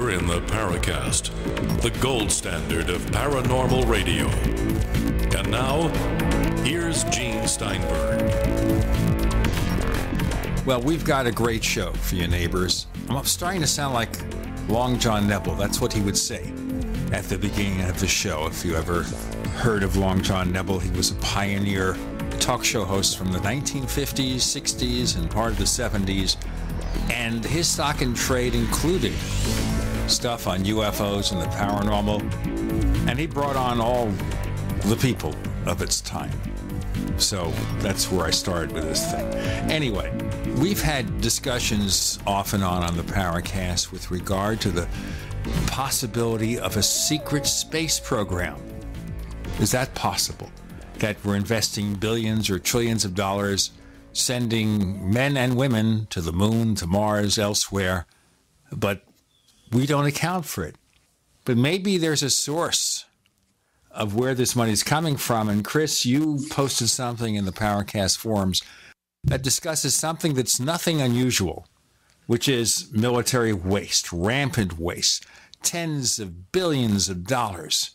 believer in the Paracast, the gold standard of paranormal radio. And now, here's Gene Steinberg. Well, we've got a great show for you neighbors. I'm starting to sound like Long John Nebel. That's what he would say at the beginning of the show. If you ever heard of Long John Nebel, he was a pioneer talk show host from the 1950s, 60s, and part of the 70s. And his stock in trade included stuff on UFOs and the paranormal. And he brought on all the people of its time. So that's where I started with this thing. Anyway, we've had discussions off and on the Paracast with regard to the possibility of a secret space program. Is that possible? That we're investing billions or trillions of dollars, sending men and women to the moon, to Mars, elsewhere, but we don't account for it. But maybe there's a source of where this money is coming from. And Chris, you posted something in the Paracast forums that discusses something that's nothing unusual, which is military waste, rampant waste, tens of billions of dollars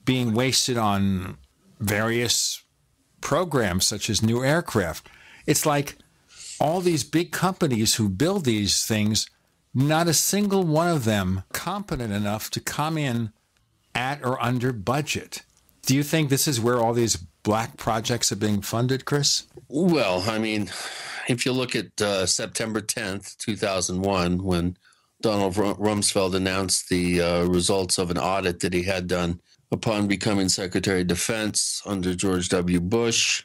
being wasted on various programs such as new aircraft. It's like all these big companies who build these things, not a single one of them competent enough to come in at or under budget. Do you think this is where all these black projects are being funded, Chris? Well, I mean, if you look at September 10th, 2001, when Donald Rumsfeld announced the results of an audit that he had done upon becoming Secretary of Defense under George W. Bush,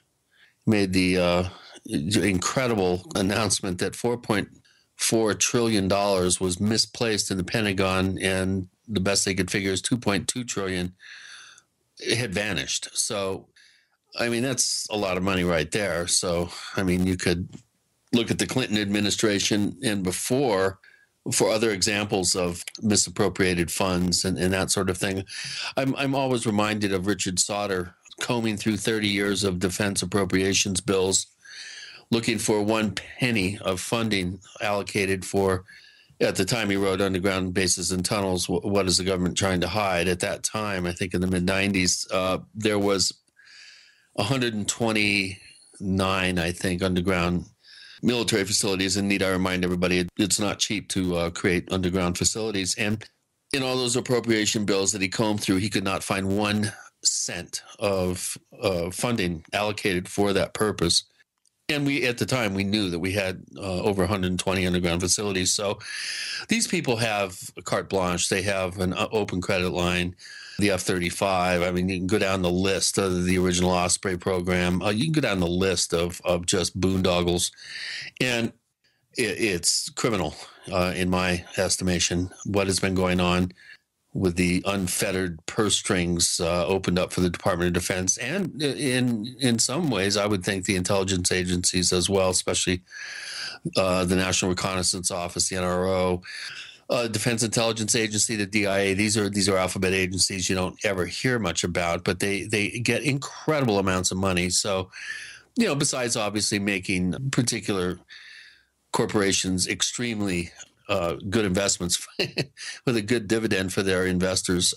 made the incredible announcement that $4.4 trillion was misplaced in the Pentagon, and the best they could figure is $2.2 trillion had vanished. So, I mean, that's a lot of money right there. So, I mean, you could look at the Clinton administration and before for other examples of misappropriated funds and that sort of thing. I'm always reminded of Richard Sauter combing through 30 years of defense appropriations bills, looking for one penny of funding allocated for, at the time he wrote Underground Bases and Tunnels, What is the Government Trying to Hide? At that time, I think in the mid-90s, there was 129, I think, underground military facilities. And need I remind everybody, it's not cheap to create underground facilities. And in all those appropriation bills that he combed through, he could not find 1 cent of funding allocated for that purpose. And we, at the time, we knew that we had over 120 underground facilities. So these people have a carte blanche. They have an open credit line, the F-35. I mean, you can go down the list of the original Osprey program. You can go down the list of just boondoggles. And it's criminal, in my estimation, what has been going on with the unfettered purse strings opened up for the Department of Defense. And in some ways, I would think the intelligence agencies as well, especially the National Reconnaissance Office, the NRO, Defense Intelligence Agency, the DIA. These are alphabet agencies you don't ever hear much about, but they get incredible amounts of money. So, you know, besides obviously making particular corporations extremely good investments with a good dividend for their investors.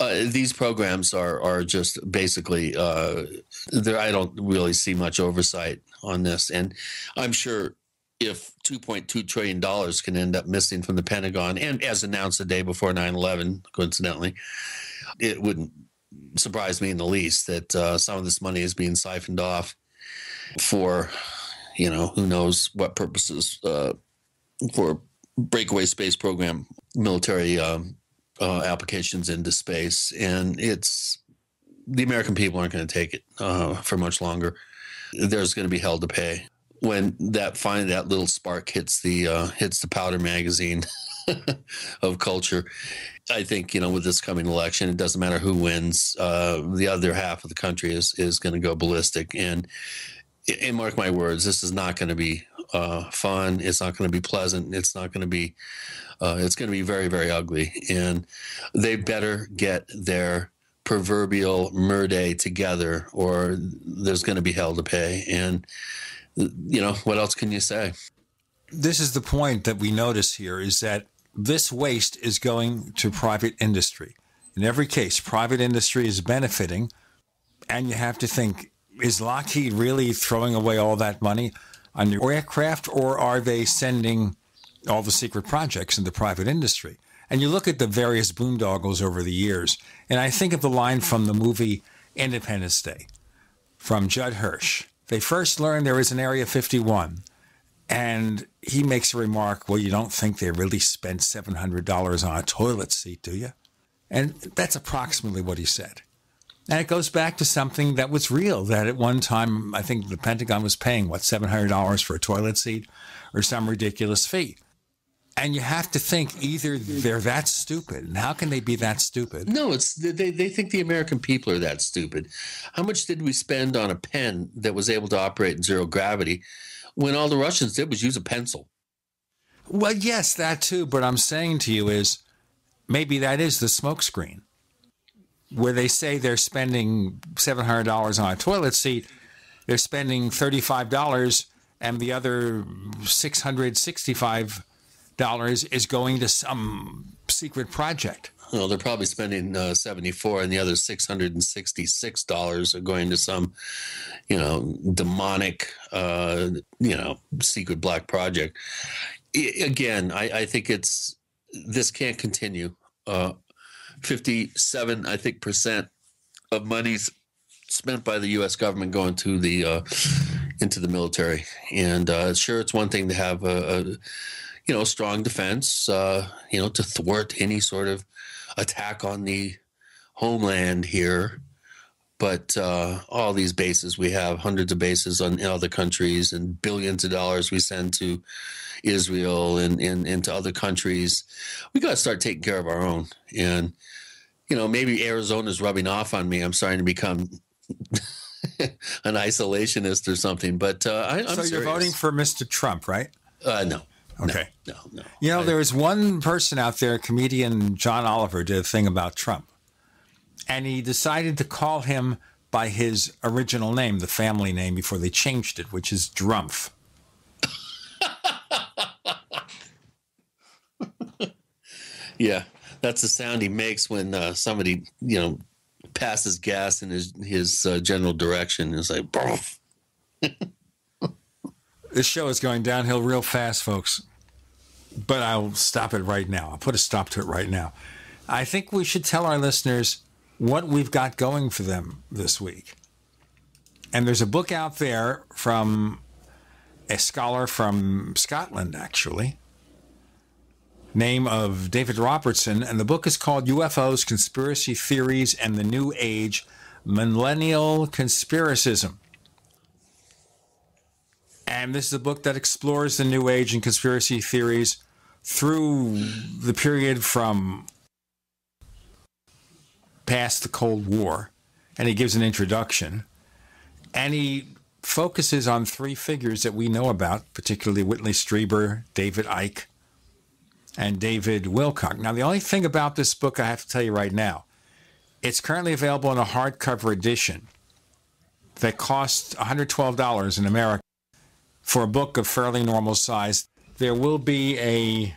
These programs are just basically, I don't really see much oversight on this. And I'm sure if $2.2 trillion can end up missing from the Pentagon, and as announced the day before 9/11, coincidentally, it wouldn't surprise me in the least that some of this money is being siphoned off for, you know, who knows what purposes, for breakaway space program, military applications into space. And the American people aren't going to take it for much longer. There's going to be hell to pay when that little spark hits the powder magazine of culture. I think, you know, with this coming election, it doesn't matter who wins. The other half of the country is going to go ballistic. And mark my words, this is not going to be fun. It's not going to be pleasant. It's not going to be. It's going to be very, very ugly. And they better get their proverbial murder together, or there's going to be hell to pay. And you know, what else can you say? This is the point that we notice here, is that this waste is going to private industry. In every case, private industry is benefiting, and you have to think, is Lockheed really throwing away all that money on new aircraft, or are they sending all the secret projects into private industry? And you look at the various boondoggles over the years, and I think of the line from the movie Independence Day, from Judd Hirsch. They first learned there is an Area 51, and he makes a remark, well, you don't think they really spent $700 on a toilet seat, do you? And that's approximately what he said. And it goes back to something that was real, that at one time, I think the Pentagon was paying, $700 for a toilet seat or some ridiculous fee. And you have to think either they're that stupid, and how can they be that stupid? No, it's they think the American people are that stupid. How much did we spend on a pen that was able to operate in zero gravity when all the Russians did was use a pencil? Well, yes, that too. But I'm saying to you is maybe that is the smokescreen, where they say they're spending $700 on a toilet seat, they're spending $35, and the other $665 is going to some secret project. Well, they're probably spending $74, and the other $666 are going to some, demonic, secret black project. Again, I think this can't continue. 57, I think, % of monies spent by the U.S. government going to into the military, and sure, it's one thing to have a strong defense, to thwart any sort of attack on the homeland here. But all these bases, we have hundreds of bases in other countries, and billions of dollars we send to Israel and to other countries. We got to start taking care of our own. And, maybe Arizona's rubbing off on me. I'm starting to become an isolationist or something. But I'm so serious. You're voting for Mr. Trump, right? No. Okay. No. There's one person out there, comedian John Oliver, did a thing about Trump. And he decided to call him by his original name, the family name, before they changed it, which is Drumpf. Yeah, that's the sound he makes when somebody, passes gas in his general direction. It's like, Bruff. This show is going downhill real fast, folks. But I'll stop it right now. I'll put a stop to it right now. I think we should tell our listeners what we've got going for them this week. And there's a book out there from a scholar from Scotland, actually, name of David Robertson, and the book is called UFOs, Conspiracy Theories, and the New Age, Millennial Conspiracism. And this is a book that explores the New Age and conspiracy theories through the period from past the Cold War. And he gives an introduction. And he focuses on three figures that we know about, particularly Whitley Strieber, David Icke, and David Wilcock. Now, the only thing about this book I have to tell you right now, it's currently available in a hardcover edition that costs $112 in America for a book of fairly normal size. There will be a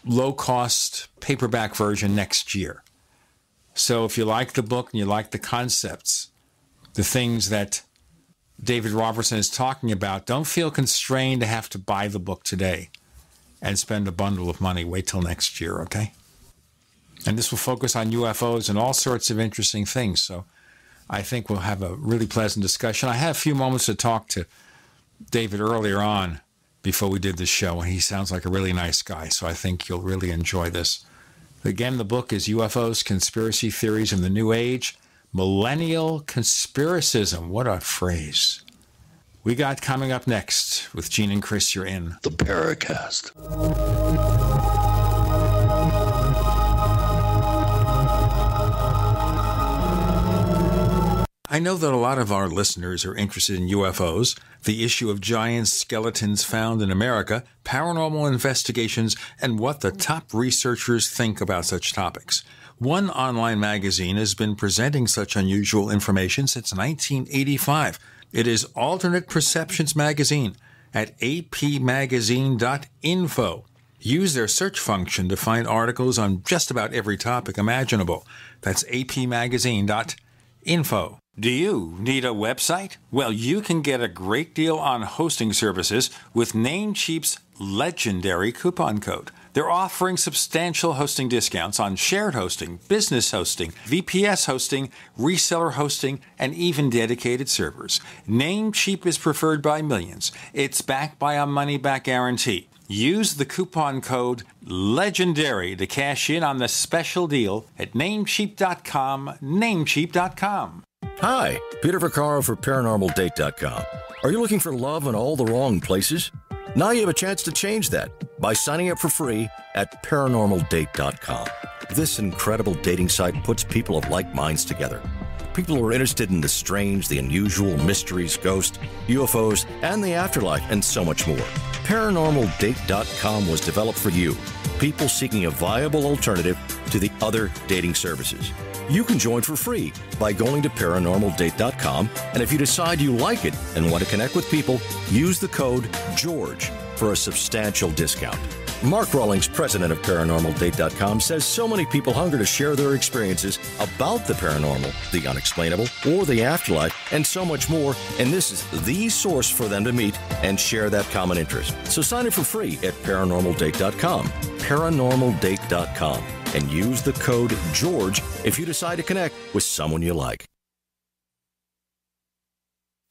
low-cost paperback version next year. So if you like the book and you like the concepts, the things that David Robertson is talking about, don't feel constrained to have to buy the book today and spend a bundle of money. Wait till next year, okay? And this will focus on UFOs and all sorts of interesting things. So I think we'll have a really pleasant discussion. I had a few moments to talk to David earlier on before we did this show, and he sounds like a really nice guy, so I think you'll really enjoy this. Again, the book is UFOs, Conspiracy Theories in the New Age, Millennial Conspiracism. What a phrase. We got coming up next with Gene and Chris. You're in the Paracast. I know that a lot of our listeners are interested in UFOs, the issue of giant skeletons found in America, paranormal investigations, and what the top researchers think about such topics. One online magazine has been presenting such unusual information since 1985. It is Alternate Perceptions Magazine at apmagazine.info. Use their search function to find articles on just about every topic imaginable. That's apmagazine.info. Do you need a website? Well, you can get a great deal on hosting services with Namecheap's legendary coupon code. They're offering substantial hosting discounts on shared hosting, business hosting, VPS hosting, reseller hosting, and even dedicated servers. Namecheap is preferred by millions. It's backed by a money-back guarantee. Use the coupon code LEGENDARY to cash in on the special deal at Namecheap.com, Namecheap.com. Hi, Peter Vaccaro for ParanormalDate.com. Are you looking for love in all the wrong places? Now you have a chance to change that by signing up for free at ParanormalDate.com. This incredible dating site puts people of like minds together. People who are interested in the strange, the unusual, mysteries, ghosts, UFOs, and the afterlife, and so much more. ParanormalDate.com was developed for you, people seeking a viable alternative to the other dating services. You can join for free by going to ParanormalDate.com, and if you decide you like it and want to connect with people, use the code GEORGE for a substantial discount. Mark Rawlings, president of ParanormalDate.com, says so many people hunger to share their experiences about the paranormal, the unexplainable, or the afterlife, and so much more, and this is the source for them to meet and share that common interest. So sign up for free at ParanormalDate.com, ParanormalDate.com, and use the code GEORGE if you decide to connect with someone you like.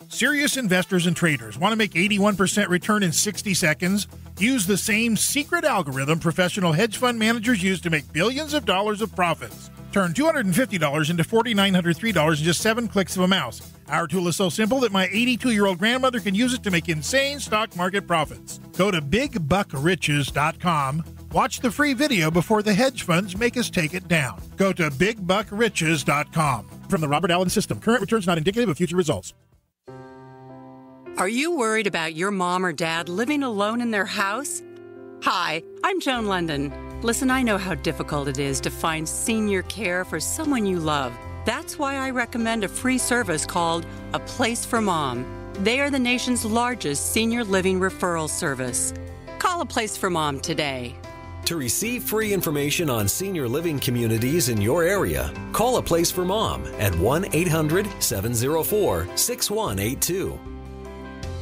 Serious investors and traders want to make 81% return in 60 seconds? Use the same secret algorithm professional hedge fund managers use to make billions of dollars of profits. Turn $250 into $4,903 in just 7 clicks of a mouse. Our tool is so simple that my 82-year-old grandmother can use it to make insane stock market profits. Go to BigBuckRiches.com. Watch the free video before the hedge funds make us take it down. Go to BigBuckRiches.com. From the Robert Allen System, current returns not indicative of future results. Are you worried about your mom or dad living alone in their house? Hi, I'm Joan London. Listen, I know how difficult it is to find senior care for someone you love. That's why I recommend a free service called A Place for Mom. They are the nation's largest senior living referral service. Call A Place for Mom today. To receive free information on senior living communities in your area, call A Place for Mom at 1-800-704-6182.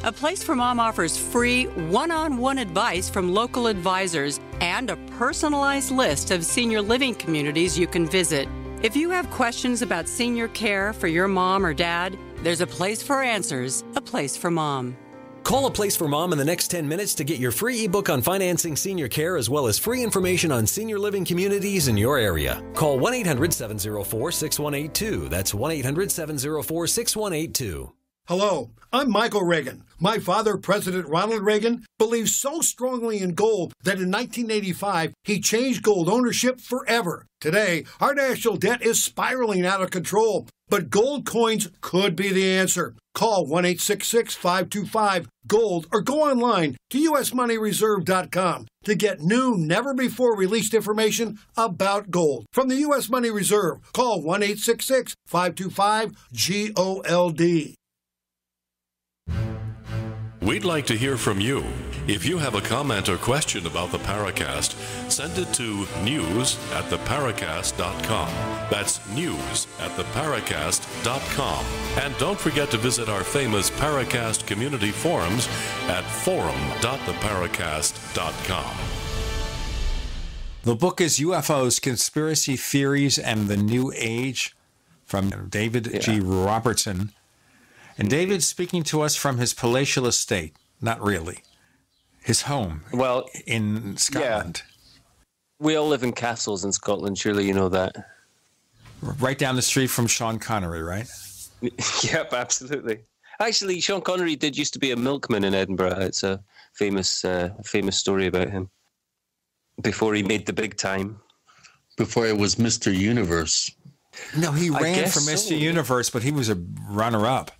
A Place for Mom offers free one-on-one advice from local advisors and a personalized list of senior living communities you can visit. If you have questions about senior care for your mom or dad, there's a place for answers, A Place for Mom. Call A Place for Mom in the next 10 minutes to get your free ebook on financing senior care as well as free information on senior living communities in your area. Call 1-800-704-6182. That's 1-800-704-6182. Hello, I'm Michael Reagan. My father, President Ronald Reagan, believed so strongly in gold that in 1985, he changed gold ownership forever. Today, our national debt is spiraling out of control, but gold coins could be the answer. Call 1-866-525-GOLD or go online to usmoneyreserve.com to get new, never-before-released information about gold. From the U.S. Money Reserve, call 1-866-525-GOLD. We'd like to hear from you. If you have a comment or question about the Paracast, send it to news@theparacast.com. That's news@theparacast.com. And don't forget to visit our famous Paracast community forums at forum.theparacast.com. The book is UFOs, Conspiracy Theories, and the New Age from David G. Robertson. And David's speaking to us from his palatial estate. Not really. His home in Scotland. Yeah. We all live in castles in Scotland. Surely you know that. Right down the street from Sean Connery, right? Yep, absolutely. Actually, Sean Connery used to be a milkman in Edinburgh. It's a famous story about him. Before he made the big time. Before it was Mr. Universe. No, he ran for Mr. Universe, but he was a runner-up.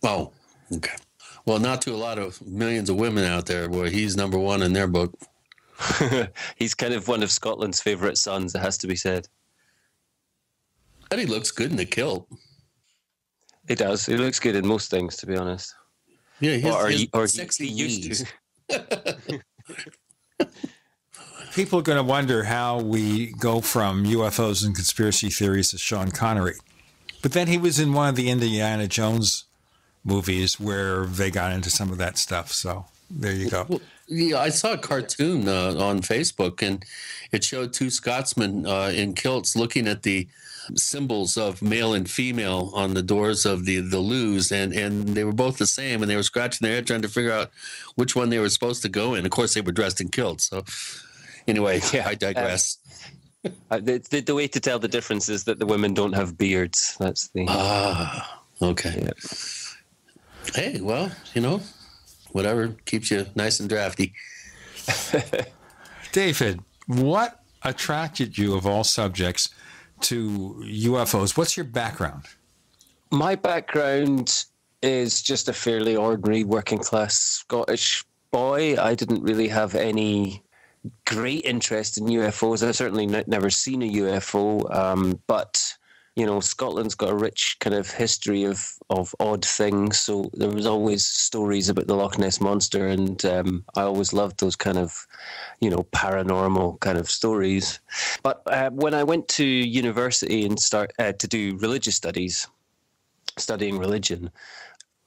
Oh, okay. Well, not to a lot of millions of women out there where he's number one in their book. He's kind of one of Scotland's favourite sons, it has to be said. And he looks good in the kilt. He does. He looks good in most things, to be honest. Yeah, he used to. people are going to wonder how we go from UFOs and conspiracy theories to Sean Connery. But then he was in one of the Indiana Jones movies where they got into some of that stuff. So there you go. Well, yeah, I saw a cartoon on Facebook, and it showed two Scotsmen in kilts looking at the symbols of male and female on the doors of the loos, and they were both the same, and they were scratching their head trying to figure out which one they were supposed to go in. Of course, they were dressed in kilts. So anyway, yeah, I digress. The way to tell the difference is that the women don't have beards. That's the... okay. Yeah. Hey, well, whatever keeps you nice and drafty. David, what attracted you, of all subjects, to UFOs? What's your background? My background is just a fairly ordinary working class Scottish boy. I didn't really have any great interest in UFOs. I've certainly never seen a UFO, but Scotland's got a rich kind of history of odd things. So there was always stories about the Loch Ness Monster, and I always loved those kind of, paranormal kind of stories. But when I went to university and start to do religious studies, studying religion,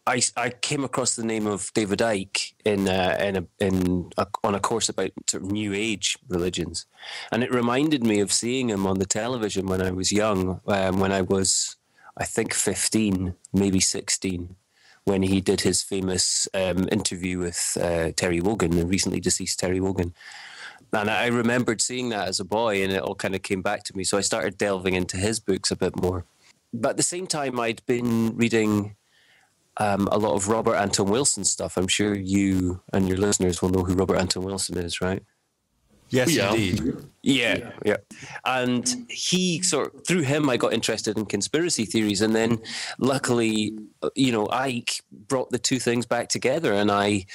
I came across the name of David Icke on a course about sort of New Age religions, and it reminded me of seeing him on the television when I was young, when I was, I think, 15, maybe 16, when he did his famous interview with Terry Wogan, the recently deceased Terry Wogan. And I remembered seeing that as a boy, and it all kind of came back to me. So I started delving into his books a bit more. But at the same time, I'd been reading a lot of Robert Anton Wilson stuff. I'm sure you and your listeners will know who Robert Anton Wilson is, right? Yes, indeed. Yeah. And through him, I got interested in conspiracy theories. And then luckily, Icke brought the two things back together, and I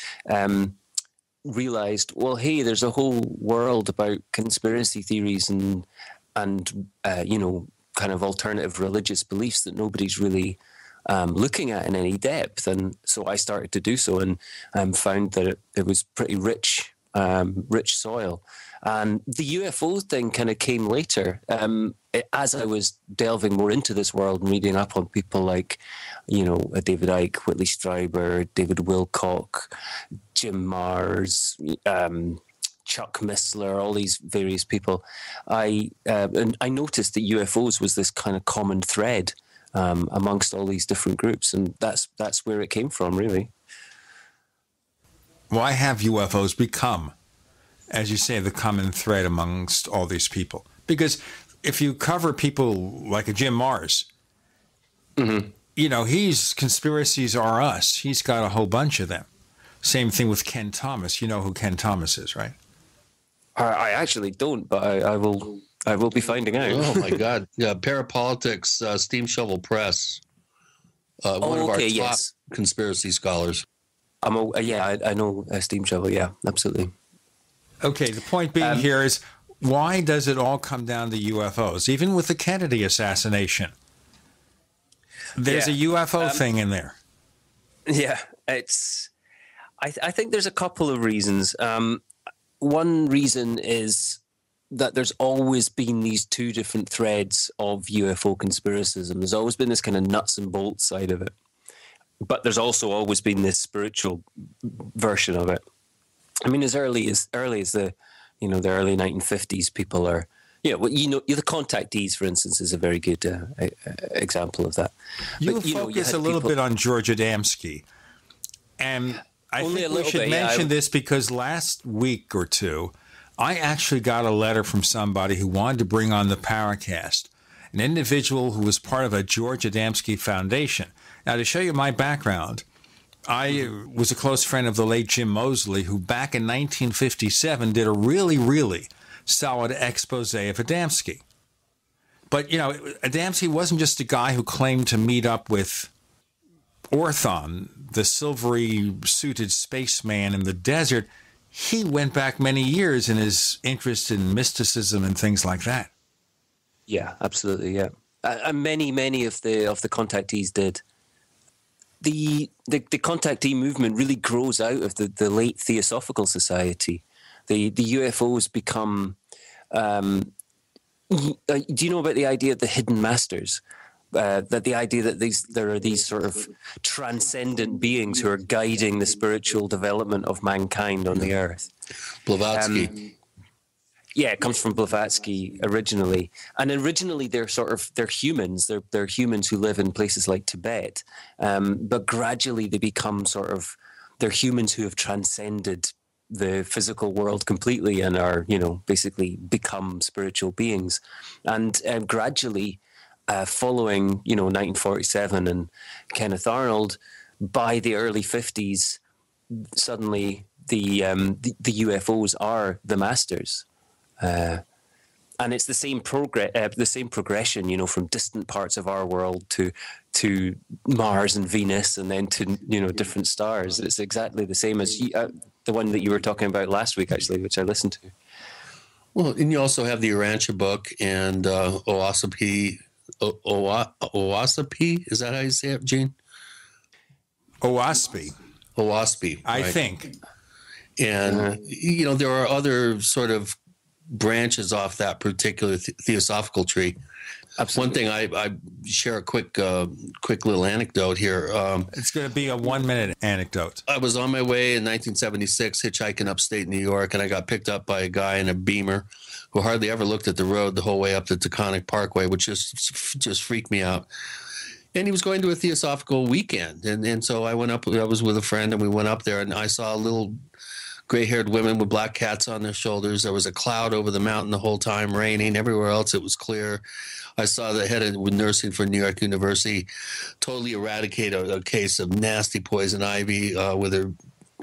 realized, well, hey, there's a whole world about conspiracy theories and kind of alternative religious beliefs that nobody's really looking at in any depth. And so I started to do so, and found that it was pretty rich soil. And the UFO thing kind of came later. As I was delving more into this world and reading up on people like, David Icke, Whitley Strieber, David Wilcock, Jim Mars, Chuck Missler, all these various people, I noticed that UFOs was this kind of common thread amongst all these different groups, and that's where it came from, really. Why have UFOs become, as you say, the common thread amongst all these people? Because if you cover people like a Jim Mars, he's conspiracies are us. He's got a whole bunch of them. Same thing with Ken Thomas. You know who Ken Thomas is, right? I actually don't, but I will be finding out. Oh my God! Yeah, Parapolitics, Steam Shovel Press, one of our top conspiracy scholars. I know Steam Shovel. Yeah, absolutely. Okay, the point being here is, why does it all come down to UFOs? Even with the Kennedy assassination, there's a UFO thing in there. Yeah, I think there's a couple of reasons. One reason is that there's always been these two different threads of UFO conspiracism. There's always been this kind of nuts and bolts side of it, but there's also always been this spiritual version of it. I mean, as early as the early 1950s, people are, the contactees, for instance, is a very good example of that. You focus a little bit on George Adamski, and I think we should mention this because last week or two, I actually got a letter from somebody who wanted to bring on the Paracast, an individual who was part of a George Adamski Foundation. Now, to show you my background, I was a close friend of the late Jim Moseley, who back in 1957 did a really, really solid expose of Adamski. But, Adamski wasn't just a guy who claimed to meet up with Orthon, the silvery suited spaceman in the desert. He went back many years in his interest in mysticism and things like that. Yeah, absolutely. Yeah, and many of the contactees did. The contactee movement really grows out of the late Theosophical Society. The UFOs become. Do you know about the idea of the hidden masters? That the idea that there are these sort of transcendent beings who are guiding the spiritual development of mankind on the earth. Blavatsky. Yeah, it comes from Blavatsky originally, and originally they're humans. They're humans who live in places like Tibet, but gradually they become they're humans who have transcended the physical world completely and are, basically become spiritual beings, and gradually. Following, 1947 and Kenneth Arnold, by the early 50s, suddenly the UFOs are the masters, and it's the same progression, from distant parts of our world to Mars and Venus, and then to different stars. It's exactly the same as the one that you were talking about last week, actually, which I listened to. Well, and you also have the Urantia book and Owaspi's. Owaspi's, is that how you say it, Gene? Owaspy, right? I think. And, there are other sort of branches off that particular theosophical tree. Absolutely. One thing I share a quick little anecdote here. It's going to be a 1-minute anecdote. I was on my way in 1976 hitchhiking upstate New York, and I got picked up by a guy in a Beamer who hardly ever looked at the road the whole way up the Taconic Parkway, which just freaked me out. And he was going to a theosophical weekend. And so I went up, I was with a friend, and we went up there, and I saw little gray-haired women with black cats on their shoulders. There was a cloud over the mountain the whole time, raining. Everywhere else it was clear. I saw the head of nursing for New York University totally eradicate a case of nasty poison ivy with her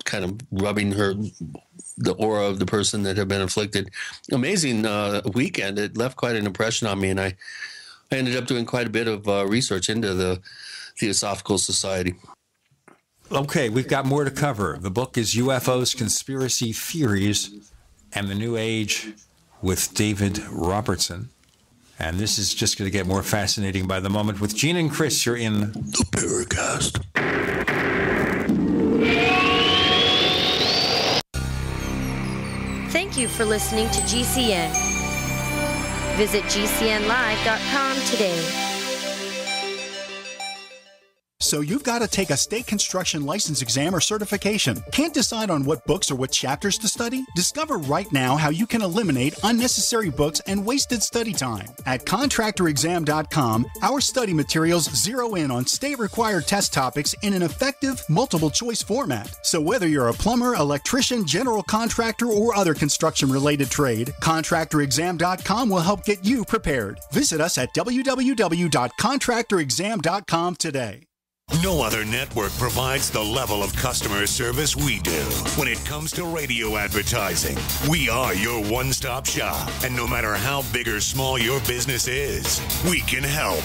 kind of rubbing the aura of the person that had been afflicted. Amazing weekend. It left quite an impression on me, and I ended up doing quite a bit of research into the Theosophical Society. Okay, we've got more to cover. The book is UFOs, Conspiracy Theories, and the New Age with David Robertson. And this is just going to get more fascinating by the moment. With Gene and Chris, you're in the Paracast. Thank you for listening to GCN. Visit GCNlive.com today. So you've got to take a state construction license exam or certification. Can't decide on what books or what chapters to study? Discover right now how you can eliminate unnecessary books and wasted study time. At contractorexam.com, our study materials zero in on state-required test topics in an effective, multiple-choice format. So whether you're a plumber, electrician, general contractor, or other construction-related trade, contractorexam.com will help get you prepared. Visit us at www.contractorexam.com today. No other network provides the level of customer service we do. When it comes to radio advertising, we are your one-stop shop. And no matter how big or small your business is, we can help.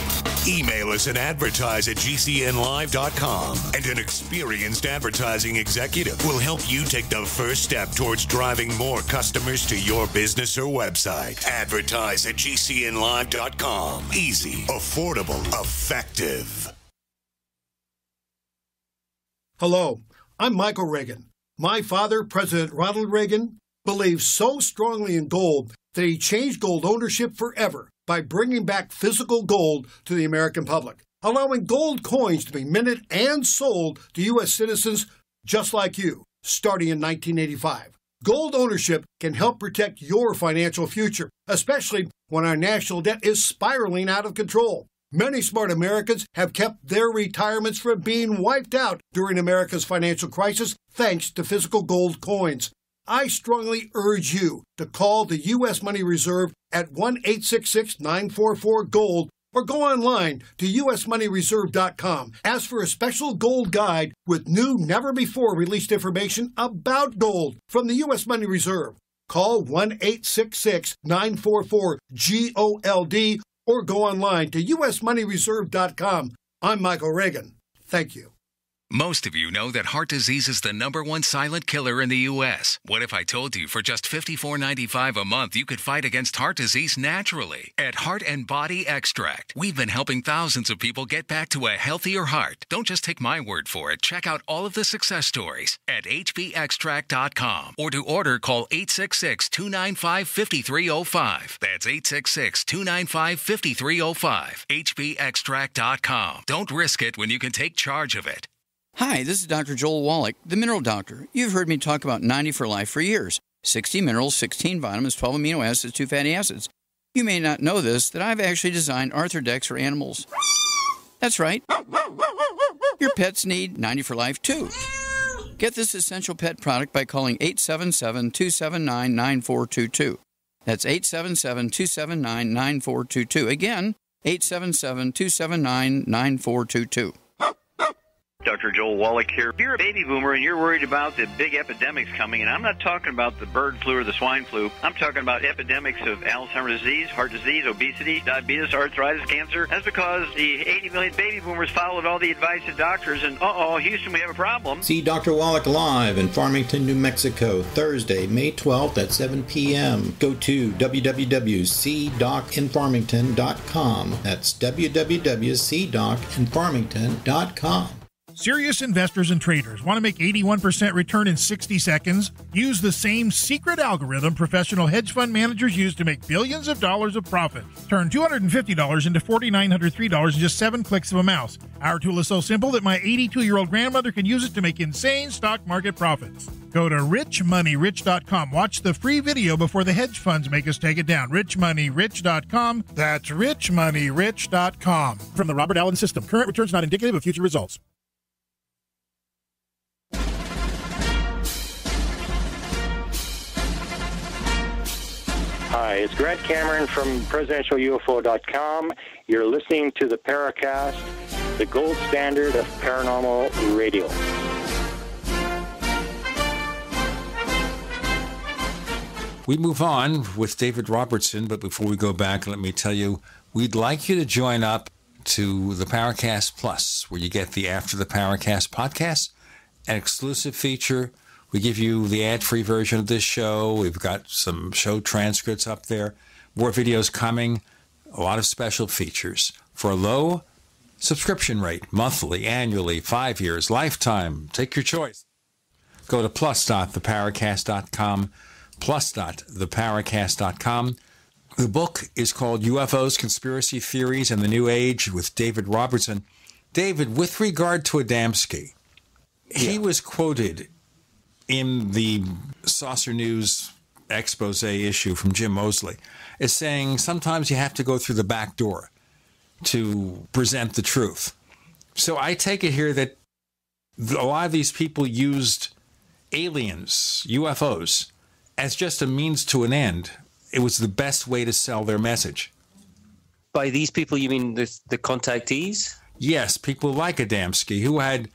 Email us at advertise@gcnlive.com, and an experienced advertising executive will help you take the first step towards driving more customers to your business or website. Advertise@gcnlive.com. Easy, affordable, effective. Hello, I'm Michael Reagan. My father, President Ronald Reagan, believed so strongly in gold that he changed gold ownership forever by bringing back physical gold to the American public, allowing gold coins to be minted and sold to U.S. citizens just like you, starting in 1985. Gold ownership can help protect your financial future, especially when our national debt is spiraling out of control. Many smart Americans have kept their retirements from being wiped out during America's financial crisis thanks to physical gold coins. I strongly urge you to call the U.S. Money Reserve at 1-866-944-GOLD or go online to usmoneyreserve.com. Ask for a special gold guide with new, never-before-released information about gold from the U.S. Money Reserve. Call 1-866-944-GOLD or go online to usmoneyreserve.com. I'm Michael Reagan. Thank you. Most of you know that heart disease is the #1 silent killer in the U.S. What if I told you for just $54.95 a month you could fight against heart disease naturally? At Heart and Body Extract, we've been helping thousands of people get back to a healthier heart. Don't just take my word for it. Check out all of the success stories at hbextract.com. Or to order, call 866-295-5305. That's 866-295-5305. hbextract.com. Don't risk it when you can take charge of it. Hi, this is Dr. Joel Wallach, the Mineral Doctor. You've heard me talk about 90 for Life for years. 60 minerals, 16 vitamins, 12 amino acids, 2 fatty acids. You may not know this, that I've actually designed Arthrodex for animals. That's right. Your pets need 90 for Life too. Get this essential pet product by calling 877-279-9422. That's 877-279-9422. Again, 877-279-9422. Dr. Joel Wallach here. If you're a baby boomer and you're worried about the big epidemics coming, and I'm not talking about the bird flu or the swine flu, I'm talking about epidemics of Alzheimer's disease, heart disease, obesity, diabetes, arthritis, cancer. That's because the 80 million baby boomers followed all the advice of doctors, and Houston, we have a problem. See Dr. Wallach live in Farmington, New Mexico, Thursday, May 12th at 7 p.m. Go to www.cdocinfarmington.com. That's www.cdocinfarmington.com. Serious investors and traders want to make 81% return in 60 seconds? Use the same secret algorithm professional hedge fund managers use to make billions of dollars of profit. Turn $250 into $4,903 in just 7 clicks of a mouse. Our tool is so simple that my 82-year-old grandmother can use it to make insane stock market profits. Go to richmoneyrich.com. Watch the free video before the hedge funds make us take it down. richmoneyrich.com. That's richmoneyrich.com. From the Robert Allen System. Current returns not indicative of future results. Hi, it's Grant Cameron from presidentialufo.com. You're listening to the Paracast, the gold standard of paranormal radio. We move on with David Robertson, but before we go back, let me tell you, we'd like you to join up to the Paracast Plus, where you get the After the Paracast podcast, an exclusive feature. We give you the ad-free version of this show. We've got some show transcripts up there, more videos coming, a lot of special features for a low subscription rate, monthly, annually, 5 years, lifetime. Take your choice. Go to plus.theparacast.com, plus.theparacast.com. The book is called UFOs, Conspiracy Theories, and the New Age with David Robertson. David, with regard to Adamski, he was quoted in the Saucer News expose issue from Jim Mosley as saying sometimes you have to go through the back door to present the truth. So I take it here that a lot of these people used aliens, UFOs, as just a means to an end. It was the best way to sell their message. By these people, you mean the contactees? Yes, people like Adamski, who had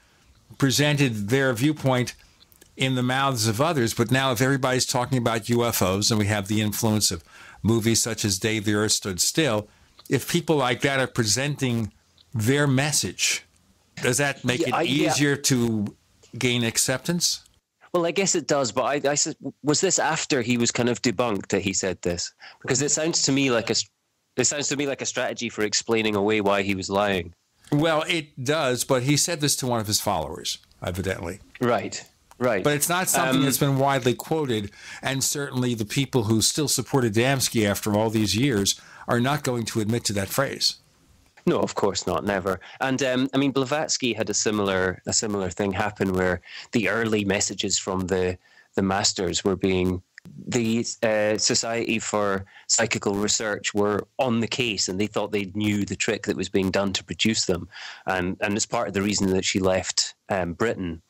presented their viewpoint in the mouths of others, but now if everybody's talking about UFOs, and we have the influence of movies such as Day the Earth Stood Still, if people like that are presenting their message, does that make it easier to gain acceptance? Well, I guess it does, but I said, was this after he was kind of debunked that he said this? Because it sounds to me like a strategy for explaining away why he was lying. Well, it does, but he said this to one of his followers, evidently. Right. But it's not something that's been widely quoted, and certainly the people who still support Adamski after all these years are not going to admit to that phrase. No, of course not, never. And I mean, Blavatsky had a similar thing happen where the early messages from the masters were being, the Society for Psychical Research were on the case, and they thought they knew the trick that was being done to produce them, and it's part of the reason that she left Britain.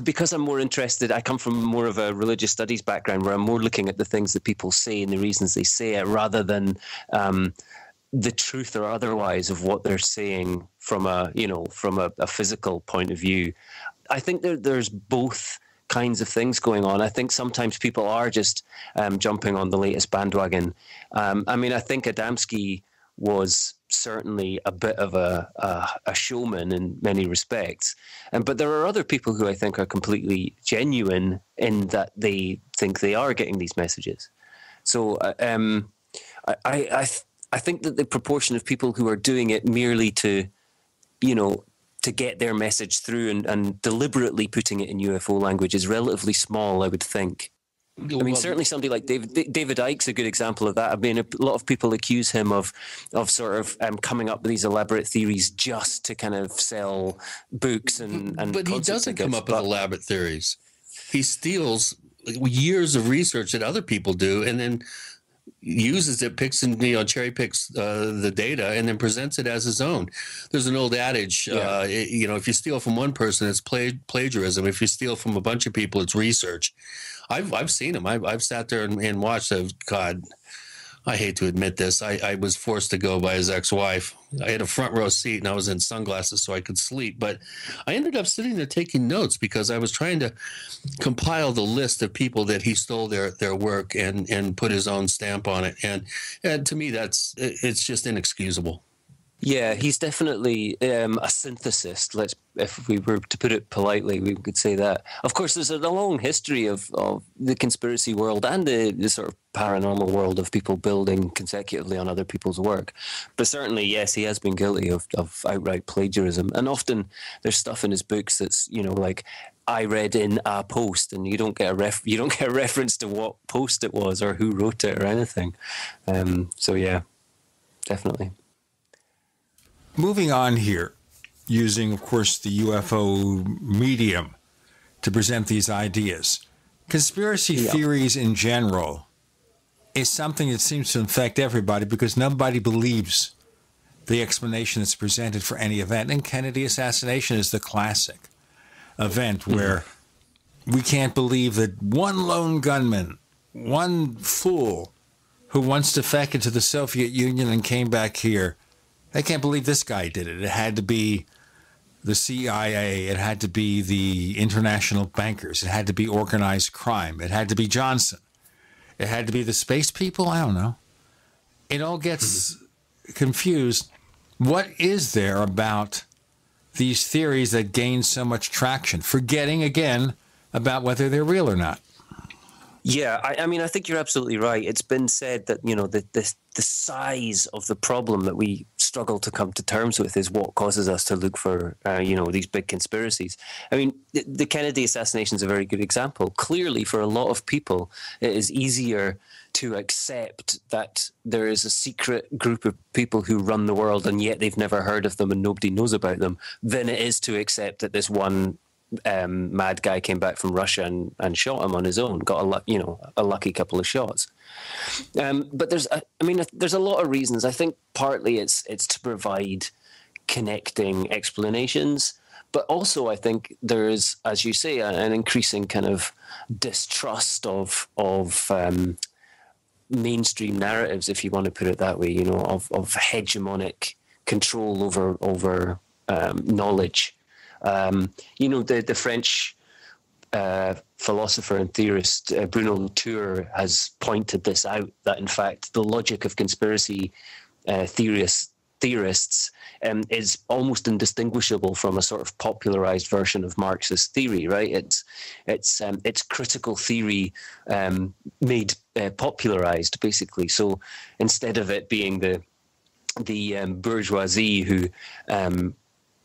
Because I'm more interested, I come from more of a religious studies background where I'm more looking at the things that people say and the reasons they say it rather than the truth or otherwise of what they're saying from a physical point of view. I think there's both kinds of things going on. I think sometimes people are just jumping on the latest bandwagon. I mean, I think Adamski was certainly a bit of a showman in many respects. But there are other people who I think are completely genuine in that they think they are getting these messages. So I think that the proportion of people who are doing it merely to get their message through and deliberately putting it in UFO language is relatively small, I would think. I mean, certainly somebody like David Icke's a good example of that. I mean, a lot of people accuse him of sort of coming up with these elaborate theories just to kind of sell books and But he doesn't come up with elaborate theories. He steals years of research that other people do and then uses it, cherry picks the data and then presents it as his own. There's an old adage, if you steal from one person, it's plagiarism. If you steal from a bunch of people, it's research. I've seen him. I've sat there and watched. God, I hate to admit this. I was forced to go by his ex-wife. I had a front row seat and I was in sunglasses so I could sleep. But I ended up sitting there taking notes because I was trying to compile the list of people that he stole their work and put his own stamp on it. And to me, it's just inexcusable. Yeah, he's definitely a synthesist. If we were to put it politely, we could say that. Of course, there's a long history of the conspiracy world and the sort of paranormal world of people building consecutively on other people's work. But certainly, yes, he has been guilty of outright plagiarism. And often there's stuff in his books that's, like I read in a post, and you don't get a reference to what post it was or who wrote it or anything. So yeah, definitely. Moving on here, using, of course, the UFO medium to present these ideas. Conspiracy theories in general is something that seems to infect everybody because nobody believes the explanation that's presented for any event. And Kennedy assassination is the classic event where we can't believe that one lone gunman, one fool who once defected to the Soviet Union and came back here, I can't believe this guy did it. It had to be the CIA. It had to be the international bankers. It had to be organized crime. It had to be Johnson. It had to be the space people. I don't know. It all gets confused. What is there about these theories that gain so much traction? Forgetting, again, about whether they're real or not. Yeah, I mean, I think you're absolutely right. It's been said that, the size of the problem that we struggle to come to terms with is what causes us to look for, these big conspiracies. I mean, the Kennedy assassination is a very good example. Clearly, for a lot of people, it is easier to accept that there is a secret group of people who run the world and yet they've never heard of them and nobody knows about them than it is to accept that this one mad guy came back from Russia and shot him on his own, got a lucky couple of shots. But there's a lot of reasons. I think partly it's to provide connecting explanations, but also I think there is, as you say, an increasing kind of distrust of mainstream narratives, if you want to put it that way, of hegemonic control over knowledge. The French philosopher and theorist Bruno Latour has pointed this out, that in fact the logic of conspiracy theorists is almost indistinguishable from a sort of popularized version of Marxist theory, right? It's critical theory made popularized, basically. So instead of it being the bourgeoisie who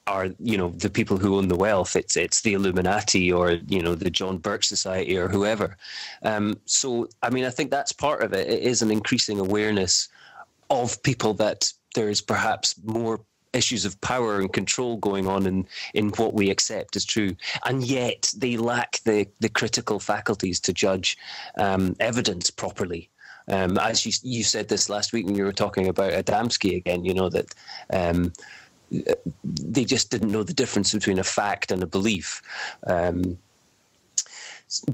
are the people who own the wealth, it's the Illuminati or the John Birch Society or whoever. So I mean, I think that's part of it. It is an increasing awareness of people that there is perhaps more issues of power and control going on in what we accept as true, and yet they lack the critical faculties to judge evidence properly. As you said this last week when you were talking about Adamski again, that they just didn't know the difference between a fact and a belief.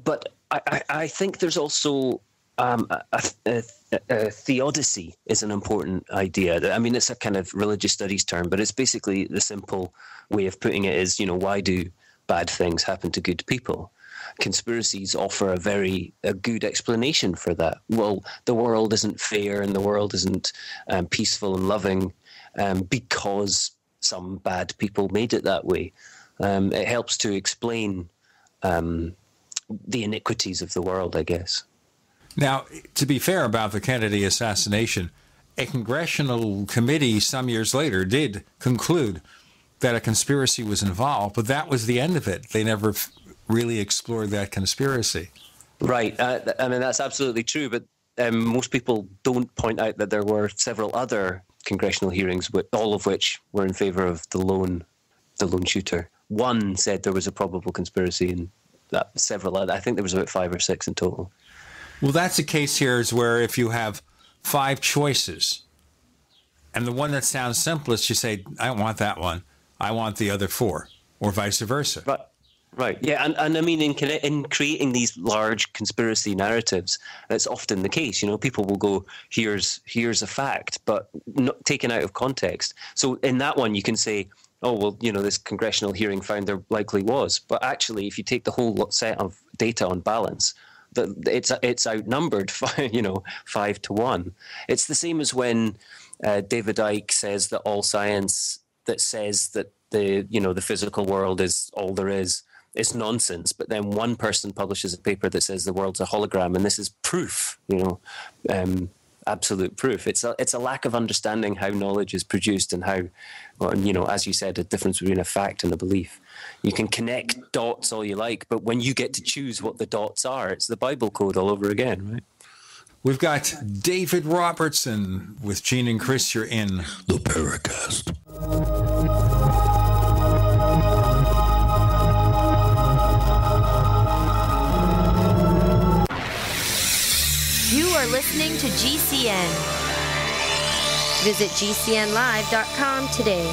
But I think there's also a theodicy is an important idea. I mean, it's a kind of religious studies term, but it's basically the simple way of putting it is, why do bad things happen to good people? conspiracies offer a good explanation for that. Well, the world isn't fair and the world isn't peaceful and loving because some bad people made it that way. It helps to explain the iniquities of the world, I guess. Now, to be fair about the Kennedy assassination, a congressional committee some years later did conclude that a conspiracy was involved, but that was the end of it. They never really explored that conspiracy. Right. I mean, that's absolutely true, but most people don't point out that there were several other congressional hearings, all of which were in favor of the lone shooter. One said there was a probable conspiracy, and I think there was about 5 or 6 in total. Well, that's a case here is where if you have 5 choices, and the one that sounds simplest, you say, I don't want that one. I want the other 4, or vice versa. Right. Yeah. And I mean, in creating these large conspiracy narratives, that's often the case. People will go, here's a fact, but not taken out of context. So in that one, you can say, oh, well, this congressional hearing found there likely was. But actually, if you take the whole set of data on balance, it's outnumbered, 5 to 1. It's the same as when David Icke says that all science that says that the physical world is all there is nonsense. But then one person publishes a paper that says the world's a hologram, and this is proof, absolute proof. It's a lack of understanding how knowledge is produced and how, as you said, a difference between a fact and a belief. You can connect dots all you like, but when you get to choose what the dots are, it's the Bible code all over again, right? We've got David Robertson with Gene and Chris. You're in the Paracast. You are listening to GCN. Visit GCNlive.com today.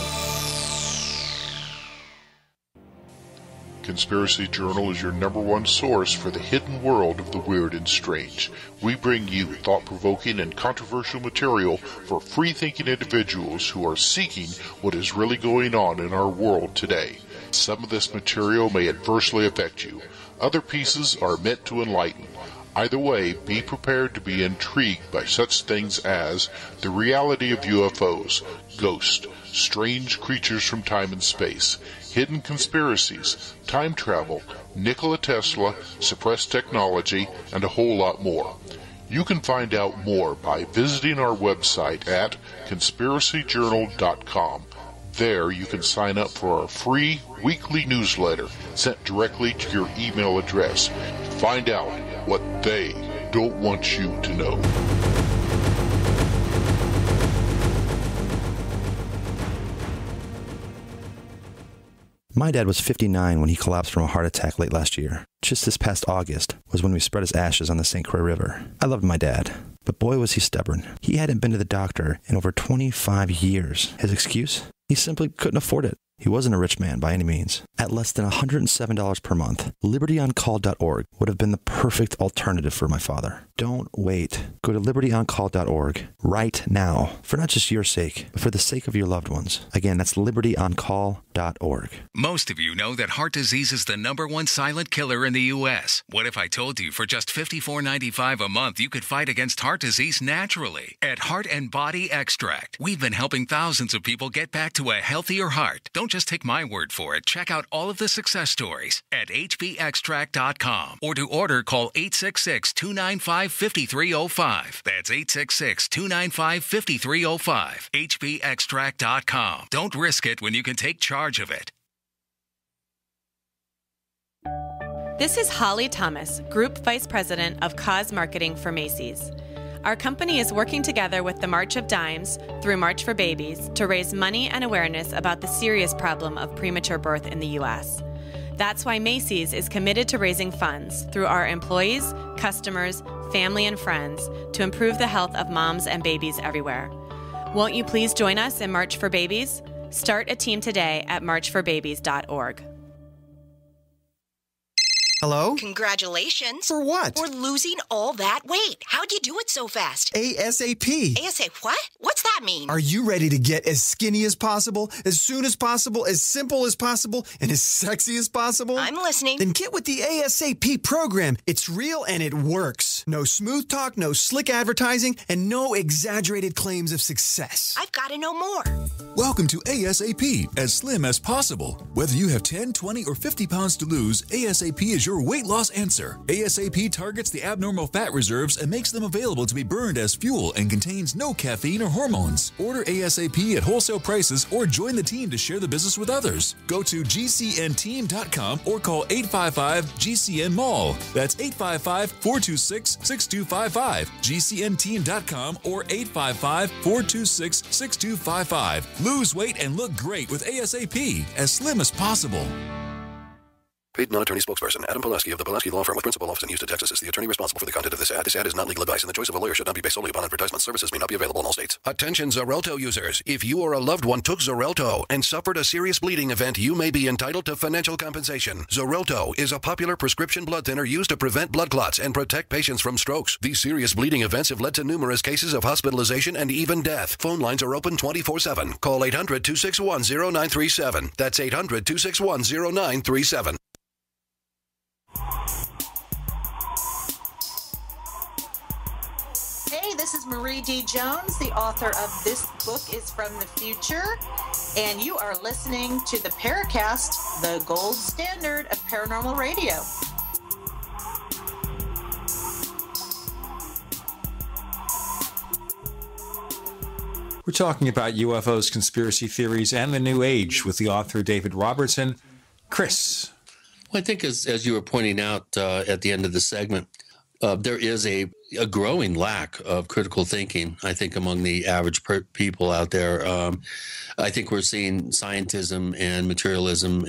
Conspiracy Journal is your #1 source for the hidden world of the weird and strange. We bring you thought-provoking and controversial material for free-thinking individuals who are seeking what is really going on in our world today. Some of this material may adversely affect you. Other pieces are meant to enlighten. Either way, be prepared to be intrigued by such things as the reality of UFOs, ghosts, strange creatures from time and space, hidden conspiracies, time travel, Nikola Tesla, suppressed technology, and a whole lot more. You can find out more by visiting our website at conspiracyjournal.com. There you can sign up for our free weekly newsletter sent directly to your email address. Find out what they don't want you to know. My dad was 59 when he collapsed from a heart attack late last year. Just this past August was when we spread his ashes on the St. Croix River. I loved my dad, but boy was he stubborn. He hadn't been to the doctor in over 25 years. His excuse? He simply couldn't afford it. He wasn't a rich man by any means. At less than $107 per month, libertyoncall.org would have been the perfect alternative for my father. Don't wait. Go to libertyoncall.org right now, for not just your sake, but for the sake of your loved ones. Again, that's libertyoncall.org. Most of you know that heart disease is the #1 silent killer in the U.S. What if I told you for just $54.95 a month you could fight against heart disease naturally? At Heart and Body Extract, we've been helping thousands of people get back to a healthier heart. Don't just take my word for it. Check out all of the success stories at hbextract.com. Or to order, call 866-295-5305. That's 866-295-5305. hbextract.com. Don't risk it when you can take charge of it. This is Holly Thomas, Group Vice President of Cause Marketing for Macy's. Our company is working together with the March of Dimes through March for Babies to raise money and awareness about the serious problem of premature birth in the U.S. That's why Macy's is committed to raising funds through our employees, customers, family, and friends to improve the health of moms and babies everywhere. Won't you please join us in March for Babies? Start a team today at marchforbabies.org. Hello? Congratulations. For what? For losing all that weight. How'd you do it so fast? ASAP. ASAP what? What's that mean? Are you ready to get as skinny as possible, as soon as possible, as simple as possible, and as sexy as possible? I'm listening. Then get with the ASAP program. It's real and it works. No smooth talk, no slick advertising, and no exaggerated claims of success. I've got to know more. Welcome to ASAP, as slim as possible. Whether you have 10, 20, or 50 pounds to lose, ASAP is your weight loss answer. ASAP targets the abnormal fat reserves and makes them available to be burned as fuel and contains no caffeine or hormones. Order ASAP at wholesale prices or join the team to share the business with others. Go to gcnteam.com or call 855-GCN-MALL. That's 855-426-6255. gcnteam.com or 855-426-6255. Lose weight and look great with ASAP, as slim as possible. Paid non-attorney spokesperson Adam Pulaski of the Pulaski Law Firm with principal office in Houston, Texas is the attorney responsible for the content of this ad. This ad is not legal advice, and the choice of a lawyer should not be based solely upon advertisement. Services may not be available in all states. Attention Xarelto users. If you or a loved one took Xarelto and suffered a serious bleeding event, you may be entitled to financial compensation. Xarelto is a popular prescription blood thinner used to prevent blood clots and protect patients from strokes. These serious bleeding events have led to numerous cases of hospitalization and even death. Phone lines are open 24/7. Call 800-261-0937. That's 800-261-0937. Hey, this is Marie D. Jones, the author of This Book is from the Future, and you are listening to the Paracast, the gold standard of paranormal radio. We're talking about UFOs, conspiracy theories, and the New Age with the author David Robertson. Chris. Well, I think as you were pointing out at the end of the segment, there is a growing lack of critical thinking, I think, among the average people out there. I think we're seeing scientism and materialism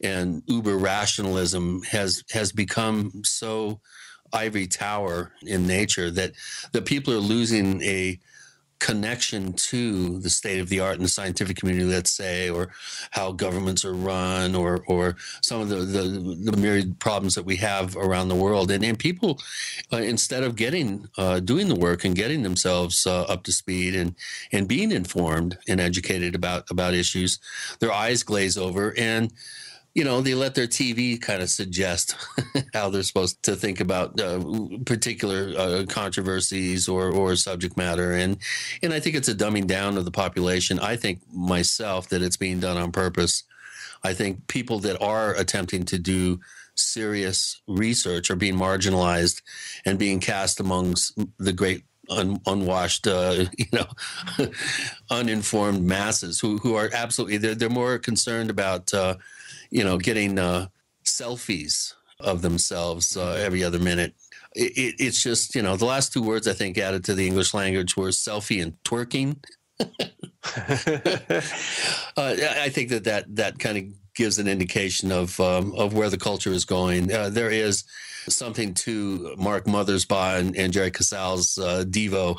and uber rationalism has become so ivory tower in nature that the people are losing a connection to the state of the art in the scientific community, let's say, or how governments are run, or some of the myriad problems that we have around the world. And people, instead of doing the work and getting themselves up to speed and being informed and educated about issues, their eyes glaze over and they let their TV kind of suggest how they're supposed to think about particular controversies or subject matter. And I think it's a dumbing down of the population. I think myself that it's being done on purpose. I think people that are attempting to do serious research are being marginalized and being cast amongst the great unwashed, uninformed masses who are absolutely, they're more concerned about, getting selfies of themselves every other minute. It's just, the last two words I think added to the English language were selfie and twerking. I think that kind of gives an indication of where the culture is going. There is something to Mark Mothersbaugh and Jerry Casale's Devo,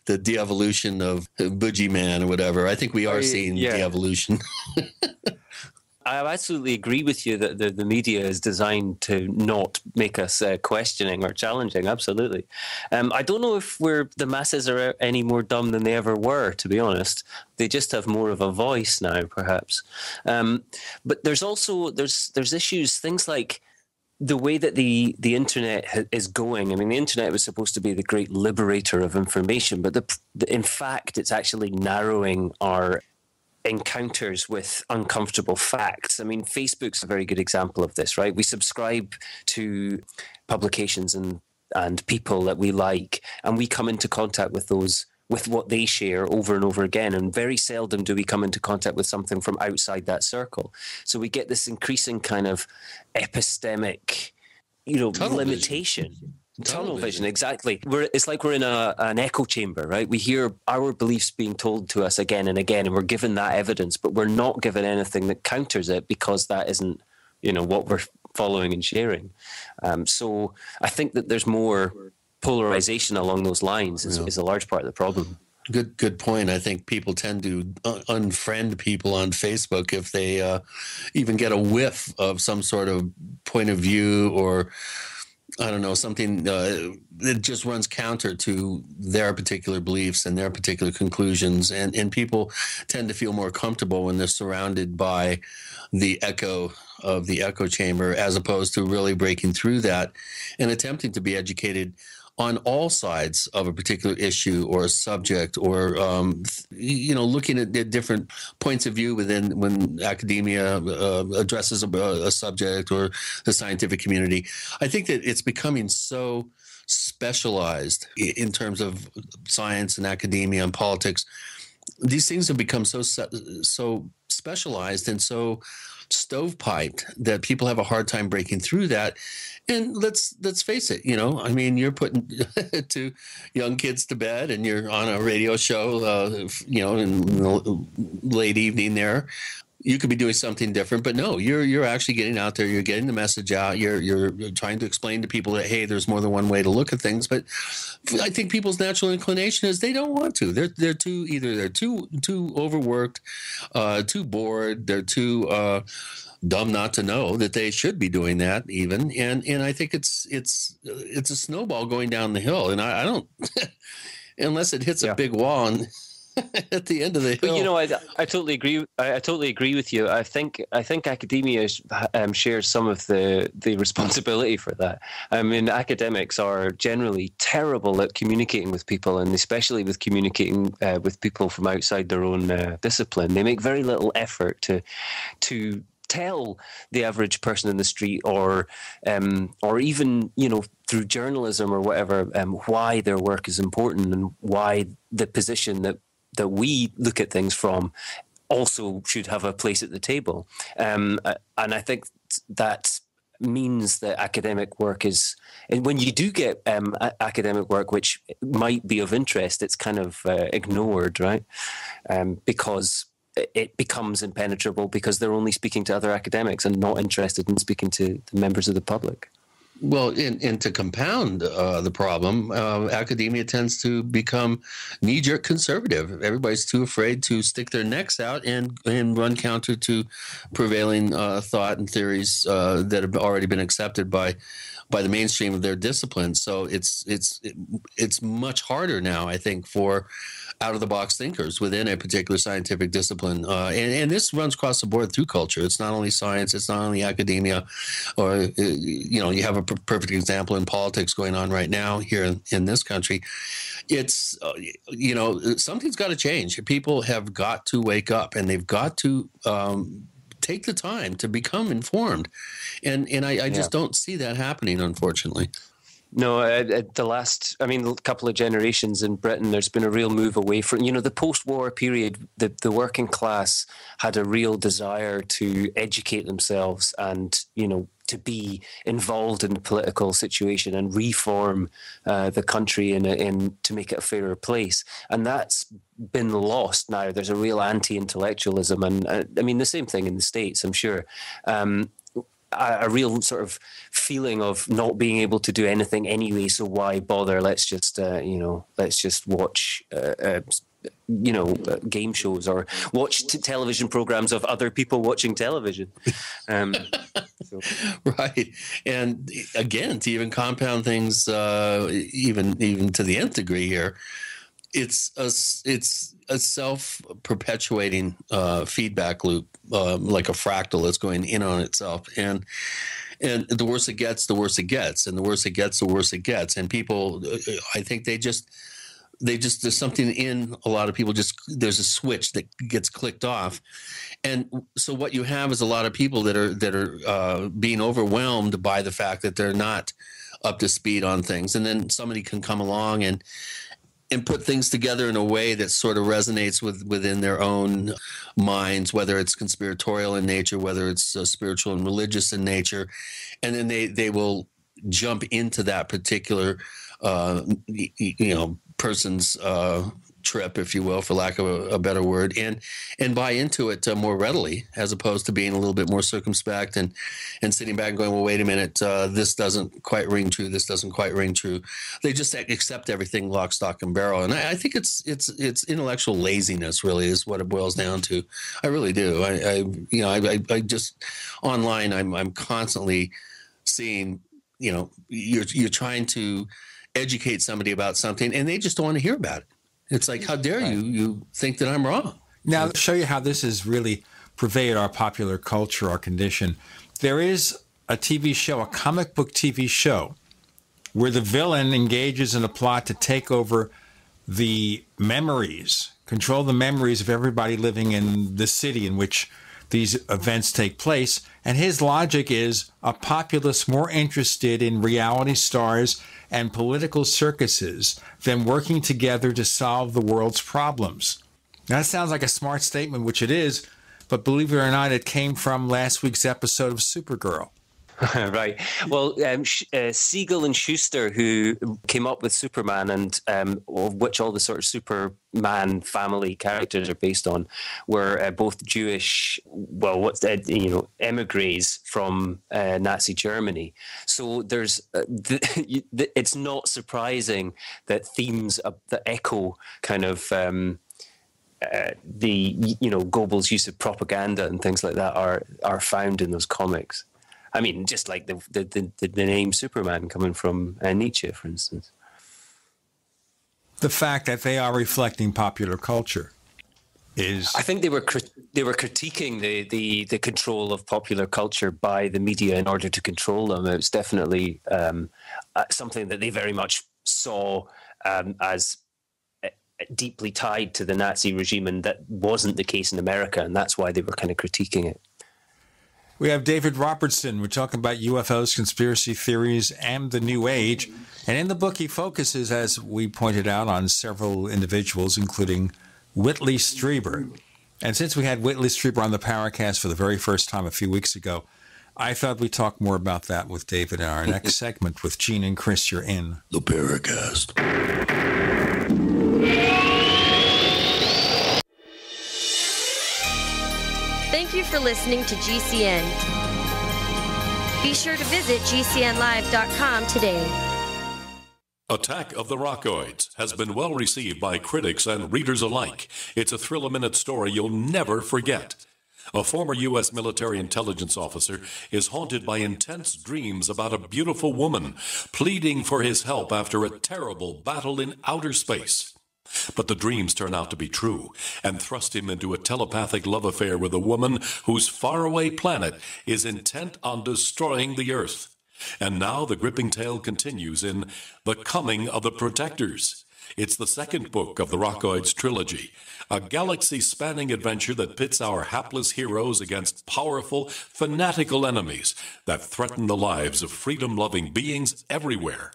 the de-evolution of Bougie Man or whatever. I think we are seeing de-evolution. I absolutely agree with you that the media is designed to not make us questioning or challenging. Absolutely. I don't know if the masses are any more dumb than they ever were, to be honest. They just have more of a voice now, perhaps. But there's also there's issues, things like the way that the internet is going. I mean, the internet was supposed to be the great liberator of information, but in fact, it's actually narrowing our encounters with uncomfortable facts. I mean, Facebook's a very good example of this, right? We subscribe to publications and people that we like, and we come into contact with what they share over and over again, and very seldom do we come into contact with something from outside that circle. So we get this increasing kind of epistemic, limitation. Tunnel vision, exactly. It's like we're in an echo chamber, right? We hear our beliefs being told to us again and again, and we're given that evidence, but we're not given anything that counters it because that isn't, what we're following and sharing. So I think that there's more polarization along those lines is a large part of the problem. Good point. I think people tend to unfriend people on Facebook if they even get a whiff of some sort of point of view, or I don't know, something that just runs counter to their particular beliefs and their particular conclusions. And people tend to feel more comfortable when they're surrounded by the echo of the echo chamber, as opposed to really breaking through that and attempting to be educated on all sides of a particular issue or a subject, or, looking at different points of view when academia addresses a subject, or the scientific community. I think that it's becoming so specialized in terms of science and academia and politics. These things have become so specialized and so stovepiped that people have a hard time breaking through that. And let's face it, you're putting two young kids to bed, and you're on a radio show, in the late evening there. You could be doing something different, but no, you're actually getting out there. You're getting the message out. You're trying to explain to people that, hey, there's more than one way to look at things. But I think people's natural inclination is they don't want to. They're too overworked, too bored. They're too dumb not to know that they should be doing that even. And I think it's a snowball going down the hill. And I don't, unless it hits a big wall and at the end of the hill. But I totally agree. I totally agree with you. I think academia shares some of the responsibility for that. I mean, academics are generally terrible at communicating with people, and especially with communicating with people from outside their own discipline. They make very little effort to tell the average person in the street, or even through journalism or whatever, why their work is important, and why the position that we look at things from also should have a place at the table. And I think that means that academic work is, and when you do get academic work which might be of interest, it's kind of ignored, right? Because it becomes impenetrable, because they're only speaking to other academics and not interested in speaking to the members of the public. Well, and to compound the problem, academia tends to become knee-jerk conservative. Everybody's too afraid to stick their necks out and run counter to prevailing thought and theories that have already been accepted by the mainstream of their discipline. So it's much harder now, I think, for out-of-the-box thinkers within a particular scientific discipline. And this runs across the board through culture. It's not only science, it's not only academia, or, you have a perfect example in politics going on right now here in this country. It's, something's got to change. People have got to wake up, and they've got to take the time to become informed. And I just don't see that happening, unfortunately. No, a couple of generations in Britain, there's been a real move away from, the post-war period. The working class had a real desire to educate themselves and, to be involved in the political situation and reform the country and to make it a fairer place. And that's been lost now. There's a real anti-intellectualism. And the same thing in the States, I'm sure. A real sort of feeling of not being able to do anything anyway, so why bother? Let's just watch game shows, or watch television programs of other people watching television. Right. And again, to even compound things even to the nth degree here, it's a self-perpetuating feedback loop, like a fractal that's going in on itself. And the worse it gets, the worse it gets. And the worse it gets, the worse it gets. And people, I think they just there's something in a lot of people, there's a switch that gets clicked off. And so what you have is a lot of people that are being overwhelmed by the fact that they're not up to speed on things. And then somebody can come along and put things together in a way that sort of resonates within their own minds, whether it's conspiratorial in nature, whether it's spiritual and religious in nature. And then they will jump into that particular, person's trip, if you will, for lack of a better word, and buy into it more readily, as opposed to being a little bit more circumspect and sitting back and going, well, wait a minute, this doesn't quite ring true. This doesn't quite ring true. They just accept everything lock, stock, and barrel. And I think it's intellectual laziness, really, is what it boils down to. I really do. I just online, I'm constantly seeing, you're trying to educate somebody about something and they just don't want to hear about it. It's like, how dare you think that I'm wrong? Now, to show you how this has really pervaded our popular culture, our condition, there is a TV show, a comic book TV show, where the villain engages in a plot to take over the memories, control the memories of everybody living in the city in which these events take place. And his logic is a populace more interested in reality stars and political circuses than working together to solve the world's problems. Now, that sounds like a smart statement, which it is, but believe it or not, it came from last week's episode of Supergirl. Right. Well, Siegel and Schuster, who came up with Superman and of which all the sort of Superman family characters are based on, were both Jewish, emigres from Nazi Germany. So there's, it's not surprising that themes that echo kind of Goebbels' use of propaganda and things like that are found in those comics. I mean, just like the name Superman coming from Nietzsche, for instance. The fact that they are reflecting popular culture is... I think they were critiquing the control of popular culture by the media in order to control them. It was definitely something that they very much saw as deeply tied to the Nazi regime, and that wasn't the case in America, and that's why they were kind of critiquing it. We have David Robertson. We're talking about UFOs, conspiracy theories, and the New Age. And in the book, he focuses, as we pointed out, on several individuals, including Whitley Strieber. And since we had Whitley Strieber on the Paracast for the very first time a few weeks ago, I thought we'd talk more about that with David in our next segment with Gene and Chris. You're in the Paracast. Thank you for listening to GCN. Be sure to visit GCNlive.com today. Attack of the Rockoids has been well received by critics and readers alike. It's a thrill-a-minute story you'll never forget. A former U.S. military intelligence officer is haunted by intense dreams about a beautiful woman pleading for his help after a terrible battle in outer space. But the dreams turn out to be true and thrust him into a telepathic love affair with a woman whose faraway planet is intent on destroying the Earth. And now the gripping tale continues in The Coming of the Protectors. It's the second book of the Rockoids trilogy, a galaxy-spanning adventure that pits our hapless heroes against powerful, fanatical enemies that threaten the lives of freedom-loving beings everywhere.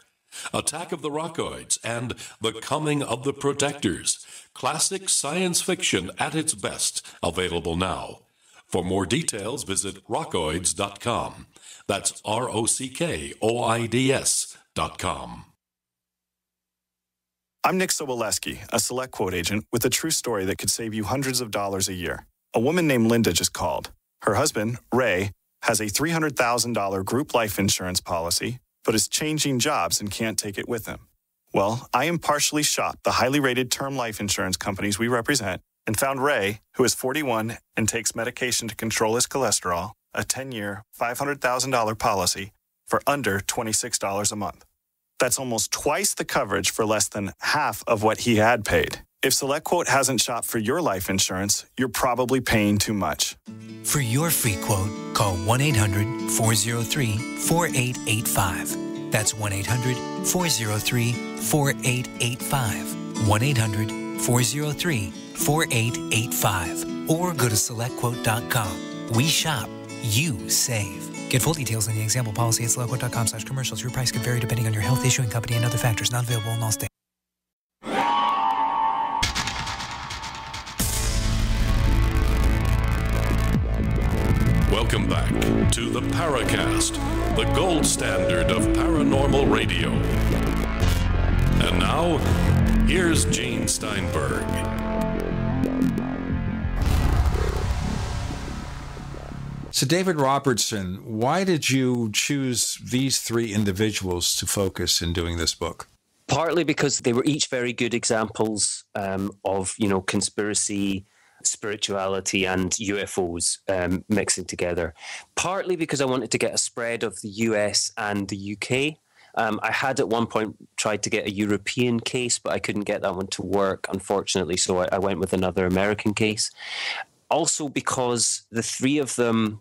Attack of the Rockoids and The Coming of the Protectors. Classic science fiction at its best. Available now. For more details, visit rockoids.com. That's ROCKOIDS.com. I'm Nick Soboleski, a Select Quote agent with a true story that could save you hundreds of dollars a year. A woman named Linda just called. Her husband, Ray, has a $300,000 group life insurance policy, but is changing jobs and can't take it with him. Well, I impartially shopped the highly rated term life insurance companies we represent and found Ray, who is 41 and takes medication to control his cholesterol, a 10-year, $500,000 policy for under $26 a month. That's almost twice the coverage for less than half of what he had paid. If SelectQuote hasn't shopped for your life insurance, you're probably paying too much. For your free quote, call 1-800-403-4885. That's 1-800-403-4885. 1-800-403-4885. Or go to SelectQuote.com. We shop, you save. Get full details in the example policy at SelectQuote.com/commercials. Your price could vary depending on your health, issuing company, and other factors. Not available in all states. Welcome back to the Paracast, the gold standard of paranormal radio. And now, here's Gene Steinberg. So, David Robertson, why did you choose these three individuals to focus in doing this book? Partly because they were each very good examples of, conspiracy spirituality and UFOs mixing together, partly because I wanted to get a spread of the US and the UK. I had at one point tried to get a European case, but I couldn't get that one to work, unfortunately, so I went with another American case. Also because the three of them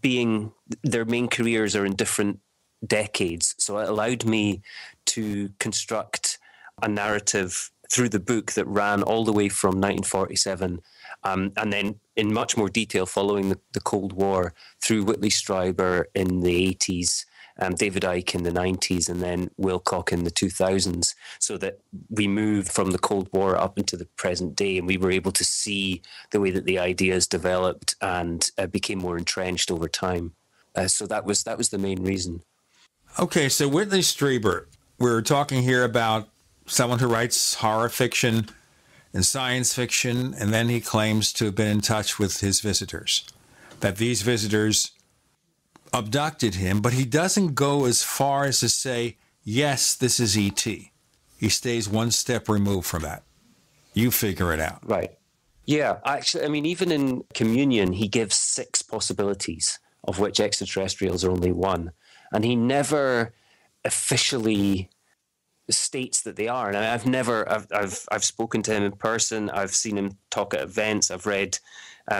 being, their main careers are in different decades, so it allowed me to construct a narrative through the book that ran all the way from 1947 and then in much more detail following the Cold War through Whitley Strieber in the 80s, David Icke in the 90s, and then Wilcock in the 2000s, so that we moved from the Cold War up into the present day, and we were able to see the way that the ideas developed and became more entrenched over time. So that was the main reason. Okay, so Whitley Strieber, we're talking here about someone who writes horror fiction and science fiction, and then he claims to have been in touch with his visitors, that these visitors abducted him, but he doesn't go as far as to say, yes, this is E.T. He stays one step removed from that. You figure it out. Right. Yeah, actually, I mean, even in Communion, he gives 6 possibilities, of which extraterrestrials are only one. And he never officially states that they are. And I've spoken to him in person. I've seen him talk at events. I've read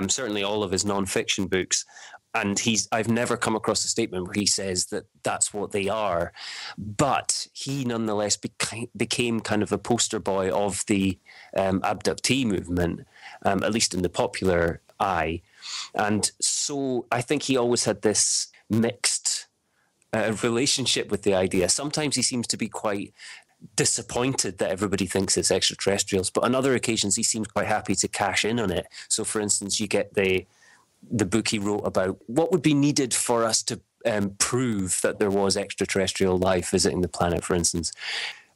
certainly all of his nonfiction books. And I've never come across a statement where he says that that's what they are. But he nonetheless became kind of a poster boy of the abductee movement, at least in the popular eye. And so I think he always had this mixed relationship with the idea. Sometimes he seems to be quite disappointed that everybody thinks it's extraterrestrials, but on other occasions he seems quite happy to cash in on it. So, for instance, you get the book he wrote about what would be needed for us to prove that there was extraterrestrial life visiting the planet, for instance.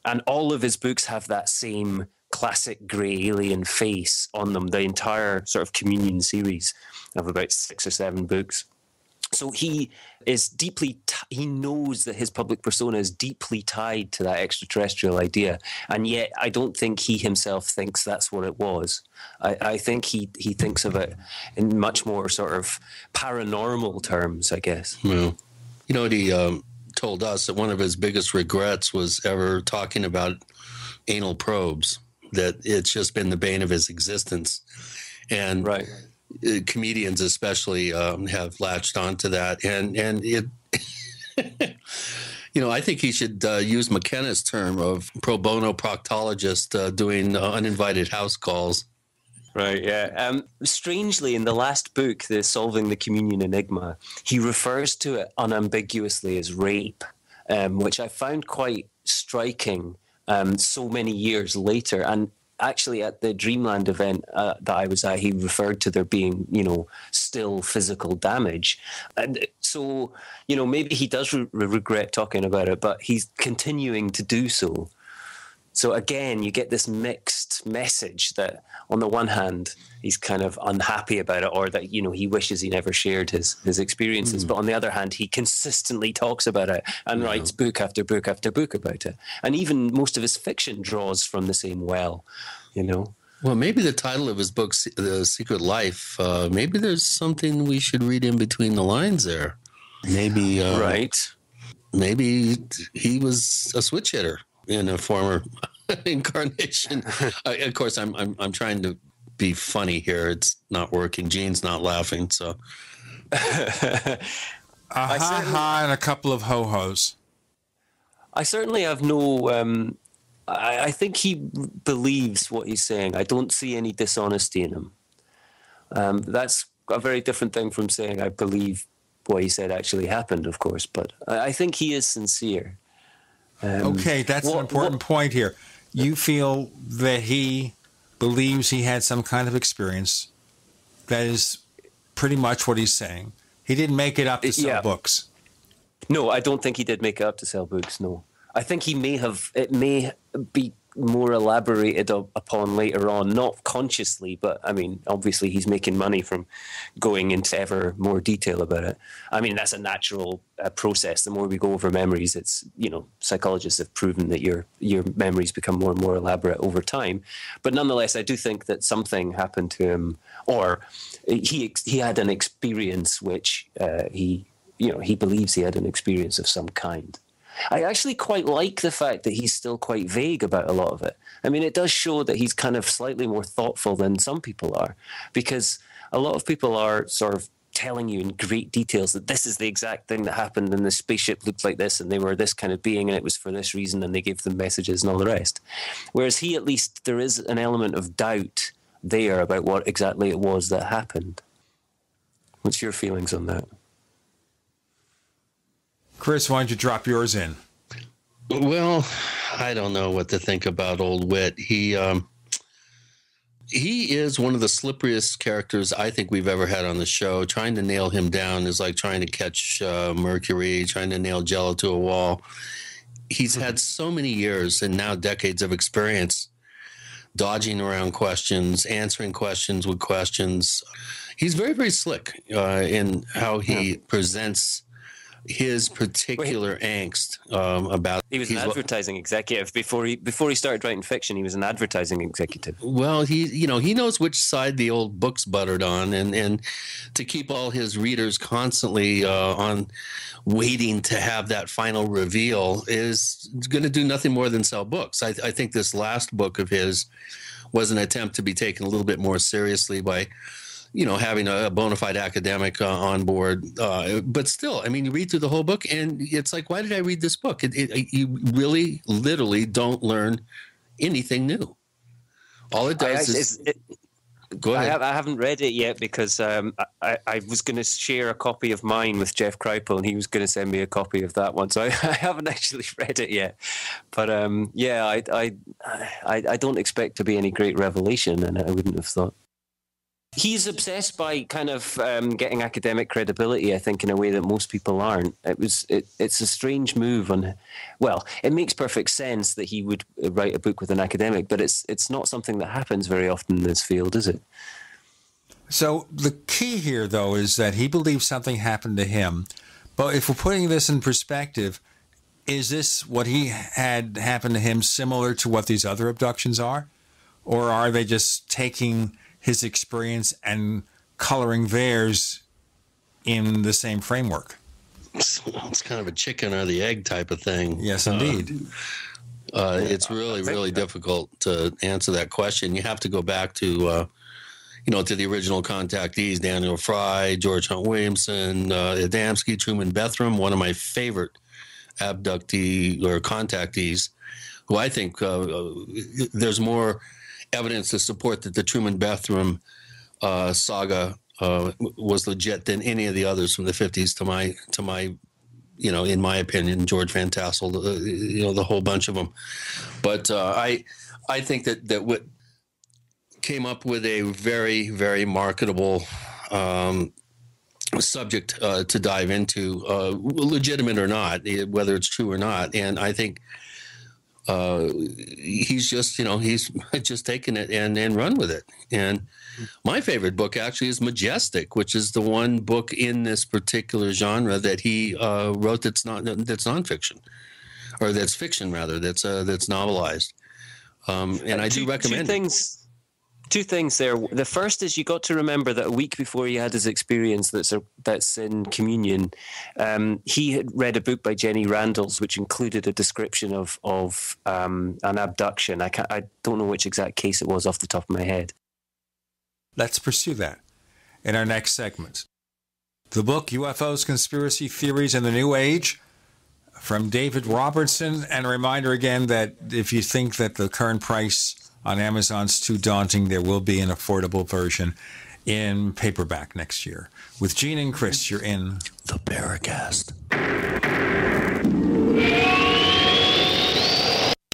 And all of his books have that same classic grey alien face on them, the entire sort of Communion series of about 6 or 7 books. So he is deeply, he knows that his public persona is deeply tied to that extraterrestrial idea. And yet I don't think he himself thinks that's what it was. I think he thinks of it in much more sort of paranormal terms, I guess. Well, you know what he told us, that one of his biggest regrets was ever talking about anal probes, that it's just been the bane of his existence. And right. Comedians especially have latched onto that, and it you know, I think he should use McKenna's term of pro bono proctologist doing uninvited house calls. Right, yeah. Strangely, in the last book, the Solving the Communion Enigma, he refers to it unambiguously as rape, which I found quite striking so many years later. And actually, at the Dreamland event that I was at, he referred to there being, you know, still physical damage. And so, you know, maybe he does regret talking about it, but he's continuing to do so. So again, you get this mixed message that on the one hand, he's kind of unhappy about it, or that, you know, he wishes he never shared his experiences. But on the other hand, he consistently talks about it and writes book after book after book about it. And even most of his fiction draws from the same well, you know. Well, maybe the title of his book, The Secret Life, maybe there's something we should read in between the lines there. Maybe, right. Maybe he was a switch hitter in a former incarnation. Of course, I'm trying to be funny here. It's not working. Gene's not laughing, so. A ha-ha and a couple of ho-hos. I certainly have no... I think he believes what he's saying. I don't see any dishonesty in him. That's a very different thing from saying I believe what he said actually happened, of course. But I think he is sincere. Okay, that's an important point here. You feel that he believes he had some kind of experience. That is pretty much what he's saying. He didn't make it up to sell books. No, I don't think he did make it up to sell books, no. I think he may have, it may be more elaborated upon later on, not consciously, but I mean, obviously he's making money from going into ever more detail about it. I mean, that's a natural process. The more we go over memories, it's, you know, psychologists have proven that your memories become more and more elaborate over time. But nonetheless, I do think that something happened to him, or he had an experience which he believes he had an experience of some kind. I actually quite like the fact that he's still quite vague about a lot of it. I mean, it does show that he's kind of slightly more thoughtful than some people are, because a lot of people are sort of telling you in great details that this is the exact thing that happened and the spaceship looked like this and they were this kind of being and it was for this reason and they gave them messages and all the rest. Whereas he, at least, there is an element of doubt there about what exactly it was that happened. What's your feelings on that? Chris, why don't you drop yours in? Well, I don't know what to think about old Whit. He is one of the slipperiest characters I think we've ever had on the show. Trying to nail him down is like trying to catch Mercury, trying to nail Jello to a wall. He's had so many years and now decades of experience dodging around questions, answering questions with questions. He's very, very slick in how he presents his particular angst about. He was an advertising executive before he started writing fiction. He was an advertising executive. Well, he knows which side the old book's buttered on, and to keep all his readers constantly on waiting to have that final reveal is going to do nothing more than sell books. I think this last book of his was an attempt to be taken a little bit more seriously by, having a bona fide academic on board. But still, I mean, you read through the whole book and it's like, why did I read this book? You really, literally don't learn anything new. All it does is... Go ahead. I haven't read it yet because I was going to share a copy of mine with Jeff Kripal and he was going to send me a copy of that one. So I haven't actually read it yet. But I don't expect to be any great revelation, and I wouldn't have thought. He's obsessed by kind of getting academic credibility, I think, in a way that most people aren't. It's a strange move it makes perfect sense that he would write a book with an academic, but it's not something that happens very often in this field, is it? So the key here, though, is that he believes something happened to him. But if we're putting this in perspective, is this what he had happened to him similar to what these other abductions are? Or are they just taking his experience and coloring theirs in the same framework? It's kind of a chicken or the egg type of thing. Yes, indeed. It's really, really difficult to answer that question. You have to go back to, to the original contactees, Daniel Fry, George Hunt Williamson, Adamski, Truman Bethram, one of my favorite abductee or contactees, who I think there's more evidence to support that the Truman Bethram saga was legit than any of the others from the 50s to my in my opinion, George Van Tassel, the whole bunch of them. But I think that what came up with a very, very marketable subject to dive into, legitimate or not, whether it's true or not. And I think he's just taken it and run with it. And my favorite book actually is Majestic, which is the one book in this particular genre that he wrote that's nonfiction, or that's fiction rather, that's novelized. And I do recommend it. Two things there. The first is you got to remember that a week before he had his experience that's in Communion, he had read a book by Jenny Randalls which included a description of an abduction. I don't know which exact case it was off the top of my head. Let's pursue that in our next segment. The book UFOs, Conspiracy Theories in the New Age from David Robertson. And a reminder again that if you think that the current price on Amazon's too daunting, there will be an affordable version in paperback next year. With Gene and Chris, you're in the Paracast.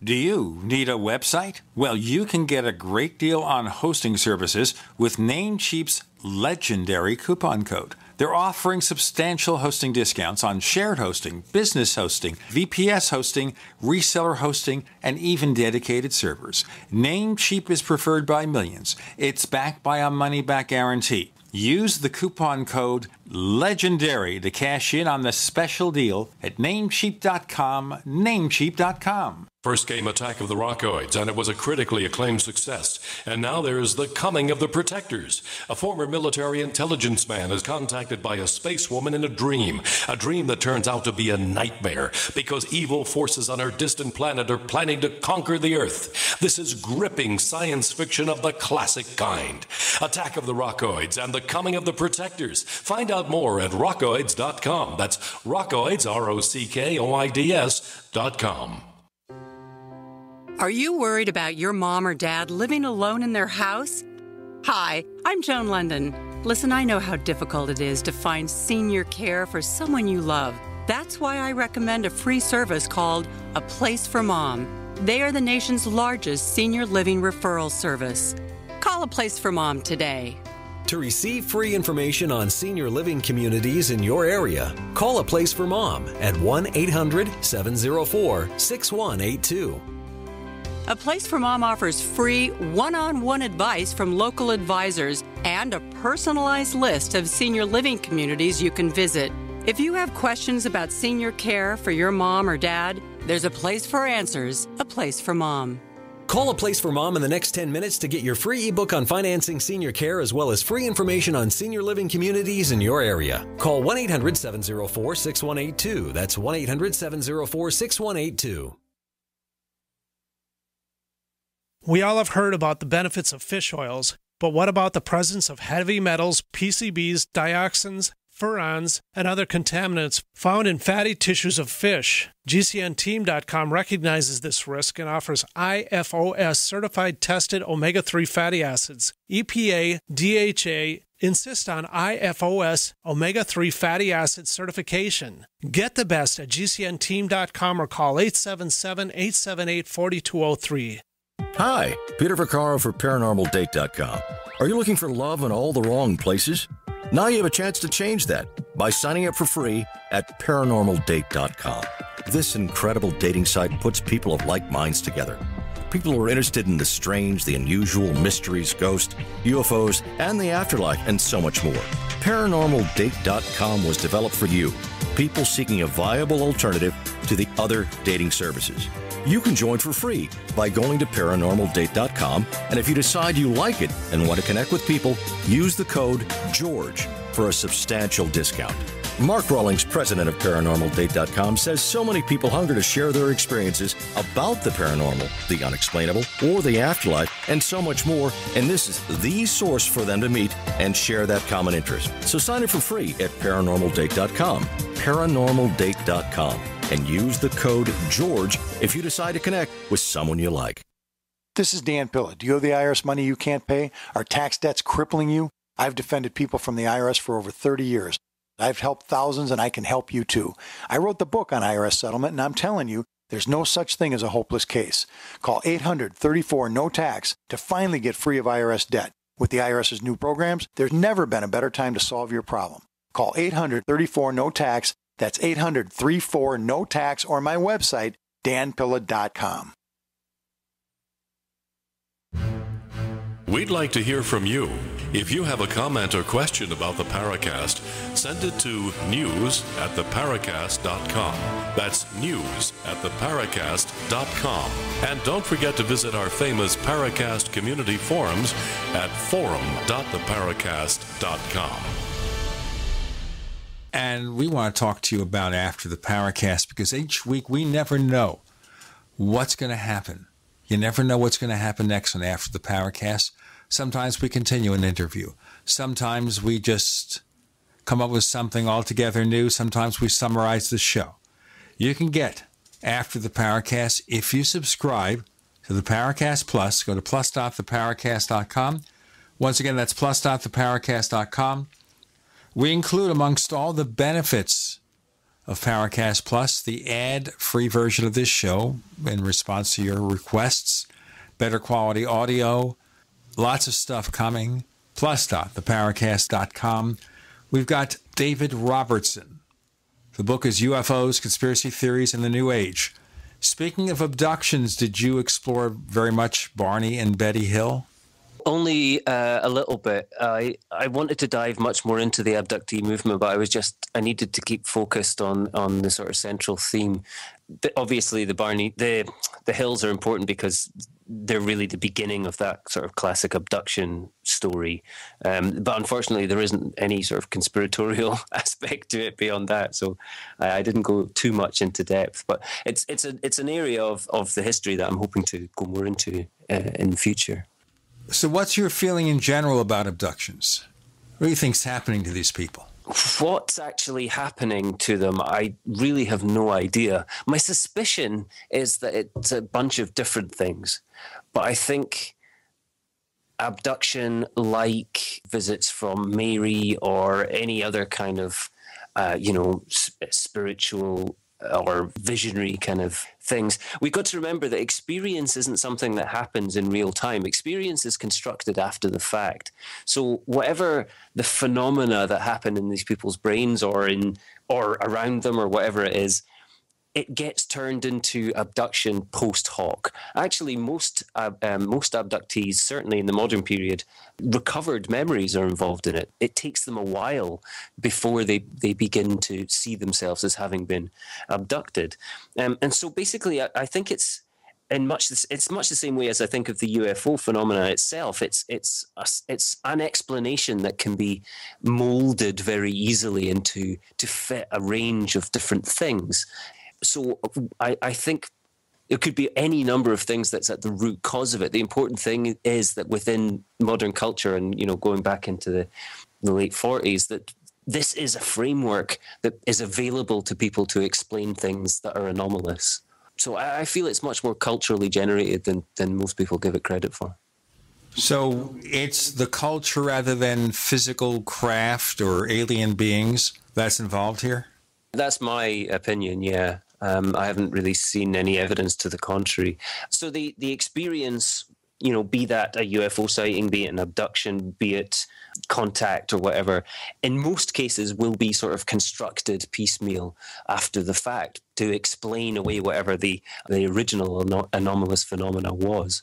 Do you need a website? Well, you can get a great deal on hosting services with Namecheap's legendary coupon code. They're offering substantial hosting discounts on shared hosting, business hosting, VPS hosting, reseller hosting, and even dedicated servers. Namecheap is preferred by millions. It's backed by a money-back guarantee. Use the coupon code LEGENDARY to cash in on the special deal at Namecheap.com, Namecheap.com. First came Attack of the Rockoids, and it was a critically acclaimed success. And now there is The Coming of the Protectors. A former military intelligence man is contacted by a space woman in a dream that turns out to be a nightmare because evil forces on her distant planet are planning to conquer the Earth. This is gripping science fiction of the classic kind. Attack of the Rockoids and The Coming of the Protectors. Find out more at rockoids.com. That's Rockoids, ROCKOIDS.com. Are you worried about your mom or dad living alone in their house? Hi, I'm Joan London. Listen, I know how difficult it is to find senior care for someone you love. That's why I recommend a free service called A Place for Mom. They are the nation's largest senior living referral service. Call A Place for Mom today. To receive free information on senior living communities in your area, call A Place for Mom at 1-800-704-6182. A Place for Mom offers free one-on-one advice from local advisors and a personalized list of senior living communities you can visit. If you have questions about senior care for your mom or dad, there's a place for answers, A Place for Mom. Call A Place for Mom in the next 10 minutes to get your free ebook on financing senior care as well as free information on senior living communities in your area. Call 1-800-704-6182. That's 1-800-704-6182. We all have heard about the benefits of fish oils, but what about the presence of heavy metals, PCBs, dioxins, furans, and other contaminants found in fatty tissues of fish? GCNteam.com recognizes this risk and offers IFOS certified tested omega-3 fatty acids. EPA, DHA insist on IFOS omega-3 fatty acid certification. Get the best at GCNteam.com or call 877-878-4203. Hi, Peter Vaccaro for ParanormalDate.com. Are you looking for love in all the wrong places? Now you have a chance to change that by signing up for free at ParanormalDate.com. This incredible dating site puts people of like minds together. People who are interested in the strange, the unusual, mysteries, ghosts, UFOs, and the afterlife, and so much more. ParanormalDate.com was developed for you, people seeking a viable alternative to the other dating services. You can join for free by going to ParanormalDate.com, and if you decide you like it and want to connect with people, use the code GEORGE for a substantial discount. Mark Rawlings, president of ParanormalDate.com, says so many people hunger to share their experiences about the paranormal, the unexplainable, or the afterlife, and so much more, and this is the source for them to meet and share that common interest. So sign up for free at ParanormalDate.com, ParanormalDate.com, and use the code GEORGE if you decide to connect with someone you like. This is Dan Pilla. Do you owe the IRS money you can't pay? Are tax debts crippling you? I've defended people from the IRS for over 30 years. I've helped thousands, and I can help you too. I wrote the book on IRS settlement, and I'm telling you, there's no such thing as a hopeless case. Call 800-34-NO-TAX to finally get free of IRS debt. With the IRS's new programs, there's never been a better time to solve your problem. Call 800-34-NO-TAX. That's 800-34-NO-TAX, or my website, danpilla.com. We'd like to hear from you. If you have a comment or question about the Paracast, send it to news@theparacast.com. That's news@theparacast.com. And don't forget to visit our famous Paracast community forums at forum.theparacast.com. And we want to talk to you about After the Paracast, because each week we never know what's going to happen. You never know what's going to happen next on After the Paracast. Sometimes we continue an interview. Sometimes we just come up with something altogether new. Sometimes we summarize the show. You can get After the Paracast if you subscribe to the Paracast Plus. Go to plus.theparacast.com. Once again, that's plus.theparacast.com. We include amongst all the benefits of Paracast Plus the ad-free version of this show in response to your requests, better quality audio, lots of stuff coming, plus.theparacast.com. We've got David Robertson. The book is UFOs, Conspiracy Theories in the New Age. Speaking of abductions, did you explore very much Barney and Betty Hill? Only a little bit. I wanted to dive much more into the abductee movement, but I needed to keep focused on the sort of central theme. Obviously, the Hills are important because they're really the beginning of that sort of classic abduction story. But unfortunately, there isn't any sort of conspiratorial aspect to it beyond that. So I didn't go too much into depth. But it's an area of the history that I'm hoping to go more into in the future. So what's your feeling in general about abductions? What do you think's happening to these people? What's actually happening to them, I really have no idea. My suspicion is that it's a bunch of different things. But I think abduction, like visits from Mary or any other kind of, spiritual or visionary kind of things, we've got to remember that experience isn't something that happens in real time. Experience is constructed after the fact. So whatever the phenomena that happen in these people's brains or around them or whatever it is, it gets turned into abduction post hoc. Actually, most abductees, certainly in the modern period, recovered memories are involved in it. It takes them a while before they begin to see themselves as having been abducted. And so basically, I think it's much the same way as I think of the UFO phenomena itself. It's an explanation that can be molded very easily to fit a range of different things. So I think it could be any number of things that's at the root cause of it. The important thing is that within modern culture and, going back into the late 40s, that this is a framework that is available to people to explain things that are anomalous. So I feel it's much more culturally generated than most people give it credit for. So it's the culture rather than physical craft or alien beings that's involved here? That's my opinion, yeah. I haven't really seen any evidence to the contrary. So the experience, be that a UFO sighting, be it an abduction, be it contact or whatever, in most cases will be sort of constructed piecemeal after the fact to explain away whatever the original anomalous phenomena was.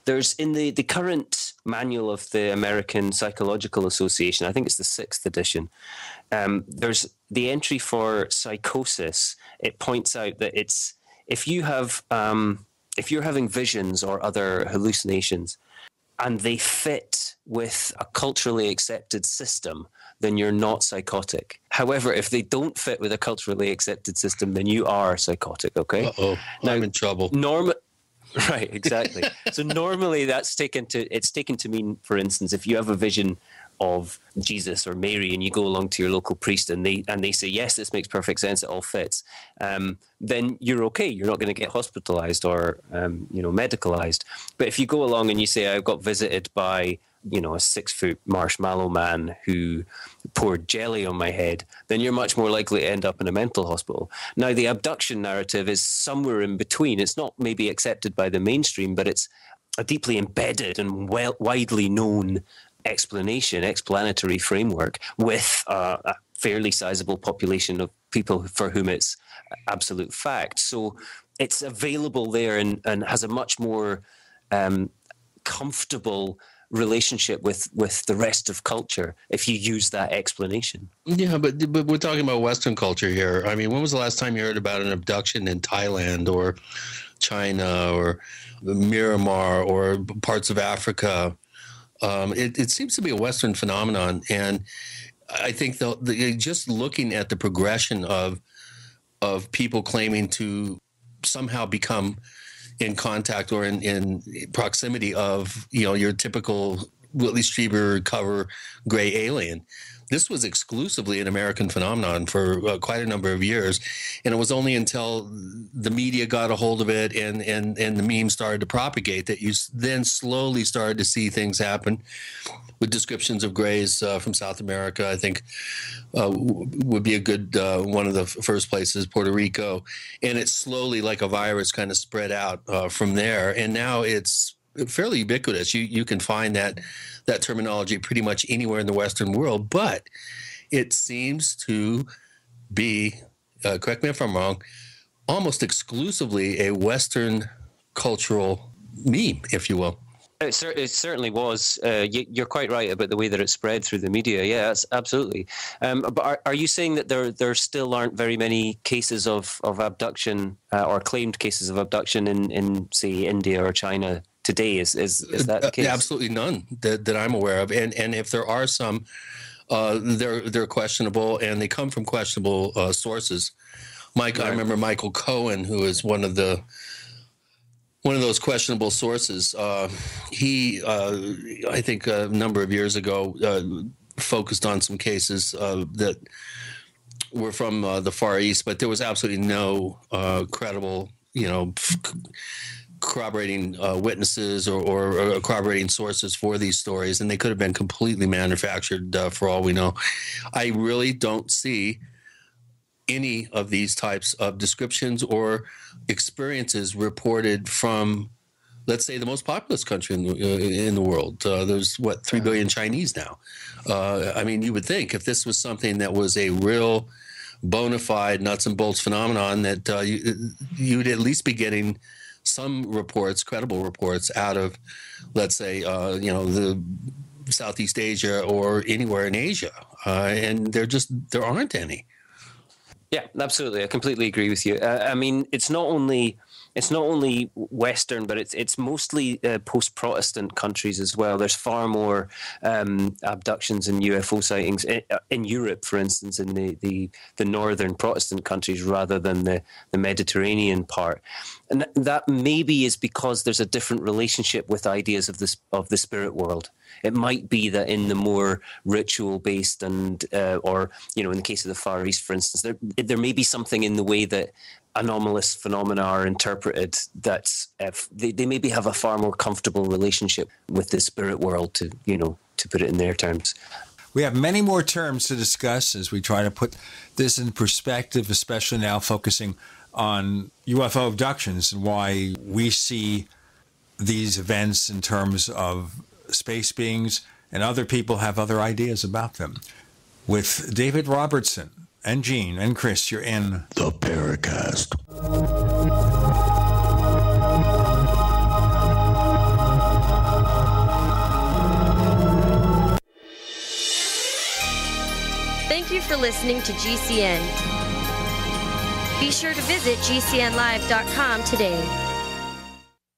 There's in the current manual of the American Psychological Association, I think it's the 6th edition, there's the entry for psychosis. It points out that if you're having visions or other hallucinations and they fit with a culturally accepted system, then you're not psychotic. However, if they don't fit with a culturally accepted system, then you are psychotic, okay? Uh-oh, now, I'm in trouble. Right, exactly. So normally it's taken to mean, for instance, if you have a vision of Jesus or Mary and you go along to your local priest and they say, yes, this makes perfect sense, it all fits, then you're okay. You're not going to get hospitalized or, medicalized. But if you go along and you say, I got visited by, a 6-foot marshmallow man who poured jelly on my head, then you're much more likely to end up in a mental hospital. Now, the abduction narrative is somewhere in between. It's not maybe accepted by the mainstream, but it's a deeply embedded and widely known explanatory framework with a fairly sizable population of people for whom it's absolute fact. So it's available there and has a much more comfortable relationship with the rest of culture if you use that explanation. Yeah, but we're talking about Western culture here. I mean, when was the last time you heard about an abduction in Thailand or China or Myanmar or parts of Africa? It seems to be a Western phenomenon, and I think just looking at the progression of people claiming to somehow become in contact or in proximity of, your typical Whitley Strieber cover gray alien. This was exclusively an American phenomenon for quite a number of years. And it was only until the media got a hold of it and the memes started to propagate that you then slowly started to see things happen with descriptions of grays from South America. I think would be a good one of the first places, Puerto Rico. And it slowly, like a virus, kind of spread out from there. And now it's fairly ubiquitous. You can find that terminology pretty much anywhere in the Western world, but it seems to be, correct me if I'm wrong, almost exclusively a Western cultural meme, if you will. It certainly was. You're quite right about the way that it spread through the media. Yes, absolutely. But are you saying that there still aren't very many cases of abduction or claimed cases of abduction in say, India or China today? Is that the case? Absolutely none that I'm aware of. And if there are some, they're questionable, and they come from questionable sources. I remember Michael Cohen, who is one of those questionable sources. He, I think a number of years ago, focused on some cases that were from the Far East, but there was absolutely no credible, corroborating witnesses or corroborating sources for these stories, and they could have been completely manufactured for all we know. I really don't see any of these types of descriptions or experiences reported from, let's say, the most populous country in the world. There's 3 billion Chinese now. I mean, you would think if this was something that was a real bona fide nuts and bolts phenomenon, that you'd at least be getting some reports, credible reports, out of, let's say, the Southeast Asia or anywhere in Asia, and there aren't any. Yeah, absolutely. I completely agree with you. I mean, it's not only Western, but it's mostly post-Protestant countries as well. There's far more abductions and UFO sightings in Europe, for instance, in the northern Protestant countries rather than the Mediterranean part. And that maybe is because there's a different relationship with ideas of the spirit world. It might be that in the more ritual-based and, or, in the case of the Far East, for instance, there may be something in the way that anomalous phenomena are interpreted that's they maybe have a far more comfortable relationship with the spirit world, to put it in their terms. We have many more terms to discuss as we try to put this in perspective, especially now focusing on UFO abductions and why we see these events in terms of space beings, and other people have other ideas about them. With David Robertson and Gene and Chris, you're in the Paracast. Thank you for listening to GCN. Be sure to visit GCNlive.com today.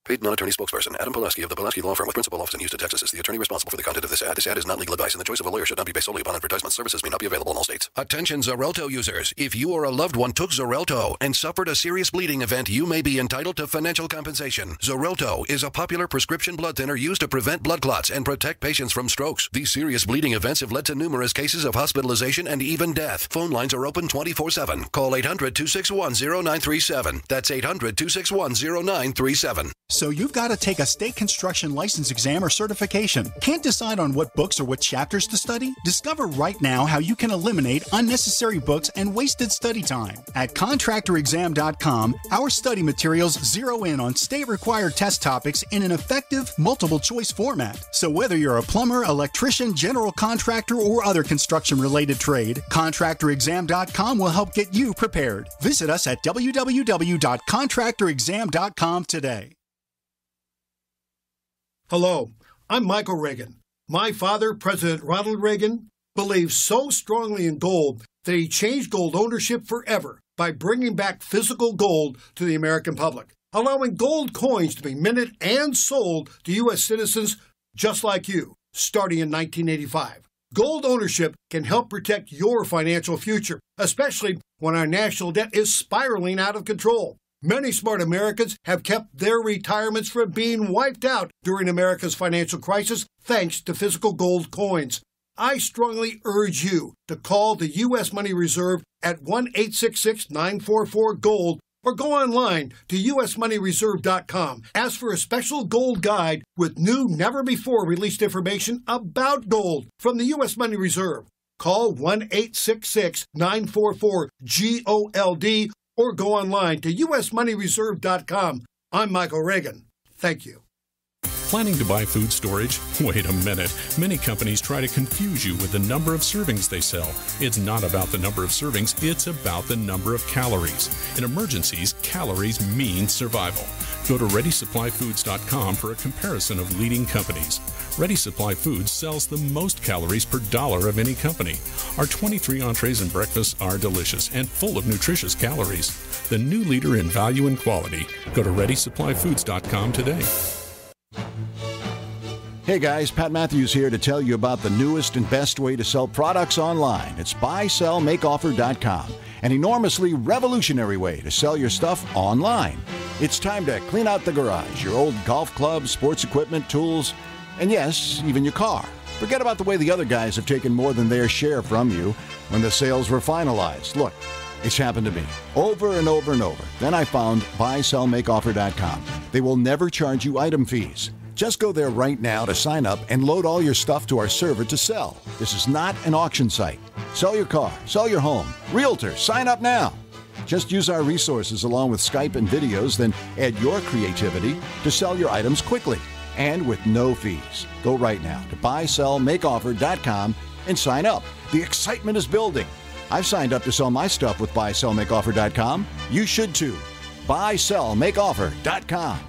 Paid non-attorney spokesperson Adam Pulaski of the Pulaski Law Firm with principal office in Houston, Texas is the attorney responsible for the content of this ad. This ad is not legal advice, and the choice of a lawyer should not be based solely upon advertisement. Services may not be available in all states. Attention Xarelto users. If you or a loved one took Xarelto and suffered a serious bleeding event, you may be entitled to financial compensation. Xarelto is a popular prescription blood thinner used to prevent blood clots and protect patients from strokes. These serious bleeding events have led to numerous cases of hospitalization and even death. Phone lines are open 24/7. Call 800-261-0937. That's 800-261-0937. So you've got to take a state construction license exam or certification. Can't decide on what books or what chapters to study? Discover right now how you can eliminate unnecessary books and wasted study time. At contractorexam.com, our study materials zero in on state-required test topics in an effective, multiple-choice format. So whether you're a plumber, electrician, general contractor, or other construction-related trade, contractorexam.com will help get you prepared. Visit us at www.contractorexam.com today. Hello, I'm Michael Reagan. My father, President Ronald Reagan, believed so strongly in gold that he changed gold ownership forever by bringing back physical gold to the American public, allowing gold coins to be minted and sold to U.S. citizens just like you, starting in 1985. Gold ownership can help protect your financial future, especially when our national debt is spiraling out of control. Many smart Americans have kept their retirements from being wiped out during America's financial crisis thanks to physical gold coins. I strongly urge you to call the U.S. Money Reserve at 1-866-944-GOLD or go online to usmoneyreserve.com. Ask for a special gold guide with new, never-before-released information about gold from the U.S. Money Reserve. Call 1-866-944-GOLD or go online to usmoneyreserve.com. I'm Michael Reagan. Thank you. Planning to buy food storage? Wait a minute. Many companies try to confuse you with the number of servings they sell. It's not about the number of servings, it's about the number of calories. In emergencies, calories mean survival. Go to ReadySupplyFoods.com for a comparison of leading companies. Ready Supply Foods sells the most calories per dollar of any company. Our 23 entrees and breakfasts are delicious and full of nutritious calories. The new leader in value and quality. Go to ReadySupplyFoods.com today. Hey guys, Pat Matthews here to tell you about the newest and best way to sell products online. It's buysellmakeoffer.com, an enormously revolutionary way to sell your stuff online. It's time to clean out the garage, your old golf clubs, sports equipment, tools, and yes, even your car. Forget about the way the other guys have taken more than their share from you when the sales were finalized. Look, it's happened to me over and over and over. Then I found buysellmakeoffer.com. They will never charge you item fees. Just go there right now to sign up and load all your stuff to our server to sell. This is not an auction site. Sell your car, sell your home. Realtor, sign up now. Just use our resources along with Skype and videos, then add your creativity to sell your items quickly and with no fees. Go right now to buysellmakeoffer.com and sign up. The excitement is building. I've signed up to sell my stuff with buysellmakeoffer.com. You should too. Buysellmakeoffer.com.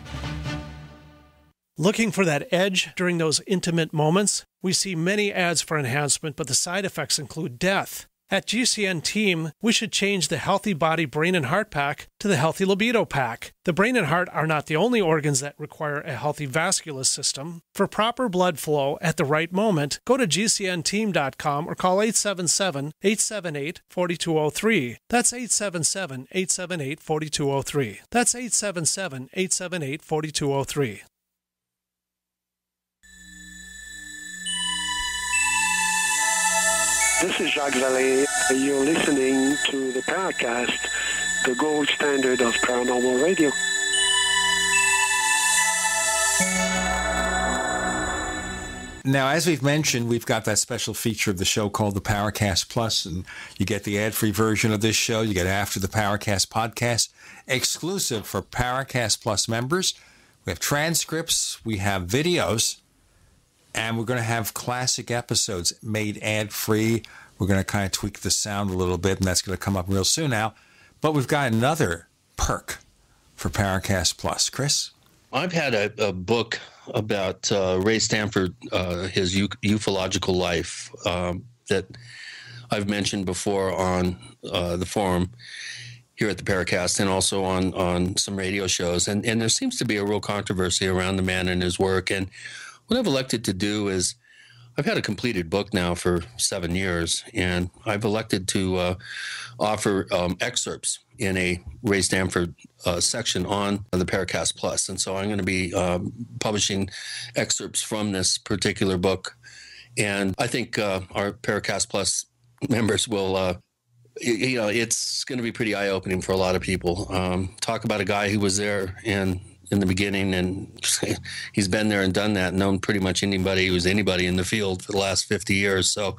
Looking for that edge during those intimate moments? We see many ads for enhancement, but the side effects include death. At GCN Team, we should change the Healthy Body, Brain, and Heart Pack to the Healthy Libido Pack. The brain and heart are not the only organs that require a healthy vascular system. For proper blood flow at the right moment, go to GCNteam.com or call 877-878-4203. That's 877-878-4203. That's 877-878-4203. This is Jacques Vallée. You're listening to the Paracast, the gold standard of paranormal radio. Now, as we've mentioned, we've got that special feature of the show called the Paracast Plus, and you get the ad-free version of this show. You get After the Paracast podcast, exclusive for Paracast Plus members. We have transcripts, we have videos, and we're going to have classic episodes made ad-free. We're going to kind of tweak the sound a little bit, and that's going to come up real soon now. But we've got another perk for Paracast Plus. Chris? I've had a book about Ray Stanford, his ufological life that I've mentioned before on the forum here at the Paracast and also on some radio shows. And there seems to be a real controversy around the man and his work. And what I've elected to do is, I've had a completed book now for 7 years, and I've elected to offer excerpts in a Ray Stanford section on the Paracast Plus. And so I'm going to be publishing excerpts from this particular book. And I think our Paracast Plus members will, it's going to be pretty eye-opening for a lot of people. Talk about a guy who was there in the beginning, and he's been there and done that, known pretty much anybody who's anybody in the field for the last 50 years. So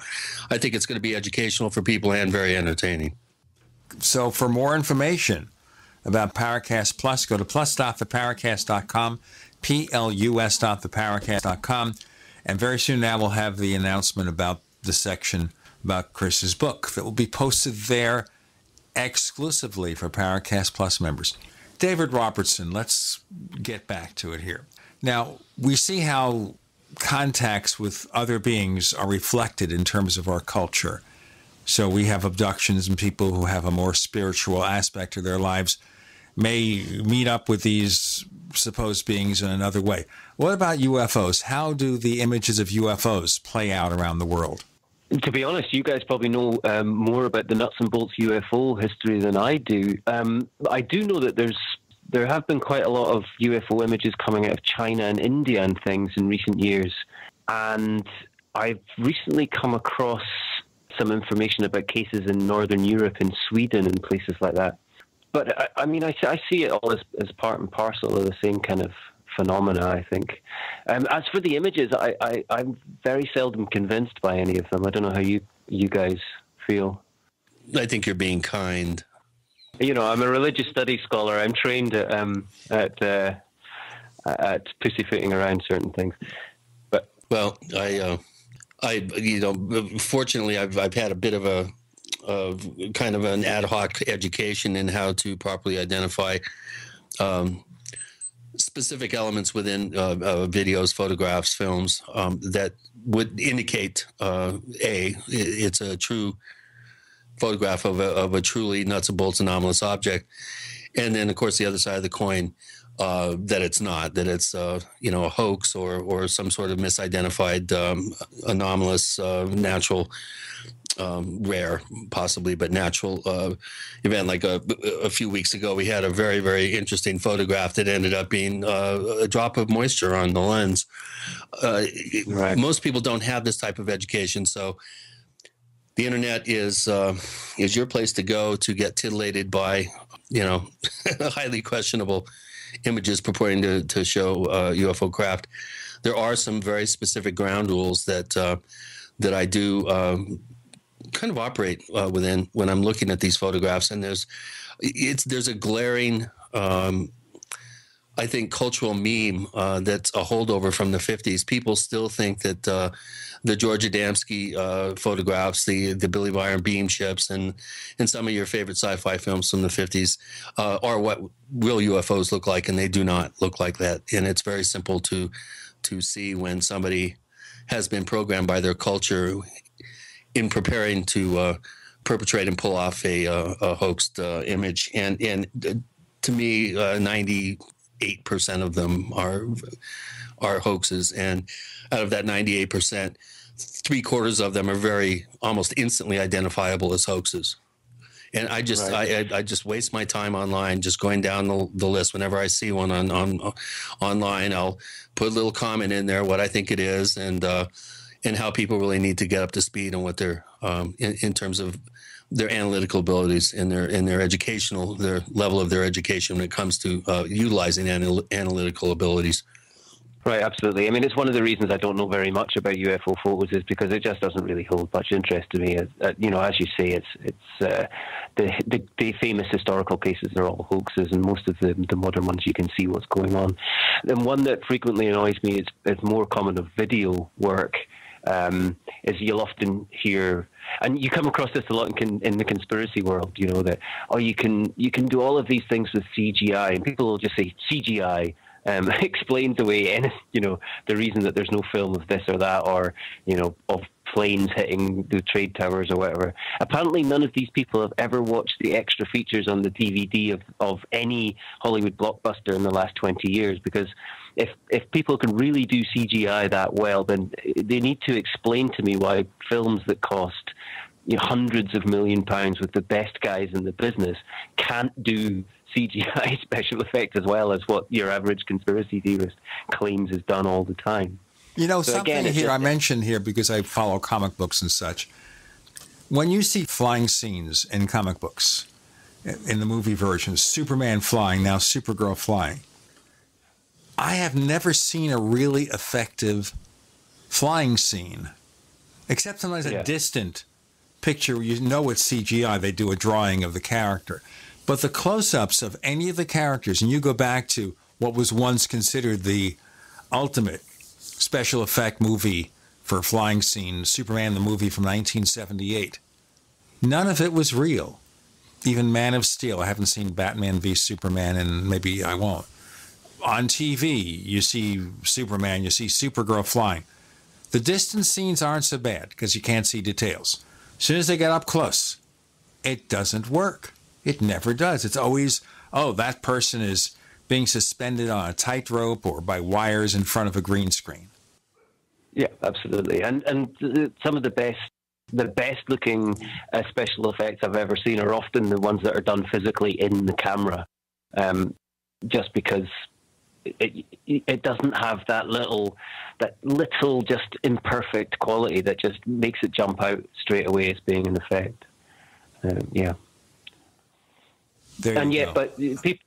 I think it's going to be educational for people and very entertaining. So for more information about Paracast Plus, go to plus.theparacast.com, plus.theparacast.com, and very soon now we'll have the announcement about the section about Chris's book that will be posted there exclusively for Paracast Plus members. David Robertson, let's get back to it here. Now, we see how contacts with other beings are reflected in terms of our culture. So we have abductions, and people who have a more spiritual aspect to their lives may meet up with these supposed beings in another way. What about UFOs? How do the images of UFOs play out around the world? To be honest, you guys probably know more about the nuts and bolts UFO history than I do. I do know that there have been quite a lot of UFO images coming out of China and India and things in recent years. And I've recently come across some information about cases in Northern Europe and Sweden and places like that. But I mean, I see it all as part and parcel of the same kind of phenomena, I think. As for the images, I'm very seldom convinced by any of them. I don't know how you guys feel. I think you're being kind. You know, I'm a religious studies scholar. I'm trained at at pussyfooting around certain things. But well, fortunately, I've had a bit of a kind of an ad hoc education in how to properly identify specific elements within videos, photographs, films that would indicate it's a true photograph of a truly nuts and bolts anomalous object, and then of course the other side of the coin, that it's not, that it's a hoax or some sort of misidentified anomalous natural rare possibly but natural event. Like a few weeks ago we had a very, very interesting photograph that ended up being a drop of moisture on the lens. Right. Most people don't have this type of education, so the internet is your place to go to get titillated by highly questionable images purporting to show UFO craft. There are some very specific ground rules that I do kind of operate within when I'm looking at these photographs, and there's a glaring I think cultural meme that's a holdover from the 50s. People still think that the George Adamski photographs, the Billy Byron beam ships, and some of your favorite sci-fi films from the 50s are what real UFOs look like, and they do not look like that. And it's very simple to see when somebody has been programmed by their culture in preparing to perpetrate and pull off a hoaxed image. And to me, 98% of them are hoaxes, and out of that 98%, 3/4 of them are very almost instantly identifiable as hoaxes. And I just I just waste my time online just going down the list. Whenever I see one online, I'll put a little comment in there what I think it is, and how people really need to get up to speed on what they're in terms of their analytical abilities and their educational, their level of their education when it comes to utilizing analytical abilities. Right, absolutely. I mean, it's one of the reasons I don't know very much about UFO photos is because it just doesn't really hold much interest to me. As you say, it's the famous historical cases are all hoaxes, and most of the modern ones you can see what's going on. And one that frequently annoys me is more common of video work. Is you'll often hear, and you come across this a lot in the conspiracy world, that you can do all of these things with CGI, and people will just say CGI explains away the reason that there's no film of this or that, or of planes hitting the trade towers or whatever. Apparently none of these people have ever watched the extra features on the DVD of any Hollywood blockbuster in the last 20 years, because if people can really do CGI that well, then they need to explain to me why films that cost hundreds of £1 million with the best guys in the business can't do CGI special effects as well as what your average conspiracy theorist claims is done all the time. Something here I mentioned here because I follow comic books and such. When you see flying scenes in comic books, in the movie versions, Superman flying, now Supergirl flying, I have never seen a really effective flying scene, except sometimes a distant picture where it's CGI. They do a drawing of the character. But the close-ups of any of the characters, and you go back to what was once considered the ultimate special effect movie for a flying scene, Superman the movie from 1978, none of it was real. Even Man of Steel. I haven't seen Batman v Superman, and maybe I won't. On TV, you see Superman, you see Supergirl flying. The distance scenes aren't so bad because you can't see details. As soon as they get up close, it doesn't work. It never does. It's always, that person is being suspended on a tightrope or by wires in front of a green screen. Yeah, absolutely. And some of the best looking special effects I've ever seen are often the ones that are done physically in the camera, just because it doesn't have that little just imperfect quality that just makes it jump out straight away as being an effect. But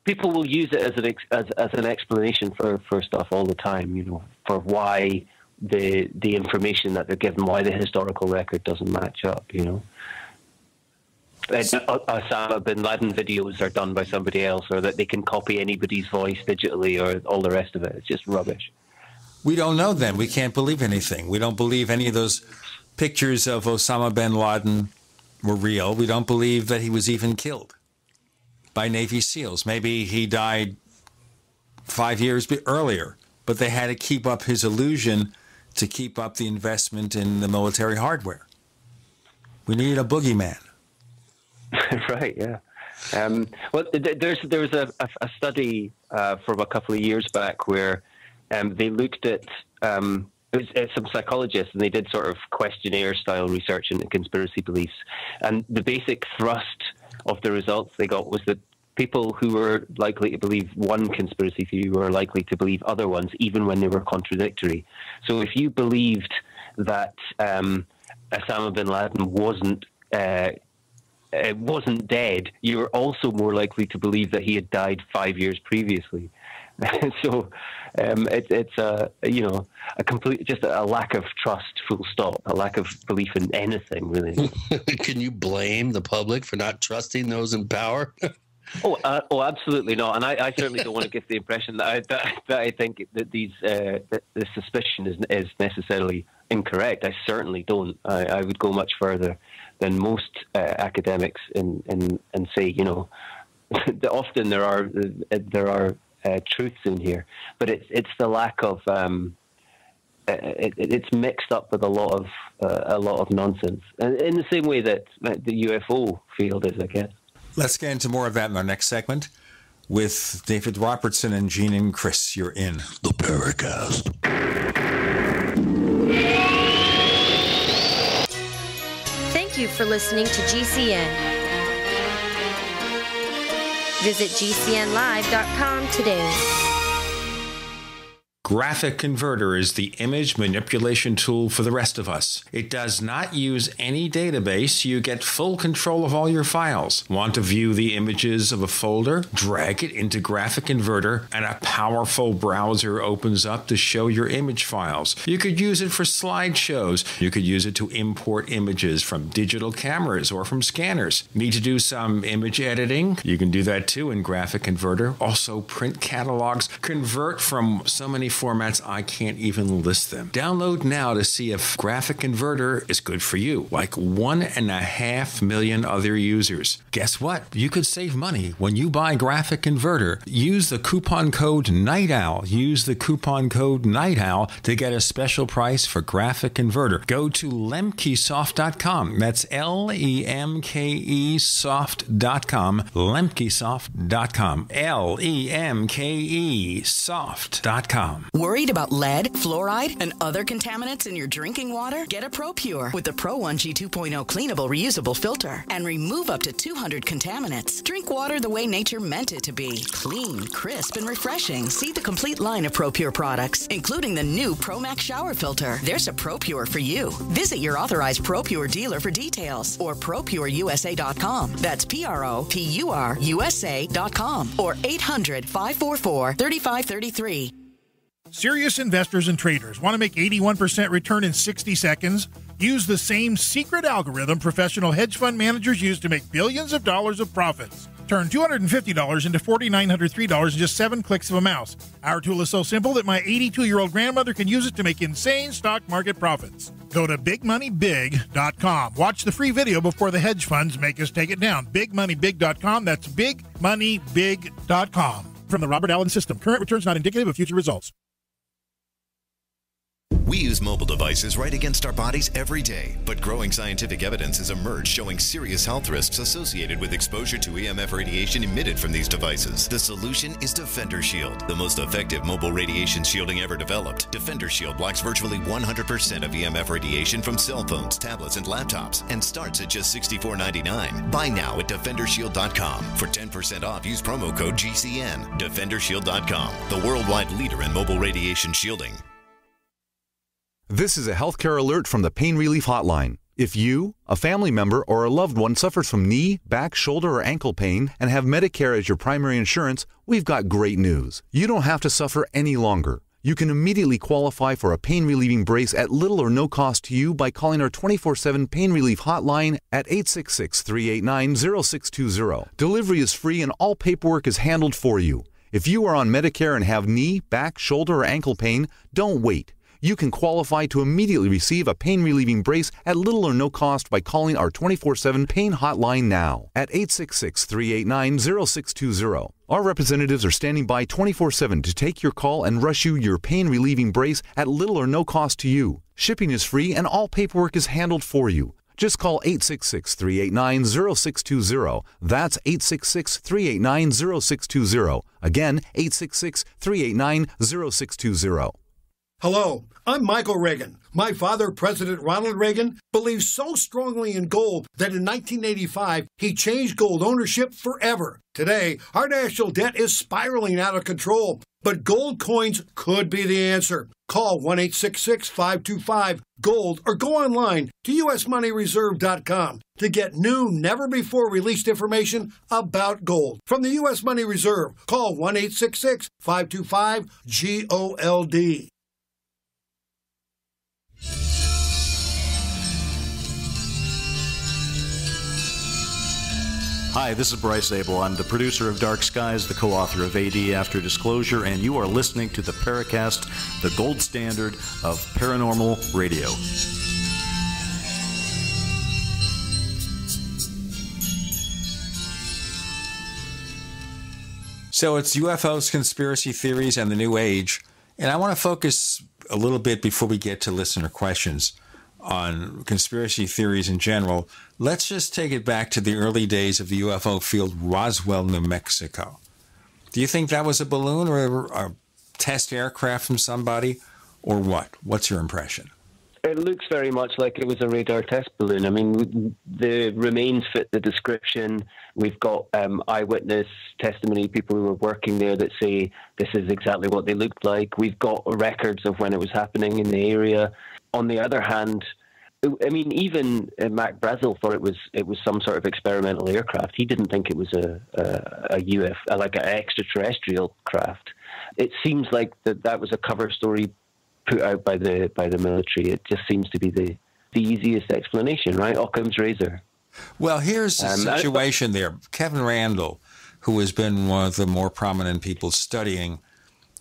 people will use it as an explanation for stuff all the time, for why the information that they're given, why the historical record doesn't match up, Osama bin Laden videos are done by somebody else, or that they can copy anybody's voice digitally, or all the rest of it. It's just rubbish. We don't know then. We can't believe anything. We don't believe any of those pictures of Osama bin Laden were real. We don't believe that he was even killed by Navy SEALs. Maybe he died 5 years earlier, but they had to keep up his illusion to keep up the investment in the military hardware. We needed a boogeyman. Right, yeah. Well, there was a study from a couple of years back where they looked at it was some psychologists, and they did sort of questionnaire-style research into conspiracy beliefs. And the basic thrust of the results they got was that people who were likely to believe one conspiracy theory were likely to believe other ones, even when they were contradictory. So if you believed that Osama bin Laden wasn't dead, you were also more likely to believe that he had died 5 years previously. So it's a complete, just a lack of trust, full stop, a lack of belief in anything, really. Can you blame the public for not trusting those in power? Oh, absolutely not. And I certainly don't want to give the impression that I think that the suspicion is necessarily incorrect. I certainly don't. I would go much further than most academics and say, you know, that often there are truths in here, but it's the lack of it's mixed up with a lot of nonsense, in the same way that the UFO field is, I guess. Let's get into more of that in our next segment with David Robertson and Gene and Chris. You're in the Paracast. Thank you for listening to GCN. Visit GCNlive.com today. Graphic Converter is the image manipulation tool for the rest of us. It does not use any database. You get full control of all your files. Want to view the images of a folder? Drag it into Graphic Converter and a powerful browser opens up to show your image files. You could use it for slideshows. You could use it to import images from digital cameras or from scanners. Need to do some image editing? You can do that too in Graphic Converter. Also print catalogs. Convert from so many formats I can't even list them. Download now to see if Graphic Converter is good for you, like 1.5 million other users. Guess what? You could save money when you buy Graphic Converter. Use the coupon code Night Owl. Use the coupon code Night Owl to get a special price for Graphic Converter. Go to lemkesoft.com. That's LEMKE soft.com. lemkesoft.com. LEMKE soft.com. Worried about lead, fluoride, and other contaminants in your drinking water? Get a ProPure with the Pro 1G 2.0 cleanable reusable filter and remove up to 200 contaminants. Drink water the way nature meant it to be. Clean, crisp, and refreshing. See the complete line of ProPure products, including the new ProMax shower filter. There's a ProPure for you. Visit your authorized ProPure dealer for details or ProPureUSA.com. That's ProPureUSA.com or 800-544-3533. Serious investors and traders want to make 81% return in 60 seconds? Use the same secret algorithm professional hedge fund managers use to make billions of dollars of profits. Turn $250 into $4,903 in just 7 clicks of a mouse. Our tool is so simple that my 82-year-old grandmother can use it to make insane stock market profits. Go to bigmoneybig.com. Watch the free video before the hedge funds make us take it down. Bigmoneybig.com. That's bigmoneybig.com. From the Robert Allen System. Current returns not indicative of future results. We use mobile devices right against our bodies every day, but growing scientific evidence has emerged showing serious health risks associated with exposure to EMF radiation emitted from these devices. The solution is Defender Shield, the most effective mobile radiation shielding ever developed. Defender Shield blocks virtually 100% of EMF radiation from cell phones, tablets, and laptops, and starts at just $64.99. Buy now at DefenderShield.com. For 10% off, use promo code GCN. DefenderShield.com, the worldwide leader in mobile radiation shielding. This is a healthcare alert from the Pain Relief Hotline. If you, a family member, or a loved one suffers from knee, back, shoulder, or ankle pain and have Medicare as your primary insurance, we've got great news. You don't have to suffer any longer. You can immediately qualify for a pain-relieving brace at little or no cost to you by calling our 24/7 pain relief hotline at 866-389-0620. Delivery is free and all paperwork is handled for you. If you are on Medicare and have knee, back, shoulder, or ankle pain, don't wait. You can qualify to immediately receive a pain-relieving brace at little or no cost by calling our 24/7 pain hotline now at 866-389-0620. Our representatives are standing by 24/7 to take your call and rush you your pain-relieving brace at little or no cost to you. Shipping is free and all paperwork is handled for you. Just call 866-389-0620. That's 866-389-0620. Again, 866-389-0620. Hello, I'm Michael Reagan. My father, President Ronald Reagan, believed so strongly in gold that in 1985, he changed gold ownership forever. Today, our national debt is spiraling out of control, but gold coins could be the answer. Call 1-866-525-GOLD or go online to usmoneyreserve.com to get new, never-before-released information about gold. From the U.S. Money Reserve, call 1-866-525-GOLD. Hi, this is Bryce Abel. I'm the producer of Dark Skies, the co-author of AD After Disclosure, and you are listening to the Paracast, the gold standard of paranormal radio. So it's UFOs, conspiracy theories, and the New Age. And I want to focus a little bit before we get to listener questions on conspiracy theories in general. Let's just take it back to the early days of the UFO field, Roswell, New Mexico. Do you think that was a balloon or a test aircraft from somebody, or what? What's your impression? It looks very much like it was a radar test balloon. I mean, the remains fit the description. We've got eyewitness testimony, people who were working there that say this is exactly what they looked like. We've got records of when it was happening in the area. On the other hand, I mean, even Mac Brazel thought it was some sort of experimental aircraft. He didn't think it was a UFO, like an extraterrestrial craft. It seems like that was a cover story put out by the military. It just seems to be the easiest explanation, right? Occam's razor. Well, here's the situation there. Kevin Randall, who has been one of the more prominent people studying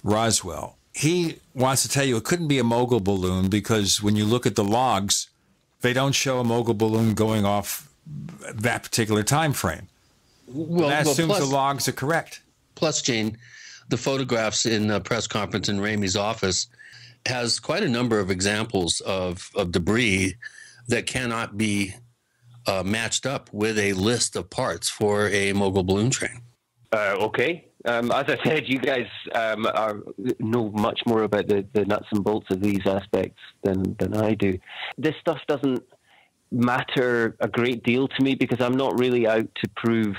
Roswell, he wants to tell you it couldn't be a mogul balloon because when you look at the logs, they don't show a mogul balloon going off that particular time frame. Well, that assumes the logs are correct. Plus, Jane, the photographs in the press conference in Ramey's office has quite a number of examples of debris that cannot be matched up with a list of parts for a mogul balloon train. Okay. As I said, you guys know much more about the nuts and bolts of these aspects than I do. This stuff doesn't matter a great deal to me because I'm not really out to prove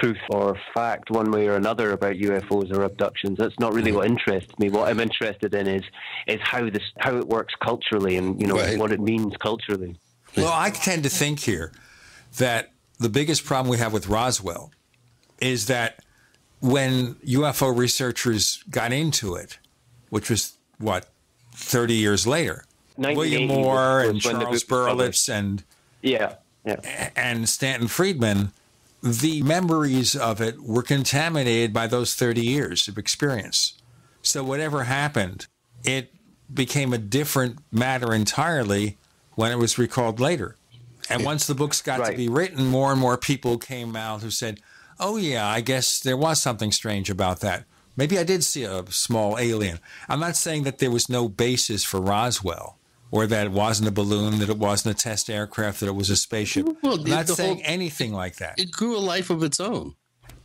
truth or fact one way or another about UFOs or abductions. That's not really what interests me. What I'm interested in is how it works culturally and what it means culturally. Well, I tend to think here that the biggest problem we have with Roswell is that when UFO researchers got into it, which was, 30 years later, William Moore and Charles Berlitz and Stanton Friedman, the memories of it were contaminated by those 30 years of experience. So whatever happened, it became a different matter entirely when it was recalled later. And once the books got to be written, more and more people came out who said, oh, yeah, I guess there was something strange about that. Maybe I did see a small alien. I'm not saying that there was no basis for Roswell or that it wasn't a balloon, that it wasn't a test aircraft, that it was a spaceship. Well, I'm not saying anything like that. It grew a life of its own.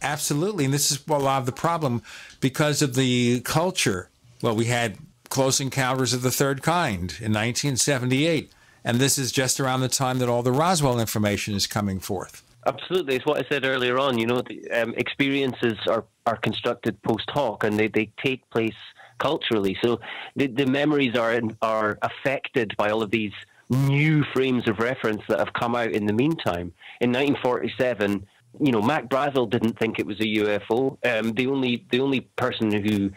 Absolutely. And this is a lot of the problem because of the culture. Well, we had Close Encounters of the Third Kind in 1978. And this is just around the time that all the Roswell information is coming forth. Absolutely. It's what I said earlier on. Experiences are constructed post hoc and they take place culturally. So the memories are affected by all of these new frames of reference that have come out in the meantime. In 1947, Mac Brazel didn't think it was a UFO. The only person who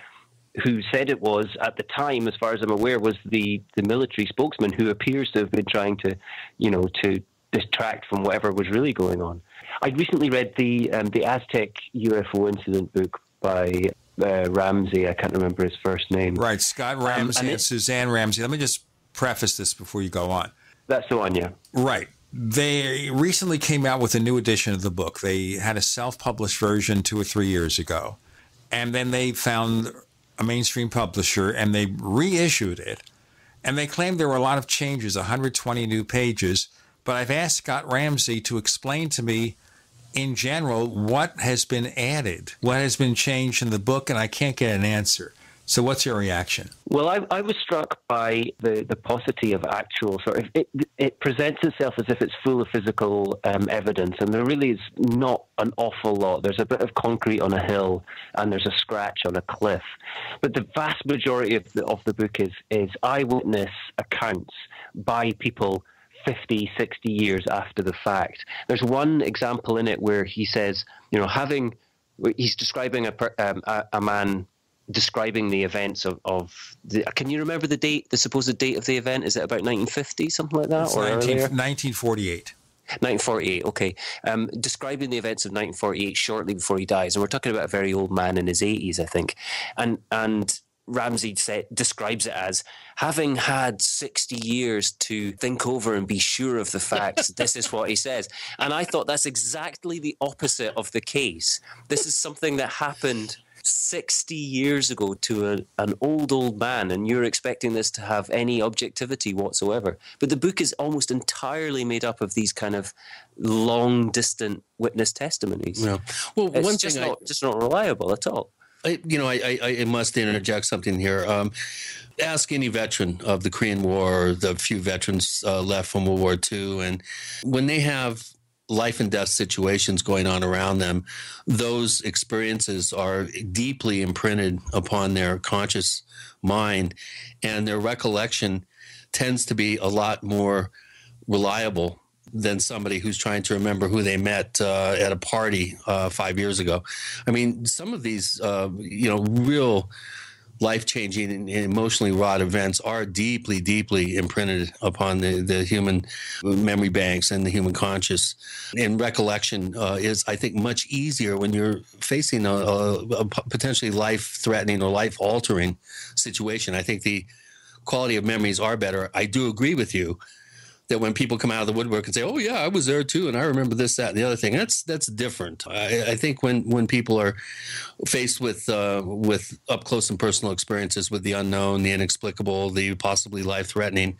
who said it was at the time, as far as I'm aware, was the military spokesman who appears to have been trying to, to distract from whatever was really going on. I recently read the Aztec UFO incident book by Ramsey. I can't remember his first name. Right, Scott Ramsey and Suzanne Ramsey. Let me just preface this before you go on. That's the one, yeah. Right. They recently came out with a new edition of the book. They had a self-published version 2 or 3 years ago. And then they found a mainstream publisher and they reissued it. And they claimed there were a lot of changes, 120 new pages. But I've asked Scott Ramsey to explain to me, in general, what has been added, what has been changed in the book, and I can't get an answer. So what's your reaction? Well, I was struck by the paucity of actual sort of, it presents itself as if it's full of physical evidence, and there really is not an awful lot. There's a bit of concrete on a hill, and there's a scratch on a cliff. But the vast majority of the book is eyewitness accounts by people 50, 60 years after the fact. There's one example in it where he says, he's describing a man describing the events of the. Can you remember the date, the supposed date of the event? Is it about 1950, something like that? It's or 1948. 1948, okay. Describing the events of 1948 shortly before he dies. And we're talking about a very old man in his 80s, I think. And Ramsey describes it as having had 60 years to think over and be sure of the facts. This is what he says. And I thought that's exactly the opposite of the case. This is something that happened 60 years ago to an old man, and you're expecting this to have any objectivity whatsoever. But the book is almost entirely made up of these kind of long-distant witness testimonies. Yeah. Well, it's one just thing just not reliable at all. I must interject something here. Ask any veteran of the Korean War, or the few veterans left from World War II, and when they have life and death situations going on around them, those experiences are deeply imprinted upon their conscious mind, and their recollection tends to be a lot more reliable than somebody who's trying to remember who they met at a party 5 years ago. I mean, some of these, real life-changing and emotionally wrought events are deeply, deeply imprinted upon the human memory banks and the human conscious. And recollection is, I think, much easier when you're facing a potentially life-threatening or life-altering situation. I think the quality of memories are better. I do agree with you that when people come out of the woodwork and say, "Oh yeah, I was there too, and I remember this, that, and the other thing," that's different. I think when people are faced with up close and personal experiences with the unknown, the inexplicable, the possibly life-threatening,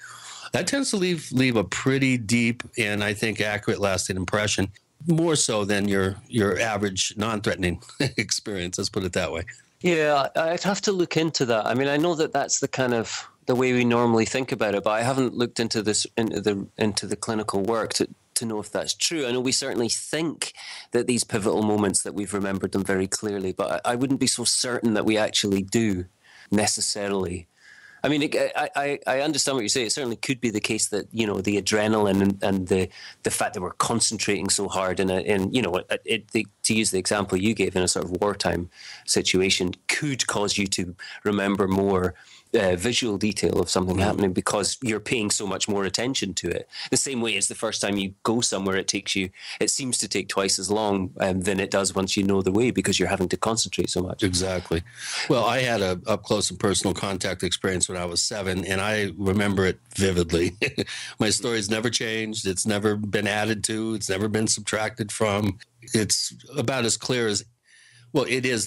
that tends to leave a pretty deep and, I think, accurate, lasting impression, more so than your average non-threatening experience. Let's put it that way. Yeah, I'd have to look into that. I mean, I know that that's the kind of the way we normally think about it, but I haven't looked into the clinical work to know if that's true. I know we certainly think that these pivotal moments, that we've remembered them very clearly, but I wouldn't be so certain that we actually do necessarily. I mean, I understand what you say. It certainly could be the case that, the adrenaline and the fact that we're concentrating so hard to use the example you gave, in a sort of wartime situation, could cause you to remember more visual detail of something happening because you're paying so much more attention to it. The same way as the first time you go somewhere, it seems to take twice as long than it does once you know the way, because you're having to concentrate so much. Exactly. Well, I had a up close and personal contact experience when I was 7, and I remember it vividly. My story's never changed. It's never been added to. It's never been subtracted from. It's about as clear as. Well, it is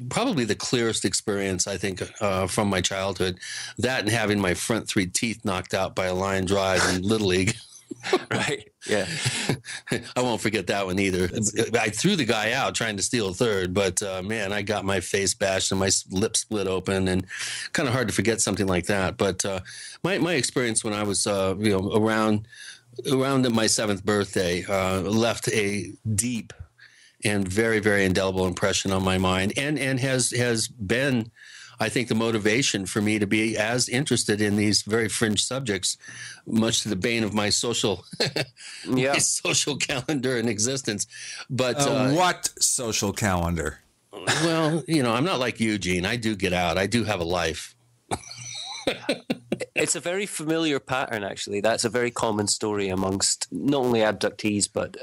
probably the clearest experience, I think, from my childhood. That and having my front 3 teeth knocked out by a line drive in Little League. Right, yeah. I won't forget that one either. I threw the guy out trying to steal a third, but, man, I got my face bashed and my lip split open, and kind of hard to forget something like that. But my experience when I was, around my 7th birthday left a deep and very, very indelible impression on my mind, and has been, I think, the motivation for me to be as interested in these very fringe subjects, much to the bane of my social, my social calendar and existence. But what social calendar? Well, I'm not like you, Gene. I do get out. I do have a life. It's a very familiar pattern, actually. That's a very common story amongst not only abductees, but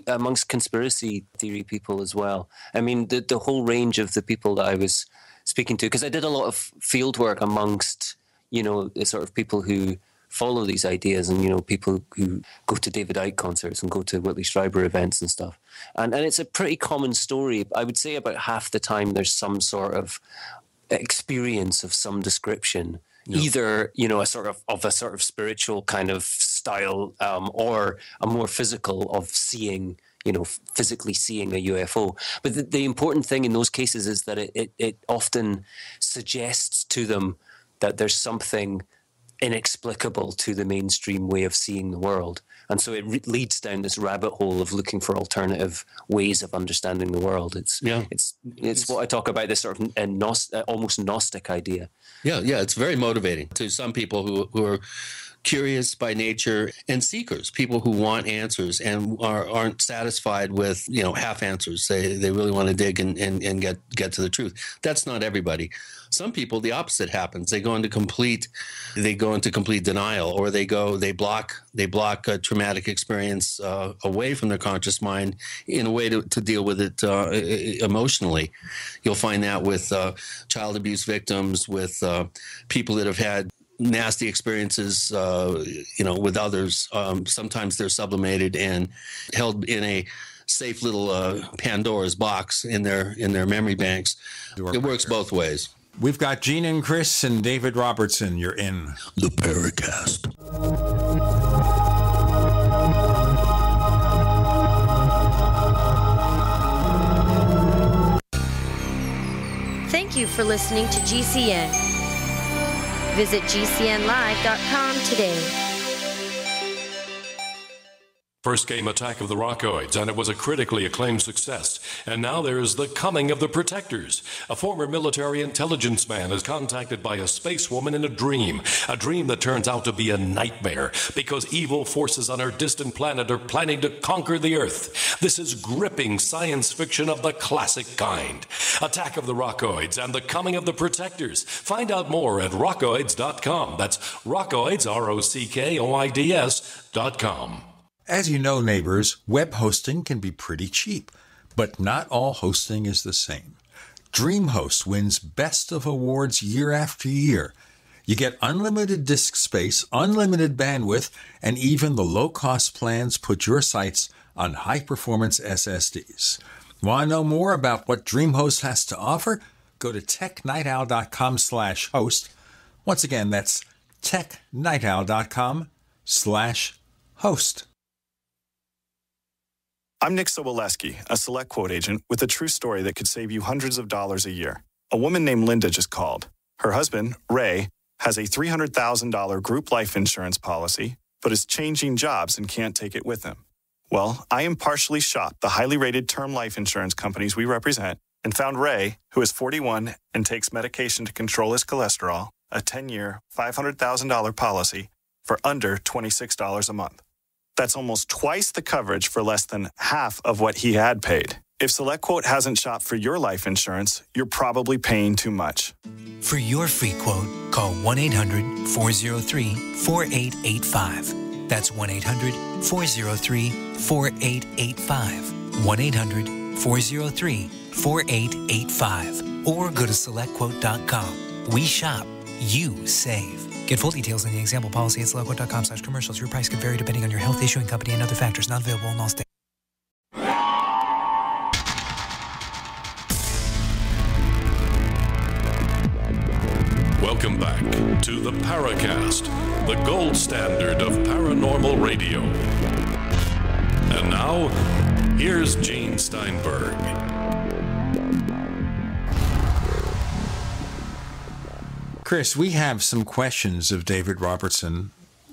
amongst conspiracy theory people as well. I mean, the whole range of the people that I was speaking to, because I did a lot of field work amongst, the sort of people who follow these ideas and, people who go to David Icke concerts and go to Whitley Strieber events and stuff. And it's a pretty common story. I would say about half the time there's some sort of experience of some description. Yeah. Either, a sort of spiritual kind of style, or a more physical of seeing, physically seeing a UFO. But the important thing in those cases is that it often suggests to them that there's something inexplicable to the mainstream way of seeing the world. And so it leads down this rabbit hole of looking for alternative ways of understanding the world. It's what I talk about, this sort of almost Gnostic idea. Yeah, it's very motivating to some people who are curious by nature and seekers, people who want answers and aren't satisfied with half answers. They really want to dig and get to the truth. That's not everybody. Some people, the opposite happens. They go into complete denial, or they block a traumatic experience away from their conscious mind in a way to deal with it emotionally. You'll find that with child abuse victims, with people that have had nasty experiences, with others. Sometimes they're sublimated and held in a safe little Pandora's box in their memory banks. It works both ways. We've got Gene and Chris and David Robertson. You're in the Paracast. Thank you for listening to GCN. Visit GCNlive.com today. First came Attack of the Rockoids, and it was a critically acclaimed success. And now there's The Coming of the Protectors. A former military intelligence man is contacted by a space woman in a dream that turns out to be a nightmare because evil forces on our distant planet are planning to conquer the Earth. This is gripping science fiction of the classic kind. Attack of the Rockoids and The Coming of the Protectors. Find out more at rockoids.com. That's Rockoids, ROCKOIDS.com. As you know, neighbors, web hosting can be pretty cheap, but not all hosting is the same. DreamHost wins Best of Awards year after year. You get unlimited disk space, unlimited bandwidth, and even the low-cost plans put your sites on high-performance SSDs. Want to know more about what DreamHost has to offer? Go to technightowl.com/host. Once again, that's technightowl.com/host. I'm Nick Soboleski, a Select Quote agent with a true story that could save you hundreds of dollars a year. A woman named Linda just called. Her husband, Ray, has a $300,000 group life insurance policy, but is changing jobs and can't take it with him. Well, I impartially shopped the highly rated term life insurance companies we represent and found Ray, who is 41 and takes medication to control his cholesterol, a 10-year, $500,000 policy for under $26 a month. That's almost twice the coverage for less than half of what he had paid. If SelectQuote hasn't shopped for your life insurance, you're probably paying too much. For your free quote, call 1-800-403-4885. That's 1-800-403-4885. 1-800-403-4885. Or go to SelectQuote.com. We shop, you save. Get full details in the example policy at SelectQuote.com/commercials. Your price could vary depending on your health, issuing company, and other factors. Not available in all states. Welcome back to the Paracast, the gold standard of paranormal radio. And now, here's Gene Steinberg. Chris, we have some questions of David Robertson,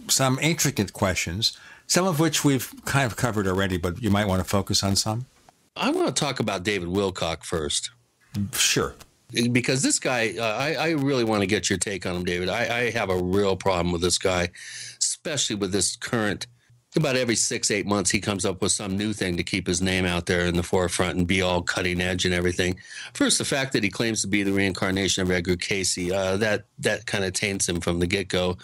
some intricate questions, some of which we've kind of covered already, but you might want to focus on some. I want to talk about David Wilcock first. Sure. Because this guy, I really want to get your take on him, David. I have a real problem with this guy, especially with this current about every 6-8 months, he comes up with some new thing to keep his name out there in the forefront and be all cutting edge and everything. First, the fact that he claims to be the reincarnation of Edgar Cayce, that kind of taints him from the get-go.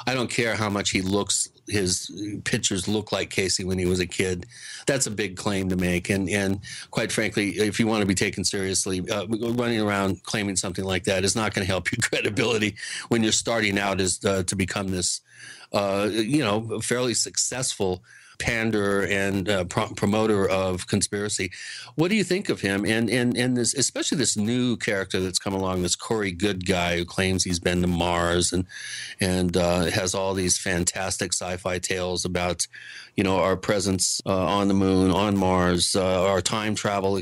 I don't care how much his pictures look like Cayce when he was a kid. That's a big claim to make. And quite frankly, if you want to be taken seriously, running around claiming something like that is not going to help your credibility when you're starting out as to become this, fairly successful pander and promoter of conspiracy. What do you think of him and this, especially this new character that's come along, this Corey Good guy who claims he's been to Mars and has all these fantastic sci-fi tales about, our presence on the moon, on Mars, our time travel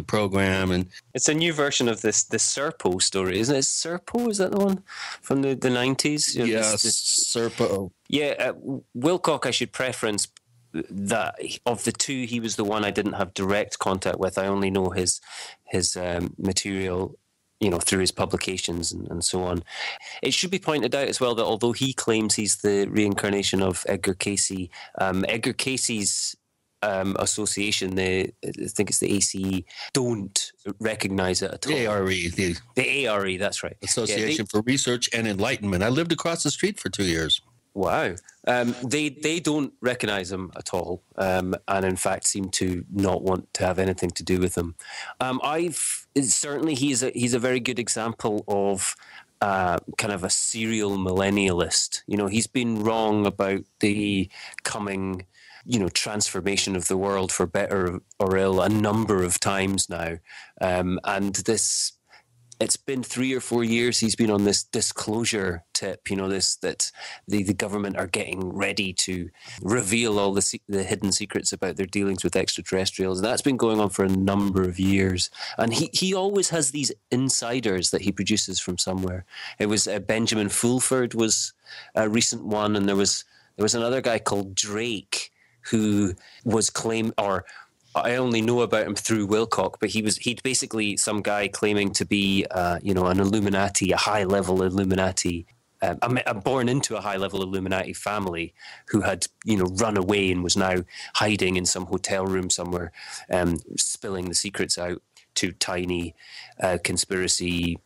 program, and it's a new version of the Serpo story, isn't it? Serpo, is that the one from the 90s? Yes, Serpo. Yeah, Wilcock, I should preference that of the two, he was the one I didn't have direct contact with. I only know his material, through his publications and so on. It should be pointed out as well that although he claims he's the reincarnation of Edgar Cayce, Edgar Cayce's association, I think it's the ACE, don't recognize it at all. The ARE. The ARE, that's right. Association for Research and Enlightenment. I lived across the street for 2 years. Wow. They don't recognize him at all, and in fact seem to not want to have anything to do with him. Certainly he's a very good example of kind of a serial millennialist. He's been wrong about the coming transformation of the world for better or ill a number of times now, and this. It's been 3 or 4 years he's been on this disclosure tip, that the government are getting ready to reveal all the hidden secrets about their dealings with extraterrestrials. And that's been going on for a number of years. And he always has these insiders that he produces from somewhere. It was Benjamin Fulford was a recent one, and there was another guy called Drake who was I only know about him through Wilcock, but he'd basically some guy claiming to be, an Illuminati, a high-level Illuminati, born into a high-level Illuminati family who had, run away and was now hiding in some hotel room somewhere, spilling the secrets out to tiny conspiracy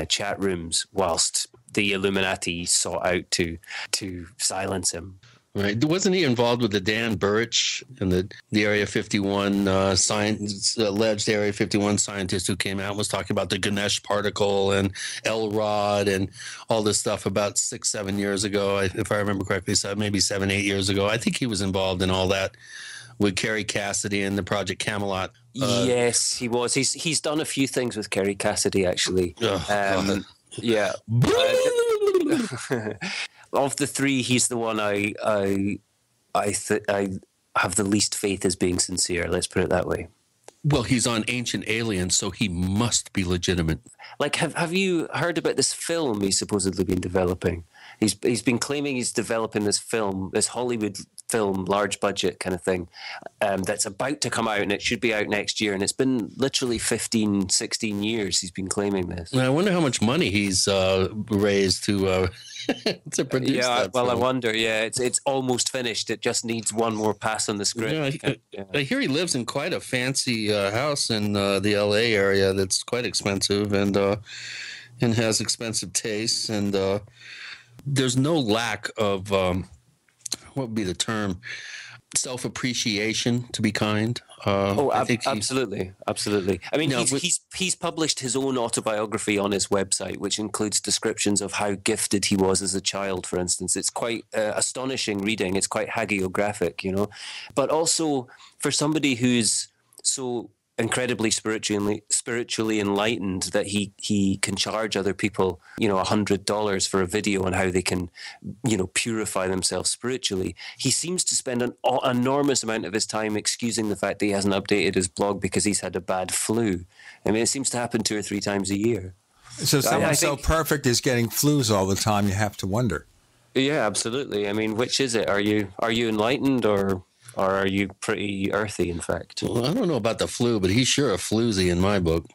chat rooms whilst the Illuminati sought out to silence him. Right. Wasn't he involved with the Dan Burrich and the Area 51 alleged Area 51 scientist who came out and was talking about the Ganesh particle and L-Rod and all this stuff about 6-7 years ago, if I remember correctly, so maybe 7-8 years ago. I think he was involved in all that with Kerry Cassidy and the Project Camelot. Yes, he was. He's done a few things with Kerry Cassidy, actually. Yeah. Of the three, he's the one I have the least faith as being sincere. Let's put it that way. Well, he's on Ancient Aliens, so he must be legitimate. Like, have you heard about this film he's supposedly been developing? He's been claiming he's developing this film, this Hollywood film, large budget kind of thing, that's about to come out, and it should be out next year. And it's been literally 15, 16 years he's been claiming this. I wonder how much money he's raised to produce that film. I wonder. Yeah, it's almost finished. It just needs one more pass on the script. I hear he lives in quite a fancy house in the L.A. area that's quite expensive and has expensive tastes. And there's no lack of what would be the term? Self-appreciation, to be kind. Absolutely. I mean, he's published his own autobiography on his website, which includes descriptions of how gifted he was as a child, for instance. It's quite astonishing reading. It's quite hagiographic, But also, for somebody who's so incredibly spiritually enlightened that he can charge other people, $100 for a video on how they can, purify themselves spiritually. He seems to spend an enormous amount of his time excusing the fact that he hasn't updated his blog because he's had a bad flu. I mean, it seems to happen 2 or 3 times a year. So someone so perfect is getting flus all the time. You have to wonder. Yeah, absolutely. I mean, which is it? Are you enlightened or are you pretty earthy, in fact? Well, I don't know about the flu, but he's sure a floozy in my book.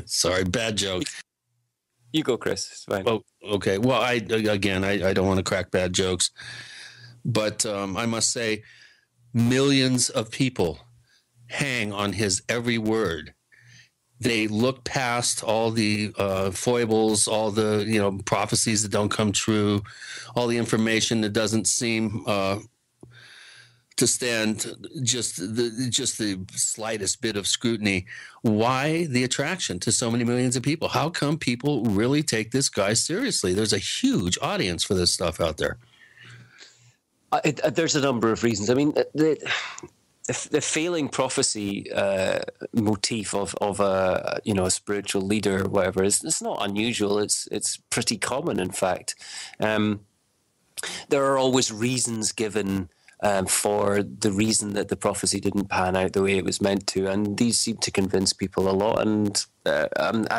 Sorry, bad joke. You go, Chris. It's fine. Oh, okay. Well, I don't want to crack bad jokes. But I must say, millions of people hang on his every word. They look past all the foibles, all the prophecies that don't come true, all the information that doesn't seem to stand just the slightest bit of scrutiny. Why the attraction to so many millions of people? How come people really take this guy seriously? There's a huge audience for this stuff out there. There's a number of reasons. I mean, the failing prophecy motif of a spiritual leader or whatever it's not unusual. It's pretty common, in fact. There are always reasons given for the reason that the prophecy didn't pan out the way it was meant to, and these seem to convince people a lot, and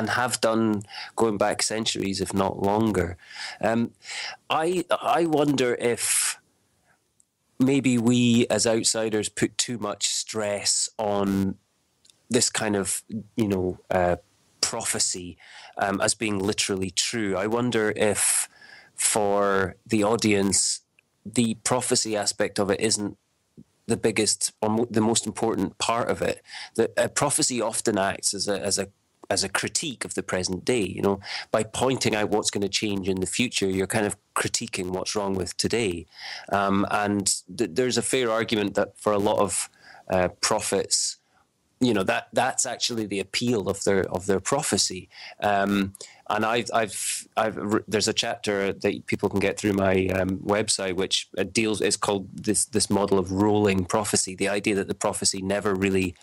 have done going back centuries, if not longer. I wonder if maybe we as outsiders put too much stress on this kind of, prophecy as being literally true. I wonder if for the audience, the prophecy aspect of it isn't the biggest or the most important part of it. That prophecy often acts as a critique of the present day. By pointing out what's going to change in the future, you're kind of critiquing what's wrong with today. And there's a fair argument that for a lot of prophets, that's actually the appeal of their prophecy. And there's a chapter that people can get through my website, which is called this model of rolling prophecy, the idea that the prophecy never really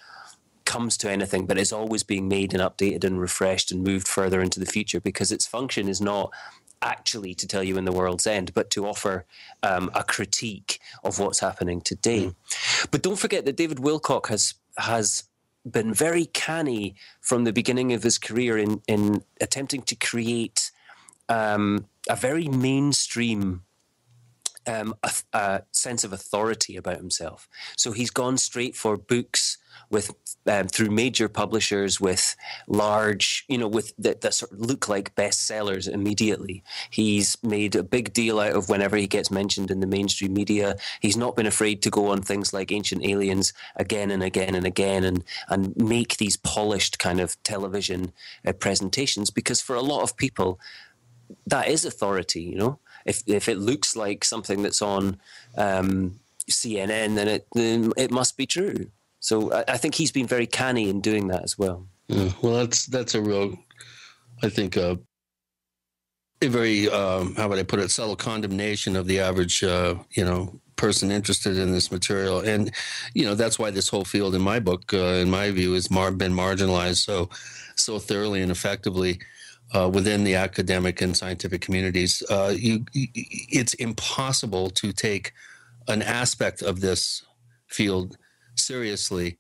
comes to anything, but it's always being made and updated and refreshed and moved further into the future, because its function is not actually to tell you in the world's end, but to offer a critique of what's happening today. But don't forget that David Wilcock has been very canny from the beginning of his career in attempting to create a very mainstream a sense of authority about himself. So he's gone straight for books with through major publishers with large, with that sort of look like bestsellers immediately. He's made a big deal out of whenever he gets mentioned in the mainstream media. He's not been afraid to go on things like Ancient Aliens again and again and again and make these polished kind of television presentations, because for a lot of people, that is authority, If it looks like something that's on CNN, then it must be true. So I think he's been very canny in doing that as well. Yeah, well, that's a real, I think, a very how would I put it, subtle condemnation of the average person interested in this material, and that's why this whole field in my book, in my view, has been marginalized so thoroughly and effectively. Within the academic and scientific communities, it's impossible to take an aspect of this field seriously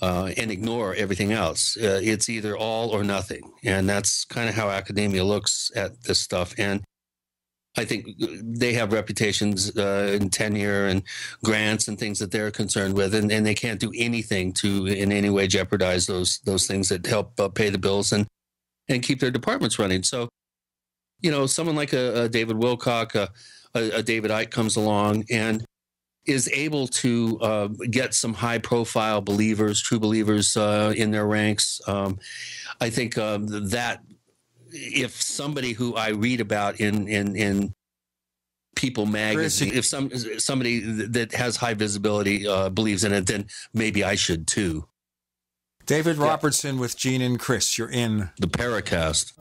and ignore everything else. It's either all or nothing, and that's kind of how academia looks at this stuff. And I think they have reputations and tenure and grants and things that they're concerned with, and they can't do anything to in any way jeopardize those things that help pay the bills and keep their departments running. So, someone like a David Wilcock, a David Icke comes along and is able to get some high-profile believers, true believers in their ranks. I think that if somebody who I read about in People magazine, if somebody that has high visibility believes in it, then maybe I should too. David Robertson with Gene and Chris. You're in the Paracast.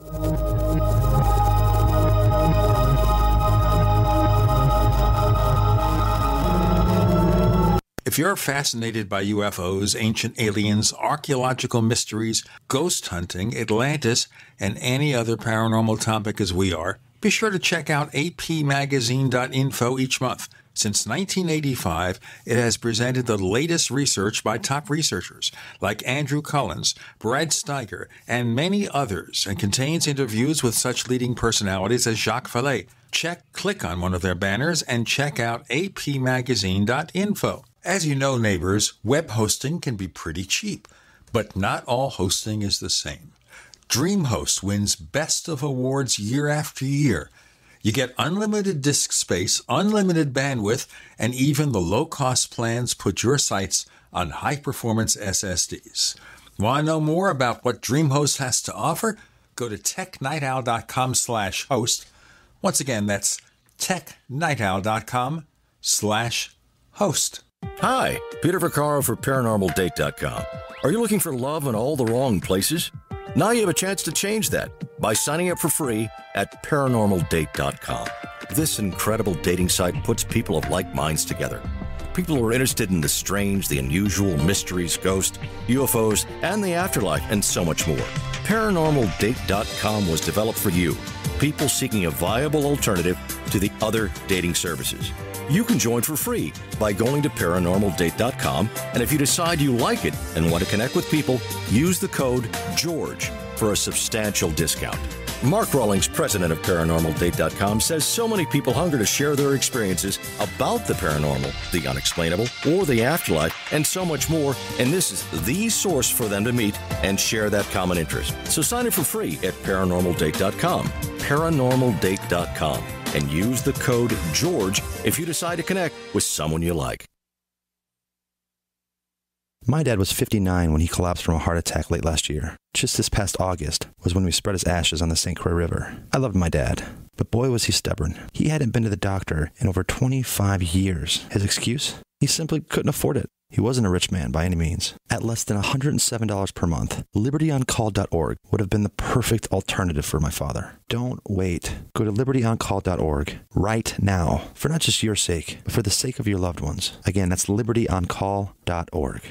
If you're fascinated by UFOs, ancient aliens, archaeological mysteries, ghost hunting, Atlantis, and any other paranormal topic as we are, be sure to check out apmagazine.info each month. Since 1985, it has presented the latest research by top researchers like Andrew Collins, Brad Steiger, and many others, and contains interviews with such leading personalities as Jacques Vallée. Click on one of their banners and check out apmagazine.info. As you know, neighbors, web hosting can be pretty cheap, but not all hosting is the same. DreamHost wins Best of Awards year after year. You get unlimited disk space, unlimited bandwidth, and even the low-cost plans put your sites on high-performance SSDs. Want to know more about what DreamHost has to offer? Go to technightowl.com/host. Once again, that's technightowl.com/host. Hi, Peter Vaccaro for ParanormalDate.com. Are you looking for love in all the wrong places? Now you have a chance to change that by signing up for free at ParanormalDate.com. This incredible dating site puts people of like minds together. People who are interested in the strange, the unusual, mysteries, ghosts, UFOs, and the afterlife, and so much more. ParanormalDate.com was developed for you, people seeking a viable alternative to the other dating services. You can join for free by going to ParanormalDate.com, and if you decide you like it and want to connect with people, use the code GEORGE for a substantial discount. Mark Rawlings, president of ParanormalDate.com, says so many people hunger to share their experiences about the paranormal, the unexplainable, or the afterlife, and so much more, and this is the source for them to meet and share that common interest. So sign up for free at ParanormalDate.com, ParanormalDate.com, and use the code GEORGE if you decide to connect with someone you like. My dad was 59 when he collapsed from a heart attack late last year. Just this past August was when we spread his ashes on the St. Croix River. I loved my dad, but boy was he stubborn. He hadn't been to the doctor in over 25 years. His excuse? He simply couldn't afford it. He wasn't a rich man by any means. At less than $107 per month, LibertyOnCall.org would have been the perfect alternative for my father. Don't wait. Go to LibertyOnCall.org right now, for not just your sake, but for the sake of your loved ones. Again, that's LibertyOnCall.org.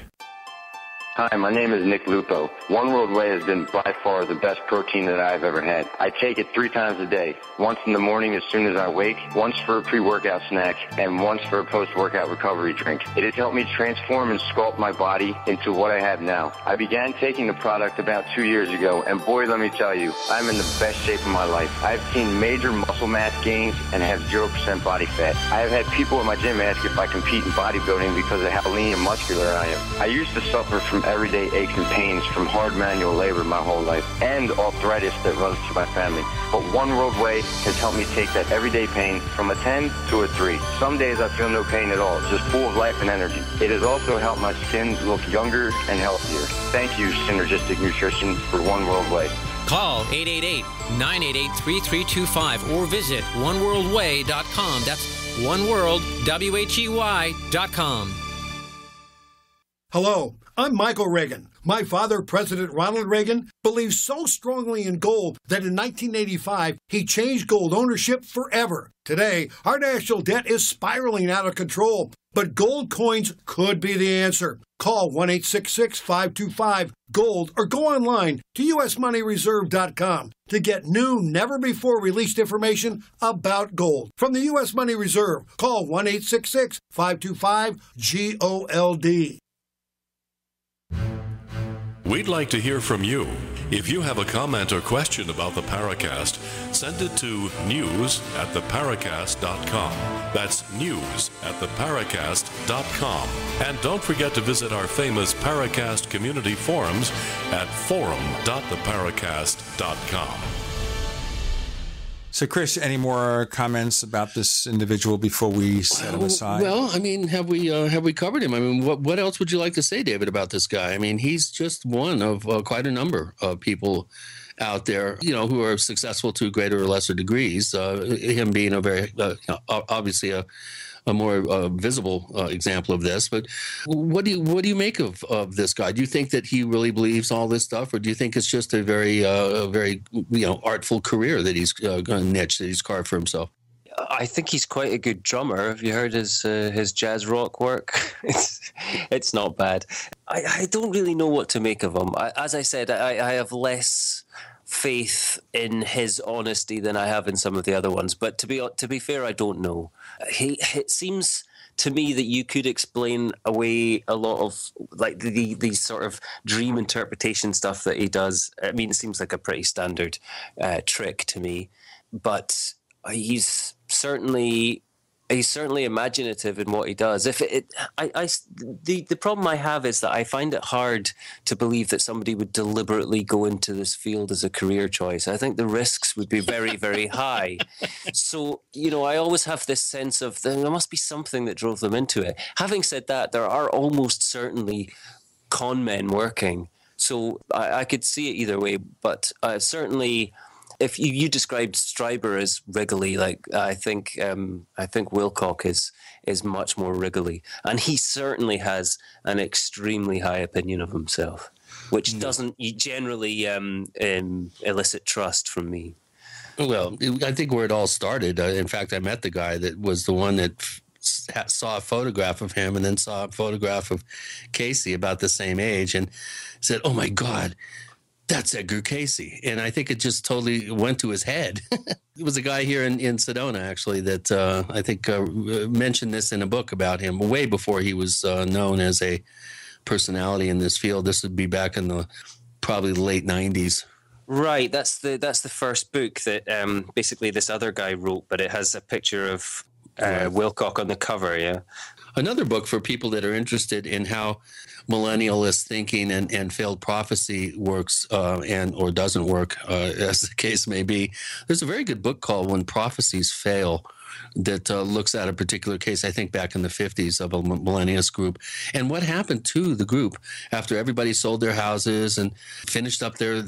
Hi, my name is Nick Lupo. One World Whey has been by far the best protein that I've ever had. I take it 3 times a day. Once in the morning as soon as I wake, once for a pre-workout snack, and once for a post-workout recovery drink. It has helped me transform and sculpt my body into what I have now. I began taking the product about 2 years ago, and boy, let me tell you, I'm in the best shape of my life. I've seen major muscle mass gains and have 0% body fat. I have had people at my gym ask if I compete in bodybuilding because of how lean and muscular I am. I used to suffer from everyday aches and pains from hard manual labor my whole life and arthritis that runs through my family. But One World Whey has helped me take that everyday pain from a 10 to a 3. Some days I feel no pain at all, just full of life and energy. It has also helped my skin look younger and healthier. Thank you, Synergistic Nutrition, for One World Whey. Call 888-988-3325 or visit oneworldwhey.com. That's oneworldwhey.com. Hello, I'm Michael Reagan. My father, President Ronald Reagan, believed so strongly in gold that in 1985, he changed gold ownership forever. Today, our national debt is spiraling out of control, but gold coins could be the answer. Call 1-866-525-GOLD or go online to usmoneyreserve.com to get new, never-before-released information about gold. From the U.S. Money Reserve, call 1-866-525-GOLD. We'd like to hear from you. If you have a comment or question about the Paracast, send it to news@theparacast.com. That's news@theparacast.com. And don't forget to visit our famous Paracast community forums at forum.theparacast.com. So, Chris, any more comments about this individual before we set him aside? Well, I mean, have we covered him? I mean, what else would you like to say, David, about this guy? I mean, he's just one of quite a number of people out there, who are successful to greater or lesser degrees. Him being a very obviously a more visible example of this. But what do you make of this guy? Do you think that he really believes all this stuff, or do you think it's just a very artful career that he's a niche that he's carved for himself? I think he's quite a good drummer. Have you heard his jazz rock work? It's not bad. I don't really know what to make of him. As I said, I have less faith in his honesty than I have in some of the other ones. But to be fair, I don't know. It seems to me that you could explain away a lot of like the sort of dream interpretation stuff that he does. I mean, it seems like a pretty standard trick to me, but he's certainly He's certainly imaginative in what he does. The problem I have is that I find it hard to believe that somebody would deliberately go into this field as a career choice. I think the risks would be very, very high. So, I always have this sense of there must be something that drove them into it. Having said that, there are almost certainly con men working. So I could see it either way, but certainly... If you described Strieber as wriggly, I think Wilcock is much more wriggly, and he certainly has an extremely high opinion of himself, which doesn't generally elicit trust from me. Well, I think where it all started. In fact, I met the guy that was the one that saw a photograph of him, and then saw a photograph of Casey about the same age, and said, "Oh my God, that's Edgar Casey." And I think it just totally went to his head. It was a guy here in Sedona, actually, that I think mentioned this in a book about him way before he was known as a personality in this field. This would be back in the probably late 90s. Right. That's the first book that basically this other guy wrote, but it has a picture of Wilcock on the cover, yeah. Another book for people that are interested in how millennialist thinking and failed prophecy works or doesn't work, as the case may be. There's a very good book called When Prophecies Fail that looks at a particular case, I think back in the 50s, of a millennialist group, and what happened to the group after everybody sold their houses and finished up their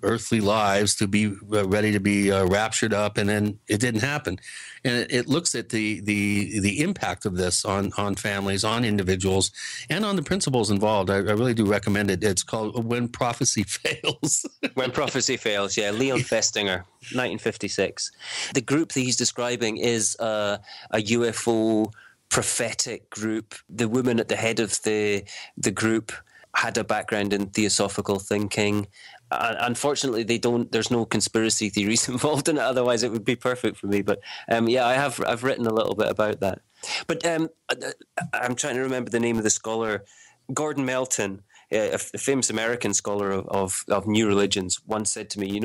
earthly lives to be ready to be raptured up, and then it didn't happen. And it looks at the impact of this on families, on individuals, and on the principles involved. I really do recommend it. It's called When Prophecy Fails. When Prophecy Fails, yeah. Leon Festinger, 1956. The group that he's describing is a UFO prophetic group. The woman at the head of the group had a background in theosophical thinking. Unfortunately, there's no conspiracy theories involved in it. Otherwise, it would be perfect for me. But I've written a little bit about that. But I'm trying to remember the name of the scholar, Gordon Melton, a famous American scholar of new religions, once said to me,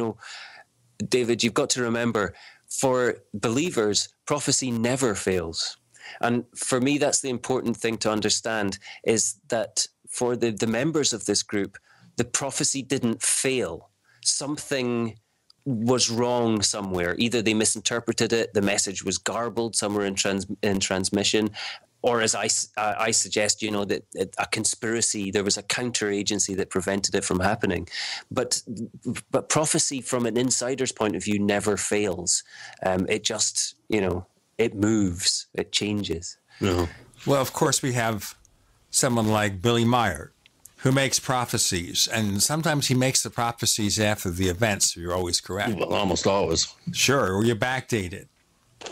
David, you've got to remember, for believers, prophecy never fails. And for me, that's the important thing to understand, is that for the members of this group, the prophecy didn't fail. Something was wrong somewhere. Either they misinterpreted it, the message was garbled somewhere in transmission, or as I suggest, that a conspiracy, there was a counter agency that prevented it from happening. But prophecy from an insider's point of view never fails. It just, it moves, it changes. No. Well, of course, we have someone like Billy Meyer, who makes prophecies, and sometimes he makes the prophecies after the events, so you're always correct. Well, almost always. Sure, or you're backdated.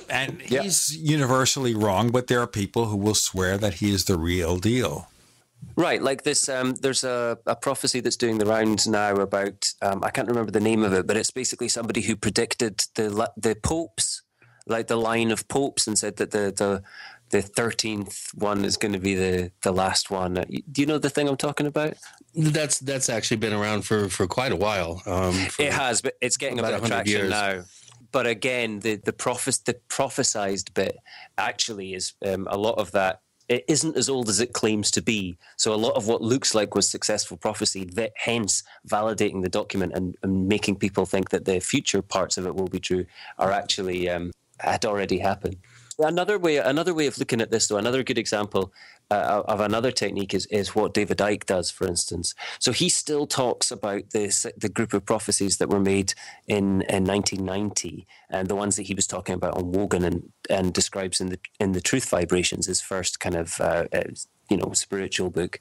And he's universally wrong, but there are people who will swear that he is the real deal. Right, like this, there's a prophecy that's doing the rounds now about, I can't remember the name of it, but it's basically somebody who predicted the popes, like the line of popes, and said that the 13th one is going to be the last one. Do you know the thing I'm talking about? That's actually been around for quite a while. It has, but it's getting a bit of traction now. But again, the prophesized bit actually is a lot of that. It isn't as old as it claims to be. So a lot of what looks like was successful prophecy, hence validating the document and making people think that the future parts of it will be true, are actually had already happened. Another way of looking at this, though, another good example of another technique is what David Icke does, for instance. So he still talks about the group of prophecies that were made in 1990, and the ones that he was talking about on Wogan and describes in the Truth Vibrations, his first kind of spiritual book,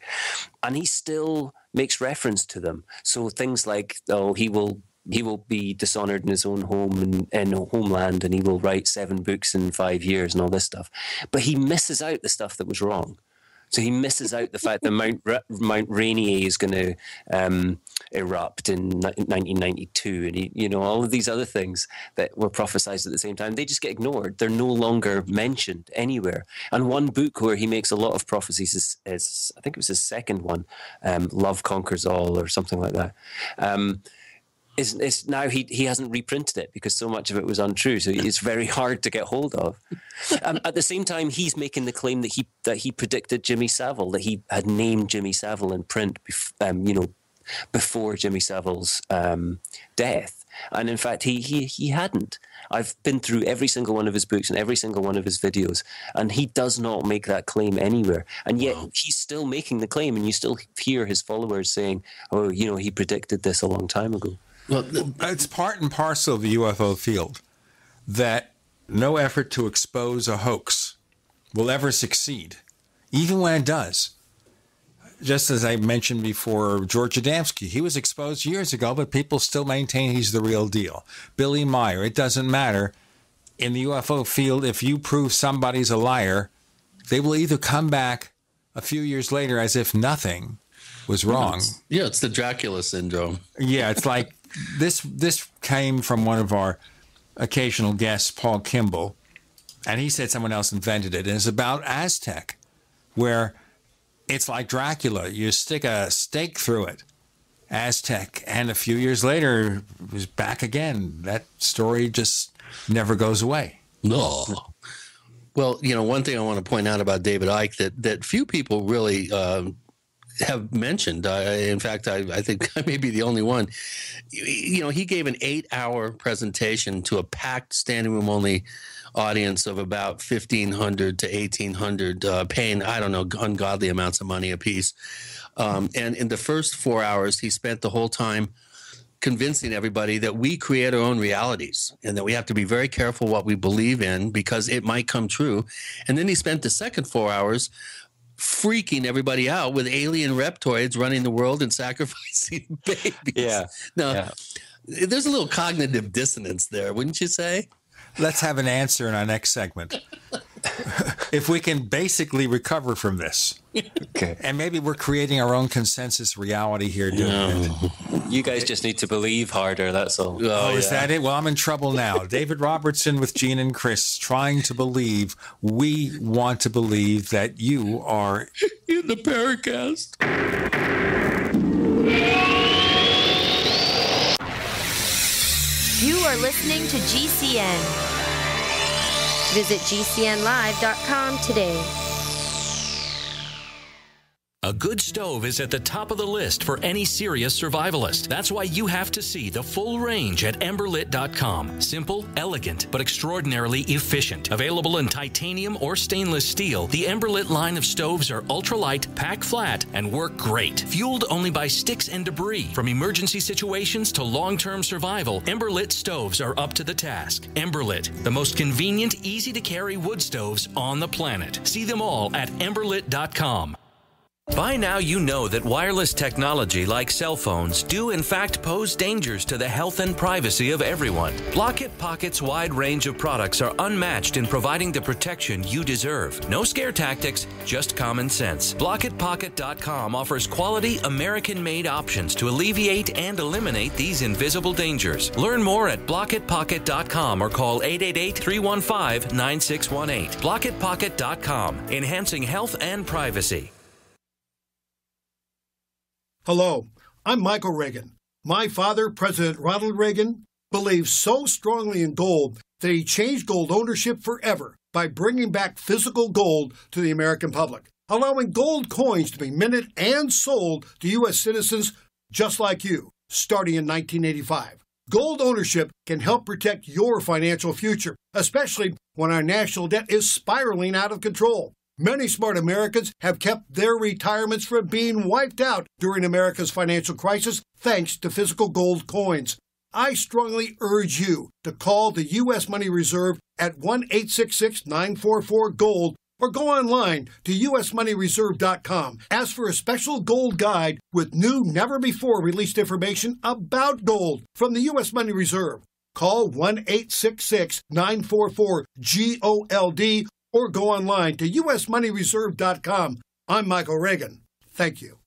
and he still makes reference to them. So things like, he will be dishonored in his own home and homeland, and he will write 7 books in 5 years and all this stuff. But he misses out the stuff that was wrong. So he misses out the fact that Mount Rainier is going to erupt in 1992, and all of these other things that were prophesized at the same time. They just get ignored. They're no longer mentioned anywhere. And one book where he makes a lot of prophecies is I think it was his second one, Love Conquers All, or something like that. is now he hasn't reprinted it because so much of it was untrue. So it's very hard to get hold of. At the same time, he's making the claim that he predicted Jimmy Savile, that he had named Jimmy Savile in print, before Jimmy Savile's death. And in fact, he hadn't. I've been through every single one of his books and every single one of his videos, and he does not make that claim anywhere. And yet he's still making the claim, and you still hear his followers saying, "Oh, he predicted this a long time ago." Well, it's part and parcel of the UFO field that no effort to expose a hoax will ever succeed, even when it does. Just as I mentioned before, George Adamski, he was exposed years ago, but people still maintain he's the real deal. Billy Meyer, it doesn't matter. In the UFO field, if you prove somebody's a liar, they will either come back a few years later as if nothing was wrong. It's the Dracula syndrome. Yeah, it's like this came from one of our occasional guests, Paul Kimball, and he said someone else invented it. And it's about Aztec, where it's like Dracula. You stick a stake through it, Aztec, and a few years later, it was back again. That story just never goes away. No. Well, one thing I want to point out about David Icke that few people really have mentioned. In fact, I think I may be the only one. He gave an 8-hour presentation to a packed standing room only audience of about 1,500 to 1,800, paying, I don't know, ungodly amounts of money apiece. And in the first 4 hours, he spent the whole time convincing everybody that we create our own realities and that we have to be very careful what we believe in because it might come true. And then he spent the second 4 hours freaking everybody out with alien reptoids running the world and sacrificing babies. Yeah. Now, there's a little cognitive dissonance there, wouldn't you say? Let's have an answer in our next segment. If we can basically recover from this. Okay. And maybe we're creating our own consensus reality here doing it. You guys just need to believe harder, that's all. Is that it? Well, I'm in trouble now. David Robertson with Gene and Chris trying to believe. We want to believe that you are in the Paracast. You are listening to GCN. Visit GCNlive.com today. A good stove is at the top of the list for any serious survivalist. That's why you have to see the full range at emberlit.com. Simple, elegant, but extraordinarily efficient. Available in titanium or stainless steel, the Emberlit line of stoves are ultralight, pack flat, and work great. Fueled only by sticks and debris. From emergency situations to long-term survival, Emberlit stoves are up to the task. Emberlit, the most convenient, easy-to-carry wood stoves on the planet. See them all at emberlit.com. By now you know that wireless technology like cell phones do in fact pose dangers to the health and privacy of everyone. Block-It Pocket's wide range of products are unmatched in providing the protection you deserve. No scare tactics, just common sense. BlockItPocket.com offers quality American-made options to alleviate and eliminate these invisible dangers. Learn more at BlockItPocket.com or call 888-315-9618. BlockItPocket.com, enhancing health and privacy. Hello, I'm Michael Reagan. My father, President Ronald Reagan, believed so strongly in gold that he changed gold ownership forever by bringing back physical gold to the American public, allowing gold coins to be minted and sold to U.S. citizens just like you, starting in 1985. Gold ownership can help protect your financial future, especially when our national debt is spiraling out of control. Many smart Americans have kept their retirements from being wiped out during America's financial crisis thanks to physical gold coins. I strongly urge you to call the U.S. Money Reserve at 1-866-944-GOLD or go online to usmoneyreserve.com. Ask for a special gold guide with new, never-before-released information about gold from the U.S. Money Reserve. Call 1-866-944-GOLD or go online to usmoneyreserve.com. I'm Michael Reagan. Thank you.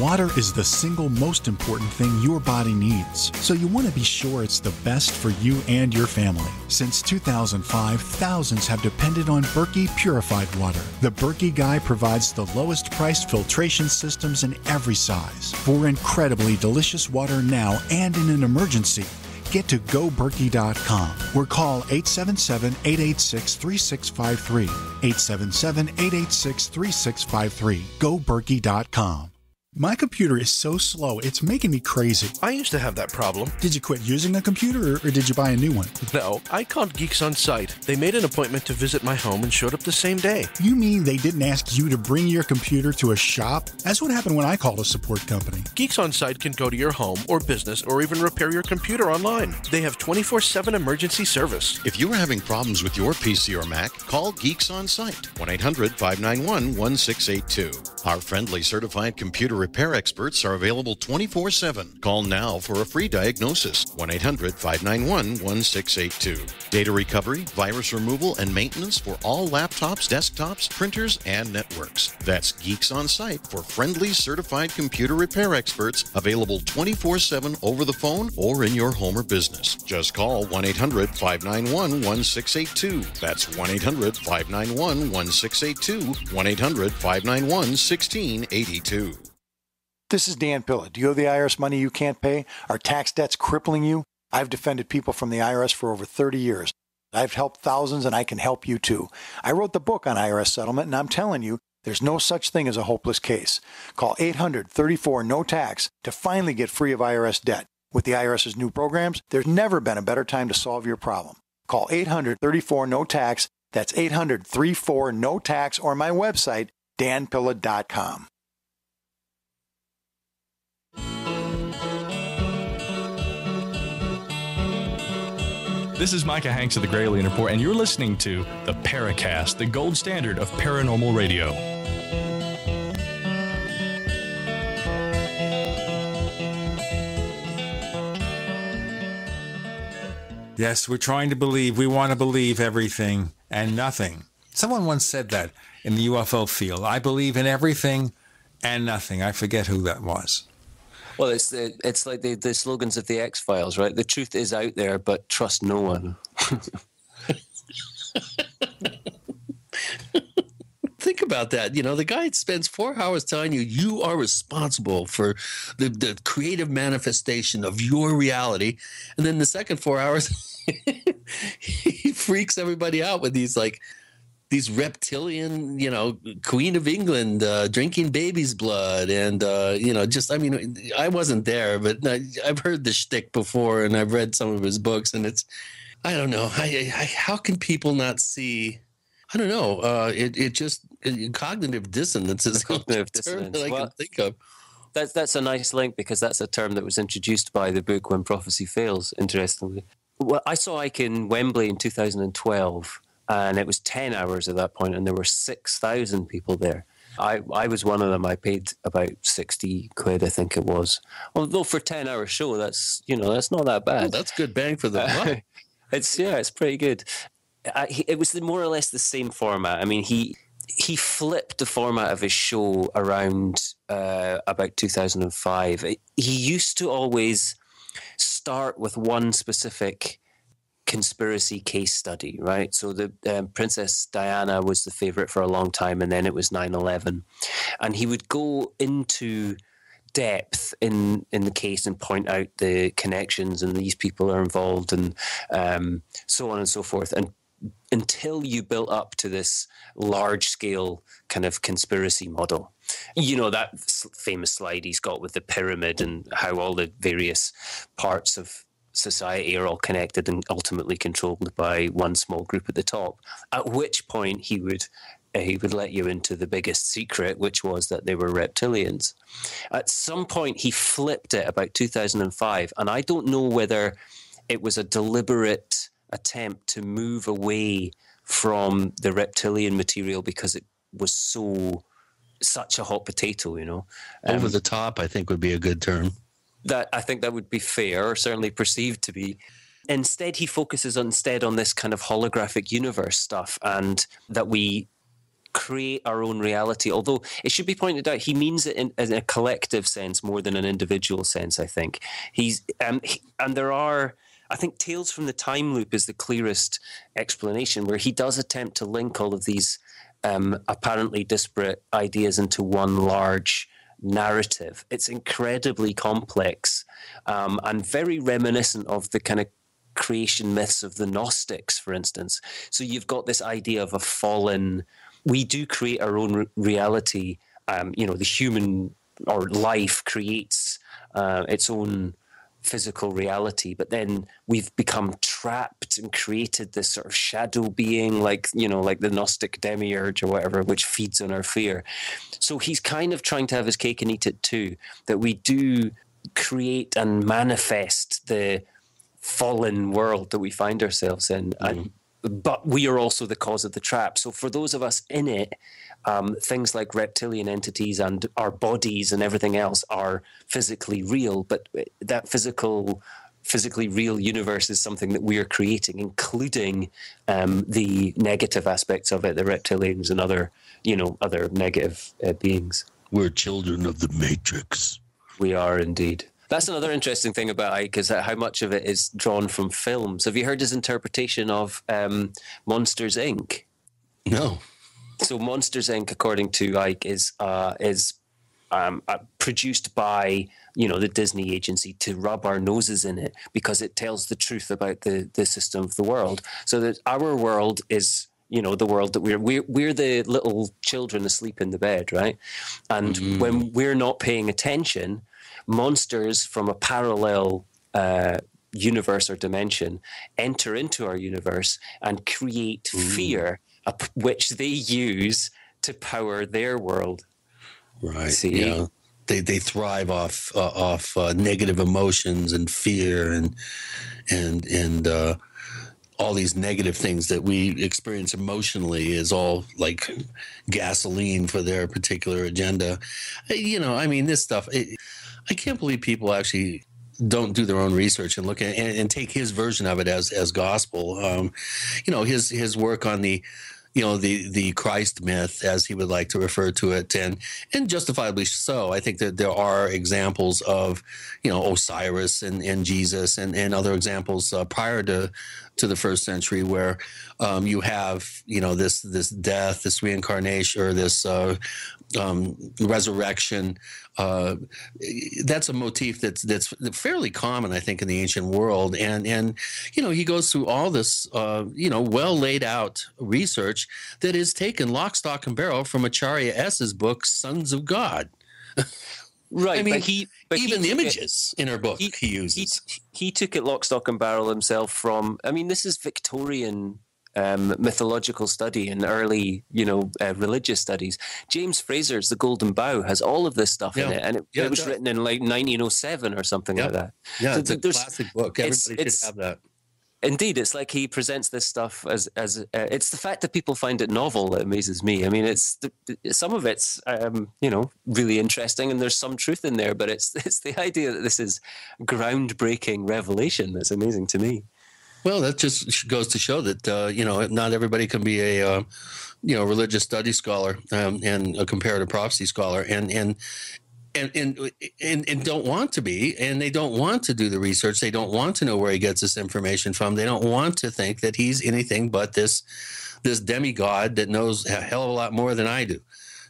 Water is the single most important thing your body needs, so you want to be sure it's the best for you and your family. Since 2005, thousands have depended on Berkey purified water. The Berkey Guy provides the lowest priced filtration systems in every size for incredibly delicious water now and in an emergency. Get to goberkey.com or call 877-886-3653. 877-886-3653. goberkey.com. My computer is so slow, it's making me crazy. I used to have that problem. Did you quit using a computer or did you buy a new one? No, I called Geeks On Site. They made an appointment to visit my home and showed up the same day. You mean they didn't ask you to bring your computer to a shop? That's what happened when I called a support company. Geeks On Site can go to your home or business or even repair your computer online. They have 24/7 emergency service. If you are having problems with your PC or Mac, call Geeks On Site, 1-800-591-1682. Our friendly certified computer repair experts are available 24/7. Call now for a free diagnosis, 1-800-591-1682. Data recovery, virus removal, and maintenance for all laptops, desktops, printers, and networks. That's Geeks On Site for friendly certified computer repair experts, available 24/7 over the phone or in your home or business. Just call 1-800-591-1682. That's 1-800-591-1682, 1-800-591-1682. This is Dan Pilla. Do you owe the IRS money you can't pay? Are tax debts crippling you? I've defended people from the IRS for over 30 years. I've helped thousands, and I can help you too. I wrote the book on IRS settlement, and I'm telling you, there's no such thing as a hopeless case. Call 800-34-NO-TAX to finally get free of IRS debt. With the IRS's new programs, there's never been a better time to solve your problem. Call 800-34-NO-TAX. That's 800-34-NO-TAX, or my website, danpilla.com. This is Micah Hanks of the Gralien Report, and you're listening to the Paracast, the gold standard of paranormal radio. Yes, we're trying to believe. We want to believe everything and nothing. Someone once said that in the UFO field. I believe in everything and nothing. I forget who that was. Well, it's like the slogans of the X-Files, right? The truth is out there, but trust no one. Think about that. You know, the guy spends 4 hours telling you you are responsible for the creative manifestation of your reality. And then the second 4 hours, he freaks everybody out with these reptilian, Queen of England drinking baby's blood. And, I wasn't there, but I've heard the shtick before, and I've read some of his books, and I don't know. How can people not see? I don't know. Cognitive dissonance is the term that I can think of. That's a nice link, because that's a term that was introduced by the book When Prophecy Fails, interestingly. Well, I saw Icke in Wembley in 2012. And it was 10 hours at that point, and there were 6,000 people there. I was one of them. I paid about 60 quid, I think it was. Although for a 10-hour show, that's not that bad. Oh, that's good bang for the buck. It's pretty good. It was more or less the same format. I mean, he flipped the format of his show around about 2005. He used to always start with one specific conspiracy case study, right? So the Princess Diana was the favorite for a long time, and then it was 9/11, and he would go into depth in the case and point out the connections, and these people are involved, and so on and so forth, and until you built up to this large scale kind of conspiracy model. That famous slide he's got with the pyramid and how all the various parts of society are all connected and ultimately controlled by one small group at the top, at which point he would let you into the biggest secret, which was that they were reptilians. At some point he flipped it about 2005, and I don't know whether it was a deliberate attempt to move away from the reptilian material because it was such a hot potato, Over the top, I think, would be a good term. I think that would be fair, or certainly perceived to be. Instead, he focuses on this kind of holographic universe stuff, and that we create our own reality. Although it should be pointed out, he means it in a collective sense more than an individual sense, I think. And there are, I think Tales from the Time Loop is the clearest explanation, where he does attempt to link all of these apparently disparate ideas into one large narrative. It's incredibly complex and very reminiscent of the kind of creation myths of the Gnostics, for instance. So you've got this idea of a fallen, we do create our own reality. The human or life creates its own physical reality, but then we've become trapped and created this sort of shadow being, like the Gnostic demiurge or whatever, which feeds on our fear. So he's kind of trying to have his cake and eat it too, that we do create and manifest the fallen world that we find ourselves in, but we are also the cause of the trap. So for those of us in it, things like reptilian entities and our bodies and everything else are physically real, but that physically real universe is something that we are creating, including the negative aspects of it, the reptilians and other negative beings. We're children of the Matrix. We are indeed. That's another interesting thing about Icke, is that how much of it is drawn from films. Have you heard his interpretation of Monsters, Inc.? No. So Monsters, Inc., according to Icke, is produced by the Disney agency to rub our noses in it, because it tells the truth about the system of the world. So that our world is the world that we're the little children asleep in the bed, right? And when we're not paying attention, monsters from a parallel universe or dimension enter into our universe and create fear, which they use to power their world. Right. See? Yeah. They thrive off negative emotions and fear and all these negative things that we experience emotionally is all like gasoline for their particular agenda. This stuff. I can't believe people actually don't do their own research and look at and take his version of it as gospel. His work on the Christ myth, as he would like to refer to it, and justifiably so. I think that there are examples of, Osiris and Jesus and other examples prior to the first century where you have, this death, this reincarnation, or this resurrection. That's a motif that's fairly common, I think, in the ancient world. And he goes through all this, well laid out research that is taken lock, stock, and barrel from Acharya S.'s book, Sons of God. Right. But even the images in her book he uses. He took it lock, stock, and barrel himself from, this is Victorian mythological study and early, religious studies. James Fraser's The Golden Bough has all of this stuff in it, and it was written in like 1907 or something like that. Yeah, so it's a classic book. Everybody should have that. Indeed, it's like he presents this stuff as it's the fact that people find it novel that amazes me. It's some of it's really interesting, and there's some truth in there, but it's the idea that this is groundbreaking revelation that's amazing to me. Well, that just goes to show that not everybody can be a religious studies scholar and a comparative prophecy scholar, and don't want to be, and they don't want to do the research. They don't want to know where he gets this information from. They don't want to think that he's anything but this demigod that knows a hell of a lot more than I do.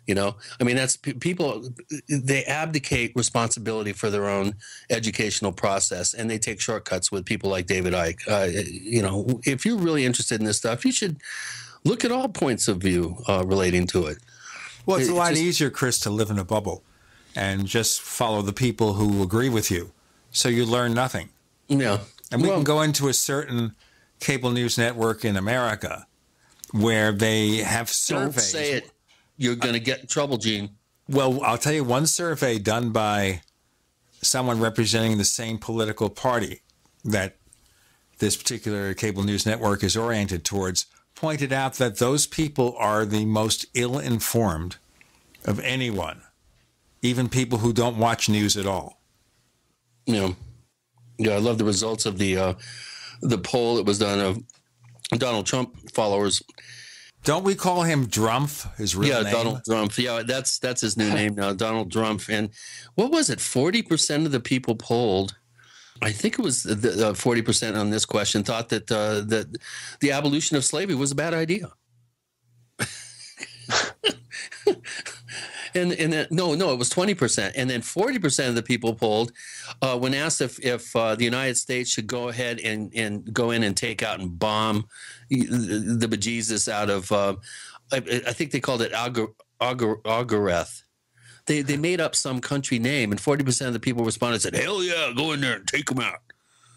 That's people, they abdicate responsibility for their own educational process, and they take shortcuts with people like David Icke. If you're really interested in this stuff, you should look at all points of view relating to it. Well, it's a lot easier, Chris, to live in a bubble and just follow the people who agree with you, so you learn nothing. Yeah. And we can go into a certain cable news network in America where they have surveys. Don't say it. You're going to get in trouble, Gene. Well, I'll tell you one survey done by someone representing the same political party that this particular cable news network is oriented towards pointed out that those people are the most ill-informed of anyone, even people who don't watch news at all. Yeah, I love the results of the poll that was done of Donald Trump followers. Don't we call him Drumpf, his real name? Donald Drumpf. Yeah, that's his new name now, Donald Drumpf. And what was it? 40% of the people polled, I think it was 40% on this question, thought that that the abolition of slavery was a bad idea. And then, no, it was 20%. And then 40% of the people polled, when asked if the United States should go ahead and go in and take out and bomb the bejesus out of, I think they called it Algareth. They made up some country name, and 40% of the people responded and said, hell yeah, go in there and take them out.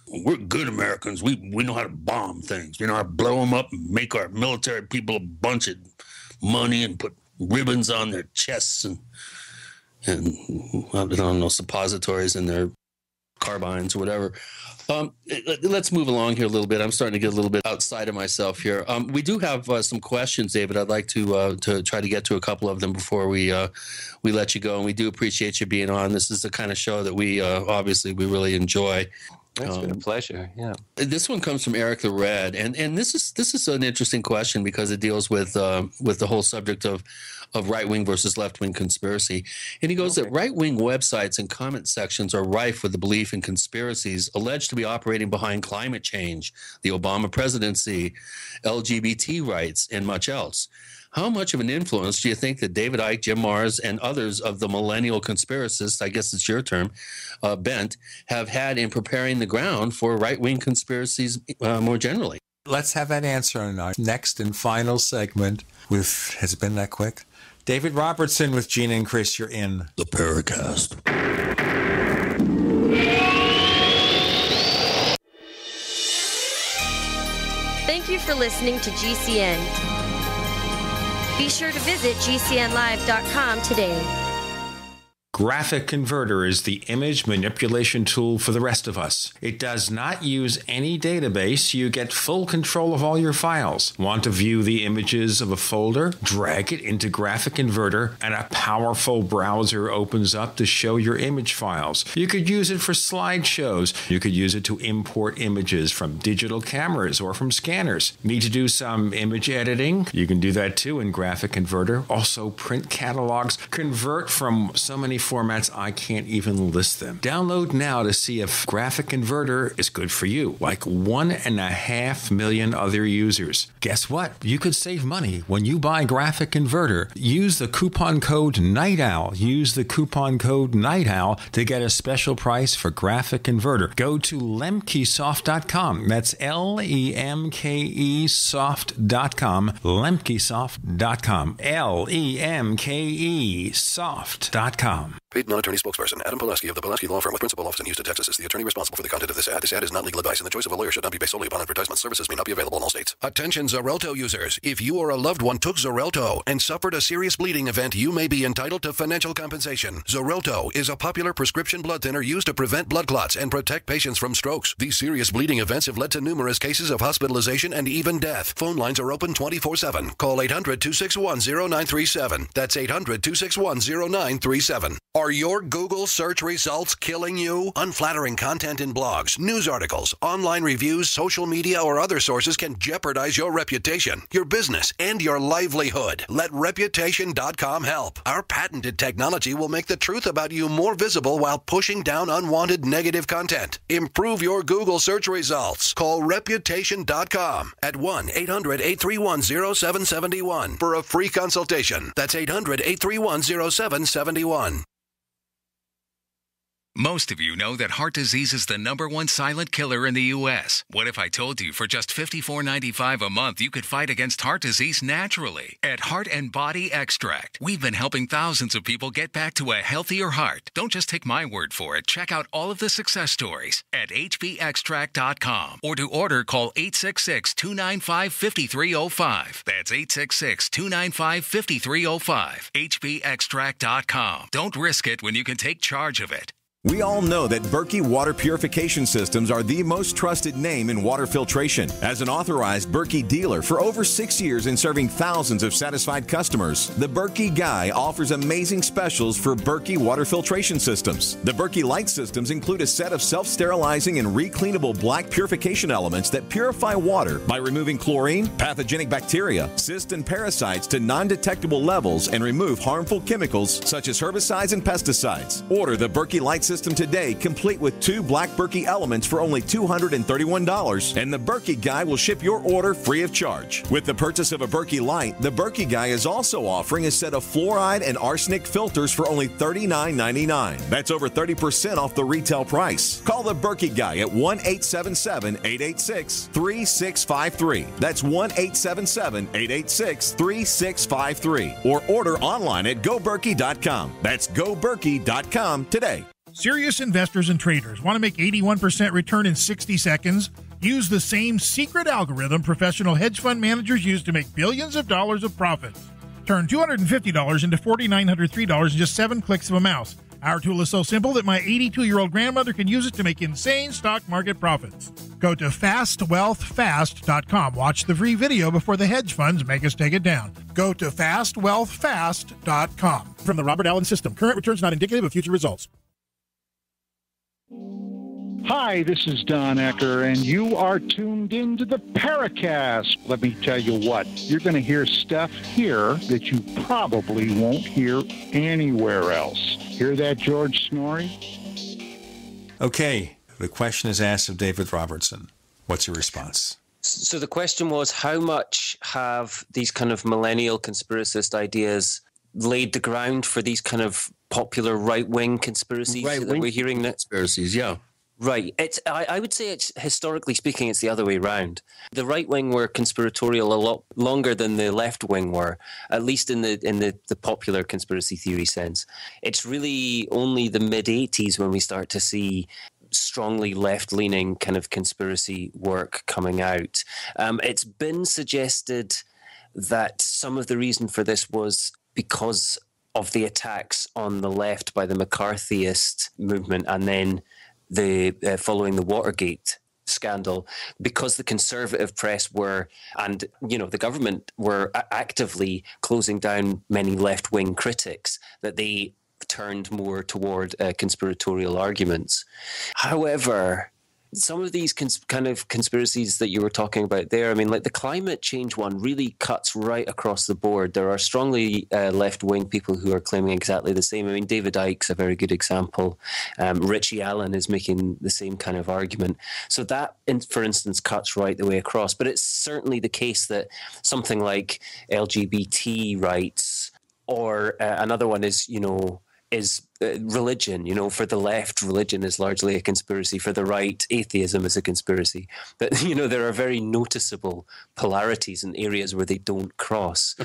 We're good Americans. We know how to bomb things. We know how to blow them up and make our military people a bunch of money and put ribbons on their chests and I don't know, suppositories in their carbines or whatever. Let's move along here a little bit. I'm starting to get a little bit outside of myself here. We do have some questions, David. I'd like to try to get to a couple of them before we let you go. And we do appreciate you being on. This is the kind of show that we obviously we really enjoy. It's been a pleasure. Yeah. This one comes from Eric the Red, and this is an interesting question because it deals with the whole subject of right-wing versus left-wing conspiracy. And he goes that right-wing websites and comment sections are rife with the belief in conspiracies alleged to be operating behind climate change, the Obama presidency, LGBT rights, and much else. How much of an influence do you think that David Icke, Jim Marrs, and others of the millennial conspiracists, I guess it's your term, bent, have had in preparing the ground for right-wing conspiracies more generally? Let's have that answer in our next and final segment with, has it been that quick? David Robertson with Gina and Chris, you're in the Paracast. Thank you for listening to GCN. Be sure to visit GCNlive.com today. Graphic Converter is the image manipulation tool for the rest of us. It does not use any database. You get full control of all your files. Want to view the images of a folder? Drag it into Graphic Converter and a powerful browser opens up to show your image files. You could use it for slideshows. You could use it to import images from digital cameras or from scanners. Need to do some image editing? You can do that too in Graphic Converter. Also print catalogs. Convert from so many formats I can't even list them. Download now to see if Graphic Converter is good for you, like 1.5 million other users. Guess what? You could save money when you buy Graphic Converter. Use the coupon code Night Owl. Use the coupon code Night Owl to get a special price for Graphic Converter. Go to lemkesoft.com. That's Lemke soft.com. Lemkesoft.com. Lemkesoft.com. Paid non-attorney spokesperson Adam Pulaski of the Pulaski Law Firm with principal office in Houston, Texas is the attorney responsible for the content of this ad. This ad is not legal advice, and the choice of a lawyer should not be based solely upon advertisement. Services may not be available in all states. Attention Xarelto users. If you or a loved one took Xarelto and suffered a serious bleeding event, you may be entitled to financial compensation. Xarelto is a popular prescription blood thinner used to prevent blood clots and protect patients from strokes. These serious bleeding events have led to numerous cases of hospitalization and even death. Phone lines are open 24/7. Call 800-261-0937. That's 800-261-0937. Are your Google search results killing you? Unflattering content in blogs, news articles, online reviews, social media, or other sources can jeopardize your reputation, your business, and your livelihood. Let Reputation.com help. Our patented technology will make the truth about you more visible while pushing down unwanted negative content. Improve your Google search results. Call Reputation.com at 1-800-831-0771 for a free consultation. That's 800-831-0771. Most of you know that heart disease is the #1 silent killer in the U.S. What if I told you for just $54.95 a month you could fight against heart disease naturally? At Heart and Body Extract, we've been helping thousands of people get back to a healthier heart. Don't just take my word for it. Check out all of the success stories at hbextract.com. Or to order, call 866-295-5305. That's 866-295-5305. hbextract.com. Don't risk it when you can take charge of it. We all know that Berkey Water Purification Systems are the most trusted name in water filtration. As an authorized Berkey dealer for over 6 years and serving thousands of satisfied customers, the Berkey Guy offers amazing specials for Berkey water filtration systems. The Berkey Light systems include a set of self-sterilizing and recleanable black purification elements that purify water by removing chlorine, pathogenic bacteria, cysts, and parasites to non-detectable levels and remove harmful chemicals such as herbicides and pesticides. Order the Berkey Light system today, complete with 2 black Berkey elements for only $231, and the Berkey Guy will ship your order free of charge. With the purchase of a Berkey Light, the Berkey Guy is also offering a set of fluoride and arsenic filters for only $39.99. That's over 30% off the retail price. Call the Berkey Guy at 1-877-886-3653. That's 1-877-886-3653. Or order online at goberkey.com. That's goberkey.com today. Serious investors and traders want to make 81% return in 60 seconds? Use the same secret algorithm professional hedge fund managers use to make billions of dollars of profits. Turn $250 into $4,903 in just 7 clicks of a mouse. Our tool is so simple that my 82-year-old grandmother can use it to make insane stock market profits. Go to fastwealthfast.com. Watch the free video before the hedge funds make us take it down. Go to fastwealthfast.com. From the Robert Allen System. Current returns not indicative of future results. Hi, this is Don Ecker, and you are tuned into the Paracast. Let me tell you what, you're going to hear stuff here that you probably won't hear anywhere else. Hear that, George Snorri? Okay, the question is asked of David Robertson. What's your response? So the question was, how much have these kind of millennial conspiracist ideas laid the ground for these kind of popular right-wing conspiracies that we're hearing now? Conspiracies, yeah. Right. I would say it's, historically speaking, it's the other way around. The right wing were conspiratorial a lot longer than the left wing were, at least in the popular conspiracy theory sense. It's really only the mid-'80s when we start to see strongly left-leaning kind of conspiracy work coming out. It's been suggested that some of the reason for this was because of the attacks on the left by the McCarthyist movement, and then following the Watergate scandal, because the conservative press were, and the government were actively closing down many left-wing critics, that they turned more toward conspiratorial arguments. However, some of these kind of conspiracies that you were talking about there, I mean, like the climate change one really cuts right across the board. There are strongly left-wing people who are claiming exactly the same. I mean, David Icke's a very good example. Richie Allen is making the same kind of argument. So that, for instance, cuts right the way across. But it's certainly the case that something like LGBT rights, or another one is, religion. For the left, religion is largely a conspiracy. For the right, atheism is a conspiracy. But, there are very noticeable polarities in areas where they don't cross.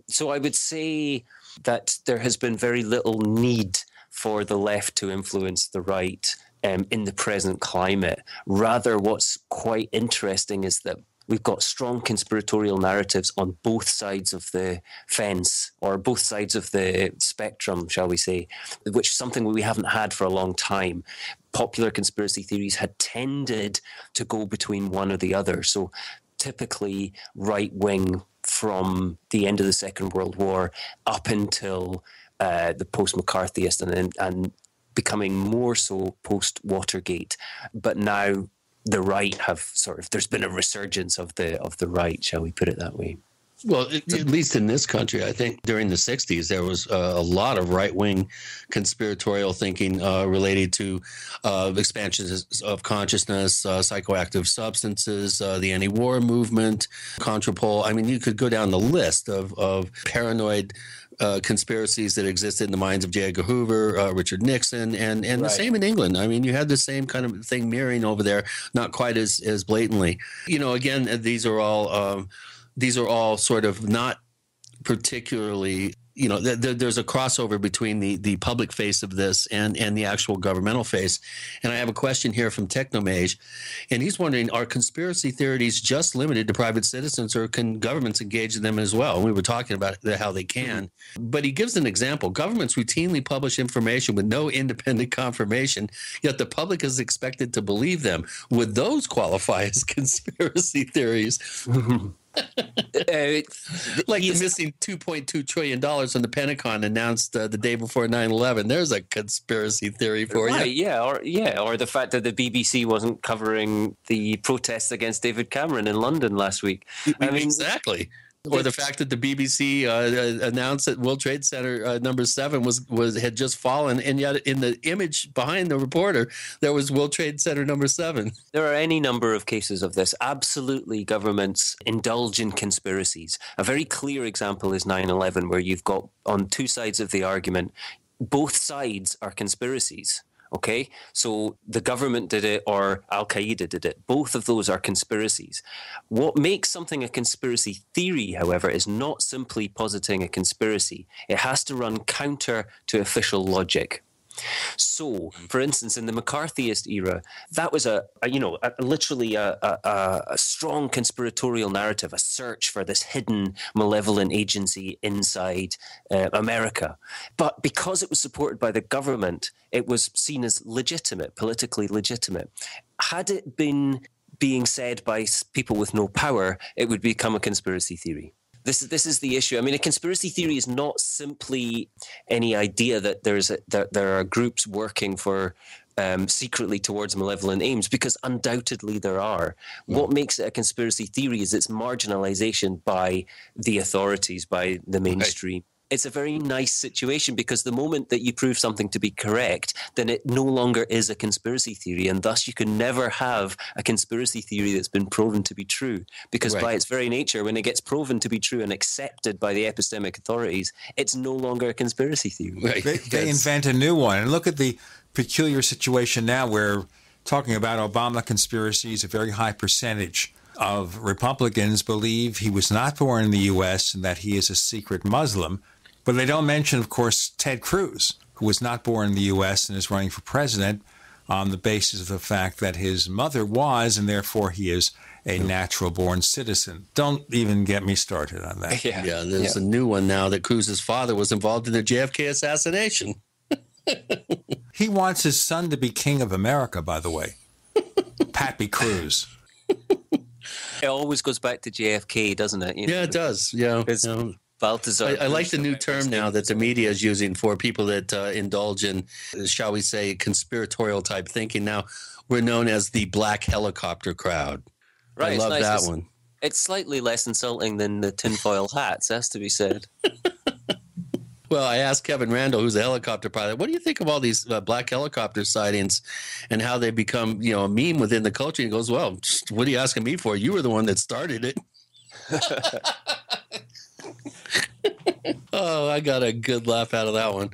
So I would say that there has been very little need for the left to influence the right in the present climate. Rather, what's quite interesting is that we've got strong conspiratorial narratives on both sides of the fence, or both sides of the spectrum, shall we say, which is something we haven't had for a long time. Popular conspiracy theories had tended to go between one or the other. So typically right-wing from the end of the Second World War up until the post-McCarthyist, and becoming more so post-Watergate. But now the right have there's been a resurgence of the right, shall we put it that way? Well, at least in this country, I think during the 60s, there was a lot of right-wing conspiratorial thinking related to expansions of consciousness, psychoactive substances, the anti-war movement, Contrapol. I mean, you could go down the list of paranoid conspiracies that existed in the minds of J. Edgar Hoover, Richard Nixon, and the same in England. I mean, you had the same kind of thing mirroring over there, not quite as blatantly. Again, these are all sort of not particularly there's a crossover between the public face of this and the actual governmental face. And I have a question here from Technomage, and he's wondering, are conspiracy theories just limited to private citizens, or can governments engage in them as well? We were talking about how they can. But he gives an example. Governments routinely publish information with no independent confirmation, yet the public is expected to believe them. Would those qualify as conspiracy theories? Like the missing $2.2 trillion from the Pentagon announced the day before 9/11. There's a conspiracy theory for you. Or the fact that the BBC wasn't covering the protests against David Cameron in London last week. I mean, exactly. Or the fact that the BBC announced that World Trade Center number 7 had just fallen, and yet in the image behind the reporter there was World Trade Center number 7. There are any number of cases of this. Absolutely, governments indulge in conspiracies. A very clear example is 9/11, where you've got on two sides of the argument, both sides are conspiracies. Okay, so the government did it or Al-Qaeda did it. Both of those are conspiracies. What makes something a conspiracy theory, however, is not simply positing a conspiracy. It has to run counter to official logic. So, for instance, in the McCarthyist era, that was literally a strong conspiratorial narrative, a search for this hidden malevolent agency inside America. But because it was supported by the government, it was seen as legitimate, politically legitimate. Had it been being said by people with no power, it would become a conspiracy theory. This is the issue. I mean, a conspiracy theory is not simply any idea that there are groups working for secretly towards malevolent aims, because undoubtedly there are. What makes it a conspiracy theory is its marginalization by the authorities, by the mainstream. Right. It's a very nice situation, because the moment that you prove something to be correct, then it no longer is a conspiracy theory, and thus you can never have a conspiracy theory that's been proven to be true, because by its very nature, when it gets proven to be true and accepted by the epistemic authorities, it's no longer a conspiracy theory. Right. They invent a new one. And look at the peculiar situation now where, talking about Obama conspiracies, a very high percentage of Republicans believe he was not born in the U.S. and that he is a secret Muslim. But they don't mention, of course, Ted Cruz, who was not born in the U.S. and is running for president on the basis of the fact that his mother was, and therefore he is a natural-born citizen. Don't even get me started on that. Yeah, there's a new one now that Cruz's father was involved in the JFK assassination. He wants his son to be king of America, by the way. Pappy Cruz. It always goes back to JFK, doesn't it? Yeah, it does. Yeah. I like the new term now that the media is using for people that indulge in, shall we say, conspiratorial type thinking. Now, we're known as the black helicopter crowd. Right, I love that one. It's slightly less insulting than the tinfoil hats, has to be said. Well, I asked Kevin Randall, who's a helicopter pilot, what do you think of all these black helicopter sightings and how they become, a meme within the culture? And he goes, well, what are you asking me for? You were the one that started it. Oh, I got a good laugh out of that one.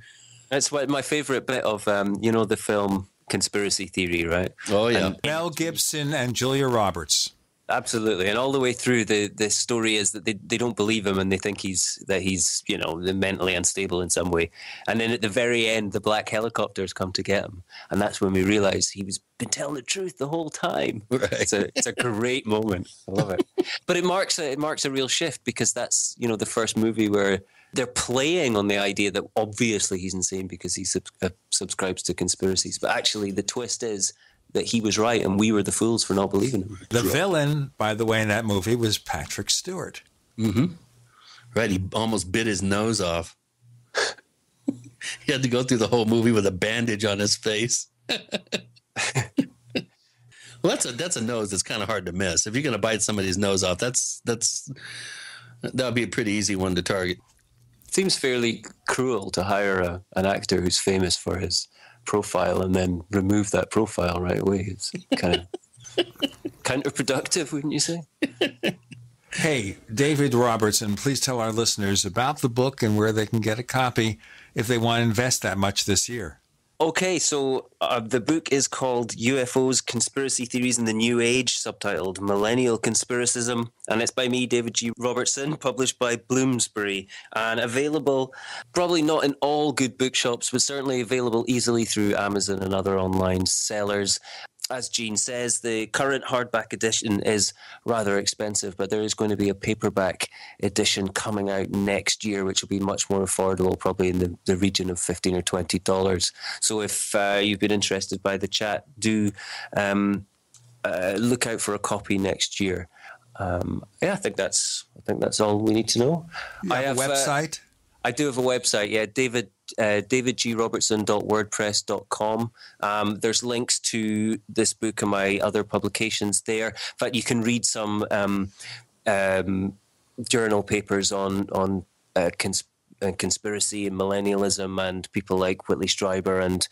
That's my favorite bit of, the film Conspiracy Theory, right? Oh, yeah. And Mel Gibson and Julia Roberts. Absolutely. And all the way through, the story is that they don't believe him and they think he's mentally unstable in some way. And then at the very end, the black helicopters come to get him. And that's when we realize he was been telling the truth the whole time. Right. It's a great moment. I love it. But it marks a real shift, because that's, the first movie where they're playing on the idea that obviously he's insane because he subscribes to conspiracies. But actually the twist is that he was right and we were the fools for not believing him. The villain, by the way, in that movie was Patrick Stewart. Mm-hmm. Right, he almost bit his nose off. He had to go through the whole movie with a bandage on his face. Well, that's a nose that's kind of hard to miss. If you're going to bite somebody's nose off, that would be a pretty easy one to target. Seems fairly cruel to hire an actor who's famous for his profile and then remove that profile right away. It's kind of counterproductive, wouldn't you say? Hey, David Robertson, please tell our listeners about the book and where they can get a copy if they want to invest that much this year. Okay, so the book is called UFOs, Conspiracy Theories in the New Age, subtitled Millennial Conspiracism, and it's by me, David G. Robertson, published by Bloomsbury, and available probably not in all good bookshops, but certainly available easily through Amazon and other online sellers. As Gene says, the current hardback edition is rather expensive, but there is going to be a paperback edition coming out next year, which will be much more affordable, probably in the region of $15 or $20. So if you've been interested by the chat, do look out for a copy next year. I think that's all we need to know. You have a website? I do have a website, yeah, davidgrobertson.wordpress.com. There's links to this book and my other publications there. In fact, you can read some journal papers on conspiracy and millennialism and people like Whitley Strieber and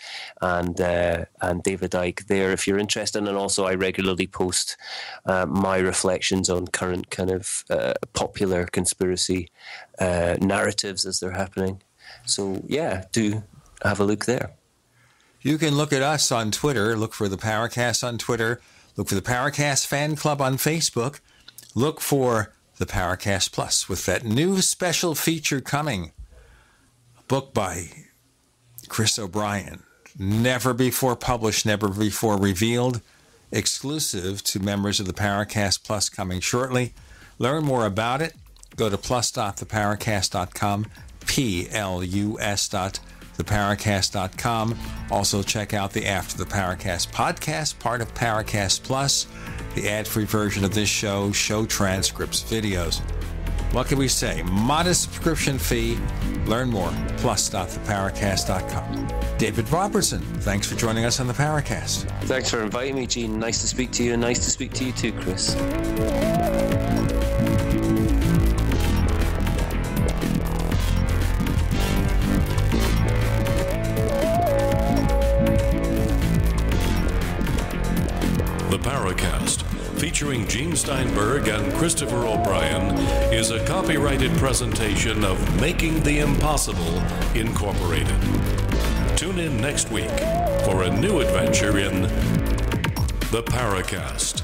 David Icke there if you're interested. And also I regularly post my reflections on current kind of popular conspiracy narratives as they're happening. So yeah, do have a look there. You can look at us on Twitter, look for the Paracast on Twitter, look for the Paracast Fan Club on Facebook, look for the Paracast Plus with that new special feature coming. A book by Chris O'Brien, never before published, never before revealed, exclusive to members of the Paracast Plus coming shortly. Learn more about it. Go to plus.theparacast.com, plus.theparacast.com. Also check out the After the Paracast podcast, part of Paracast Plus, the ad-free version of this show, show transcripts, videos. What can we say? Modest subscription fee. Learn more, plus.theparacast.com. David Robertson, thanks for joining us on the Paracast. Thanks for inviting me, Gene. Nice to speak to you, and nice to speak to you too, Chris. The Paracast, featuring Gene Steinberg and Christopher O'Brien, is a copyrighted presentation of Making the Impossible, Incorporated. Tune in next week for a new adventure in The Paracast.